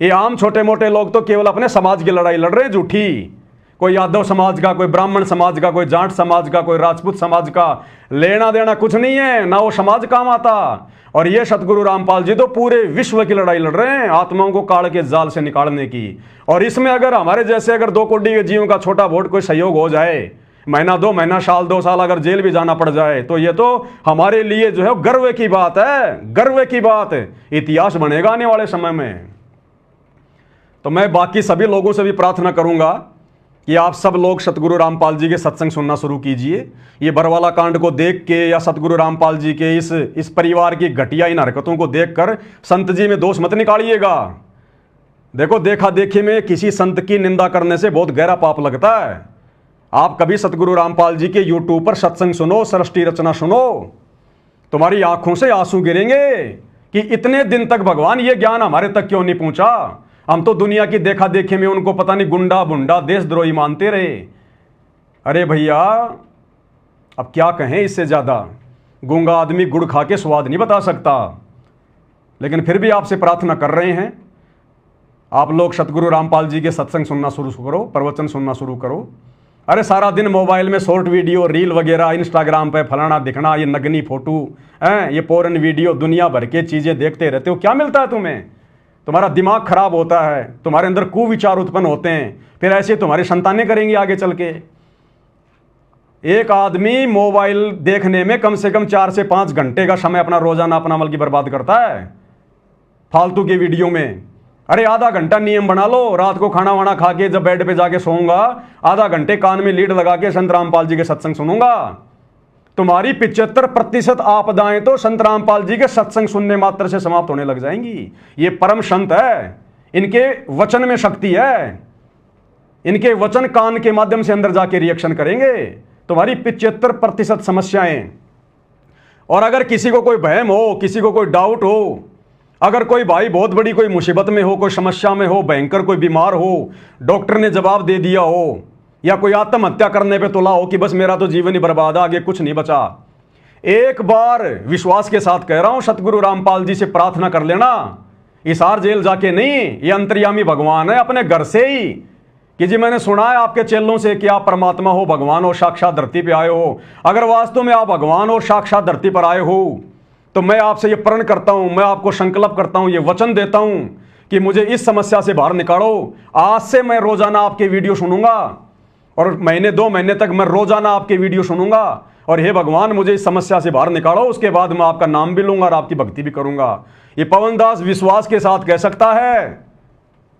ये आम छोटे मोटे लोग तो केवल अपने समाज की लड़ाई लड़ रहे हैं झूठी। कोई यादव समाज का, कोई ब्राह्मण समाज का, कोई जाट समाज का, कोई राजपूत समाज का लेना देना कुछ नहीं है, ना वो समाज काम आता। और ये सतगुरु रामपाल जी तो पूरे विश्व की लड़ाई लड़ रहे हैं आत्माओं को काल के जाल से निकालने की। और इसमें अगर हमारे जैसे अगर 2 कोड़ी के जीवों का छोटा वोट कोई सहयोग हो जाए, महीना 2 महीना, साल 2 साल अगर जेल भी जाना पड़ जाए, तो ये तो हमारे लिए जो है गर्व की बात है, गर्व की बात है। इतिहास बनेगा आने वाले समय में। तो मैं बाकी सभी लोगों से भी प्रार्थना करूंगा कि आप सब लोग सतगुरु रामपाल जी के सत्संग सुनना शुरू कीजिए। ये बरवाला कांड को देख के या सतगुरु रामपाल जी के इस परिवार की घटिया इन हरकतों को देखकर संत जी में दोष मत निकालिएगा। देखो, देखा देखी में किसी संत की निंदा करने से बहुत गहरा पाप लगता है। आप कभी सतगुरु रामपाल जी के यूट्यूब पर सत्संग सुनो, सृष्टि रचना सुनो, तुम्हारी आंखों से आंसू गिरेंगे कि इतने दिन तक भगवान ये ज्ञान हमारे तक क्यों नहीं पहुंचा। हम तो दुनिया की देखा देखे में उनको पता नहीं गुंडा बुंडा देशद्रोही मानते रहे। अरे भैया, अब क्या कहें इससे ज्यादा। गूंगा आदमी गुड़ खा के स्वाद नहीं बता सकता। लेकिन फिर भी आपसे प्रार्थना कर रहे हैं, आप लोग सतगुरु रामपाल जी के सत्संग सुनना शुरू करो, प्रवचन सुनना शुरू करो। अरे सारा दिन मोबाइल में शॉर्ट वीडियो, रील वगैरह, इंस्टाग्राम पे फलाना दिखना, ये नगनी फोटो हैं, ये पोर्न वीडियो, दुनिया भर के चीजें देखते रहते हो। क्या मिलता है तुम्हें? तुम्हारा दिमाग खराब होता है, तुम्हारे अंदर कुविचार उत्पन्न होते हैं, फिर ऐसे तुम्हारी संतानें करेंगी आगे चल के। एक आदमी मोबाइल देखने में कम से कम 4 से 5 घंटे का समय अपना रोजाना अपना बल्कि बर्बाद करता है फालतू के वीडियो में। अरे आधा घंटा नियम बना लो, रात को खाना वाना खा के जब बेड पे जाके सोऊंगा, आधा घंटे कान में लीड लगा के संत रामपाल जी के सत्संग सुनूंगा। तुम्हारी 75% आपदाएं तो संत रामपाल जी के सत्संग सुनने मात्र से समाप्त होने लग जाएंगी। ये परम संत है, इनके वचन में शक्ति है। इनके वचन कान के माध्यम से अंदर जाके रिएक्शन करेंगे तुम्हारी 75% समस्याएं। और अगर किसी को कोई भयम हो, किसी को कोई डाउट हो, अगर कोई भाई बहुत बड़ी कोई मुसीबत में हो, कोई समस्या में हो, भयंकर कोई बीमार हो, डॉक्टर ने जवाब दे दिया हो, या कोई आत्महत्या करने पे तुला हो कि बस मेरा तो जीवन ही बर्बाद है, आगे कुछ नहीं बचा, एक बार विश्वास के साथ कह रहा हूं, सतगुरु रामपाल जी से प्रार्थना कर लेना। हिसार जेल जाके नहीं, ये अंतर्यामी भगवान है अपने घर से ही कि जी मैंने सुना है आपके चेलों से कि आप परमात्मा हो, भगवान हो, साक्षात धरती पे आए हो। अगर वास्तव में आप भगवान और साक्षात धरती पर आए हो तो मैं आपसे ये प्रण करता हूं, मैं आपको संकल्प करता हूं, ये वचन देता हूं कि मुझे इस समस्या से बाहर निकालो। आज से मैं रोजाना आपके वीडियो सुनूंगा और महीने 2 महीने तक मैं रोजाना आपके वीडियो सुनूंगा। और हे भगवान मुझे इस समस्या से बाहर निकालो, उसके बाद मैं आपका नाम भी लूंगा और आपकी भक्ति भी करूंगा। ये पवन दास विश्वास के साथ कह सकता है,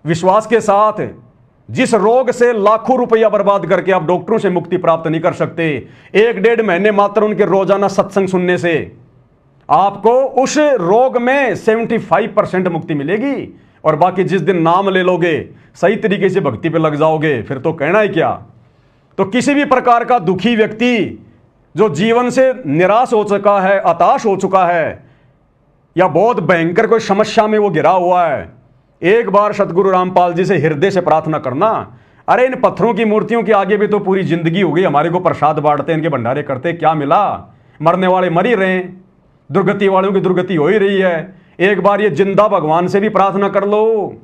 विश्वास के साथ। जिस रोग से लाखों रुपया बर्बाद करके आप डॉक्टरों से मुक्ति प्राप्त नहीं कर सकते, 1-1.5 महीने मात्र उनके रोजाना सत्संग सुनने से आपको उस रोग में 75% मुक्ति मिलेगी। और बाकी जिस दिन नाम ले लोगे, सही तरीके से भक्ति पे लग जाओगे, फिर तो कहना ही क्या। तो किसी भी प्रकार का दुखी व्यक्ति जो जीवन से निराश हो चुका है, हताश हो चुका है, या बहुत भयंकर कोई समस्या में वो गिरा हुआ है, एक बार सतगुरु रामपाल जी से हृदय से प्रार्थना करना। अरे इन पत्थरों की मूर्तियों के आगे भी तो पूरी जिंदगी हो गई, हमारे को प्रसाद बांटते, इनके भंडारे करते, क्या मिला? मरने वाले मर ही रहे, दुर्गति वालों की दुर्गति हो ही रही है। एक बार ये जिंदा भगवान से भी प्रार्थना कर लो,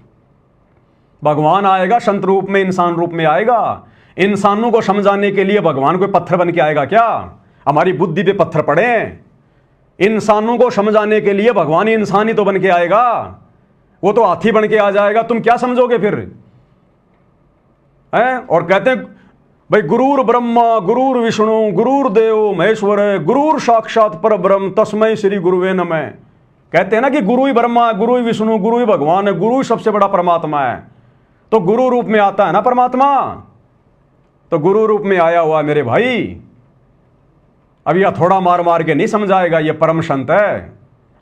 भगवान आएगा, संत रूप में, इंसान रूप में आएगा। इंसानों को समझाने के लिए भगवान कोई पत्थर बन के आएगा क्या? हमारी बुद्धि पे पत्थर पड़े। इंसानों को समझाने के लिए भगवान इंसान ही तो बन के आएगा, वो तो हाथी बन के आ जाएगा, तुम क्या समझोगे फिर? हैं? और कहते हैं भाई गुरुर ब्रह्मा गुरुर विष्णु गुरुर देव महेश्वर गुरुर साक्षात पर ब्रह्म तस्मै श्री गुरुवे नमः। कहते हैं ना कि गुरु ही ब्रह्मा है, गुरु ही विष्णु, गुरु ही भगवान है, गुरु ही सबसे बड़ा परमात्मा है। तो गुरु रूप में आता है ना परमात्मा, तो गुरु रूप में आया हुआ मेरे भाई। अब यह थोड़ा मार मार के नहीं समझाएगा, ये परम संत है,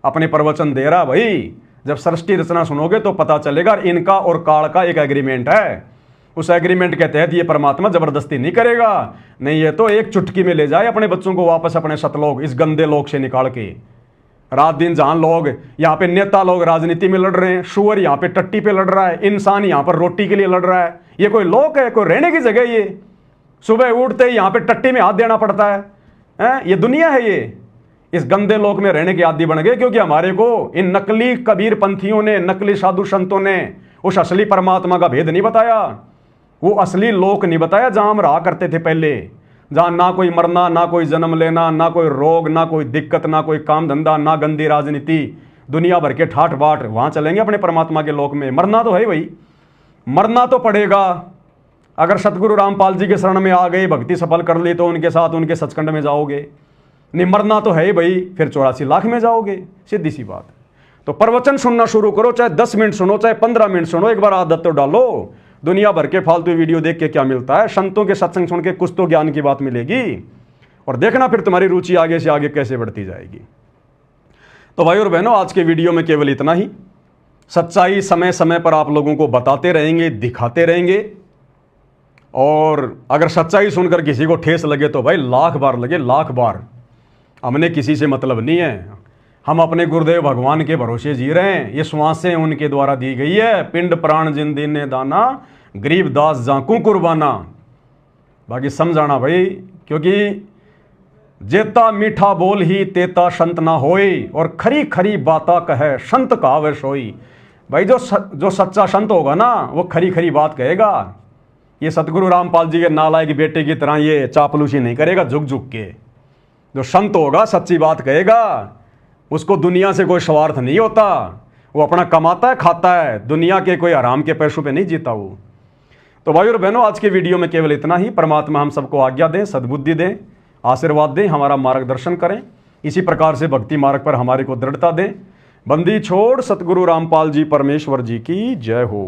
अपने प्रवचन दे रहा भाई। जब सृष्टि रचना सुनोगे तो पता चलेगा। इनका और काल का एक एग्रीमेंट है, उस एग्रीमेंट के तहत ये परमात्मा जबरदस्ती नहीं करेगा। नहीं, ये तो एक चुटकी में ले जाए अपने बच्चों को वापस अपने सतलोक, इस गंदे लोक से निकाल के। रात दिन जहां लोग यहाँ पे नेता लोग राजनीति में लड़ रहे हैं, शुअर यहाँ पे टट्टी पे लड़ रहा है, इंसान यहाँ पर रोटी के लिए लड़ रहा है, ये कोई लोक है? कोई रहने की जगह? ये सुबह उठते ही यहाँ पे टट्टी में हाथ देना पड़ता है? ये दुनिया है? ये इस गंदे लोक में रहने के आदी बन गए, क्योंकि हमारे को इन नकली कबीर पंथियों ने, नकली साधु संतों ने उस असली परमात्मा का भेद नहीं बताया, वो असली लोक नहीं बताया जहां हम रहा करते थे पहले, जहां ना कोई मरना, ना कोई जन्म लेना, ना कोई रोग, ना कोई दिक्कत, ना कोई काम धंधा, ना गंदी राजनीति, दुनिया भर के ठाट बाट। वहां चलेंगे अपने परमात्मा के लोक में। मरना तो है भाई, मरना तो पड़ेगा। अगर सतगुरु रामपाल जी के शरण में आ गए, भक्ति सफल कर ली, तो उनके साथ उनके सचखंड में जाओगे। नहीं, मरना तो है भाई, फिर 84 लाख में जाओगे, सीधी सी बात। तो प्रवचन सुनना शुरू करो, चाहे 10 मिनट सुनो, चाहे 15 मिनट सुनो, एक बार आदत तो डालो। दुनिया भर के फालतू वीडियो देख के क्या मिलता है? संतों के सत्संग सुन के कुछ तो ज्ञान की बात मिलेगी, और देखना फिर तुम्हारी रुचि आगे से आगे कैसे बढ़ती जाएगी। तो भाई और बहनों, आज के वीडियो में केवल इतना ही। सच्चाई समय समय पर आप लोगों को बताते रहेंगे, दिखाते रहेंगे, और अगर सच्चाई सुनकर किसी को ठेस लगे तो भाई लाख बार लगे, लाख बार। हमने किसी से मतलब नहीं है, हम अपने गुरुदेव भगवान के भरोसे जी रहे हैं। ये श्वासें उनके द्वारा दी गई है। पिंड प्राण जिन दीने दाना, गरीब दास जाकू कुर्बाना। बाकी समझाना भाई, क्योंकि जेता मीठा बोल ही तेता संत ना होई, और खरी खरी बाता कहे संत कहावे सोई। भाई जो सच्चा संत होगा ना, वो खरी खरी बात कहेगा। ये सतगुरु रामपाल जी के नालायक बेटे की तरह ये चापलूसी नहीं करेगा झुक झुक के। जो संत होगा सच्ची बात कहेगा, उसको दुनिया से कोई स्वार्थ नहीं होता, वो अपना कमाता है, खाता है, दुनिया के कोई आराम के पैसों पे नहीं जीता वो। तो भाई और बहनों, आज के वीडियो में केवल इतना ही। परमात्मा हम सबको आज्ञा दें, सद्बुद्धि दें, आशीर्वाद दें, हमारा मार्गदर्शन करें, इसी प्रकार से भक्ति मार्ग पर हमारे को दृढ़ता दें। बंदी छोड़ सतगुरु रामपाल जी परमेश्वर जी की जय हो।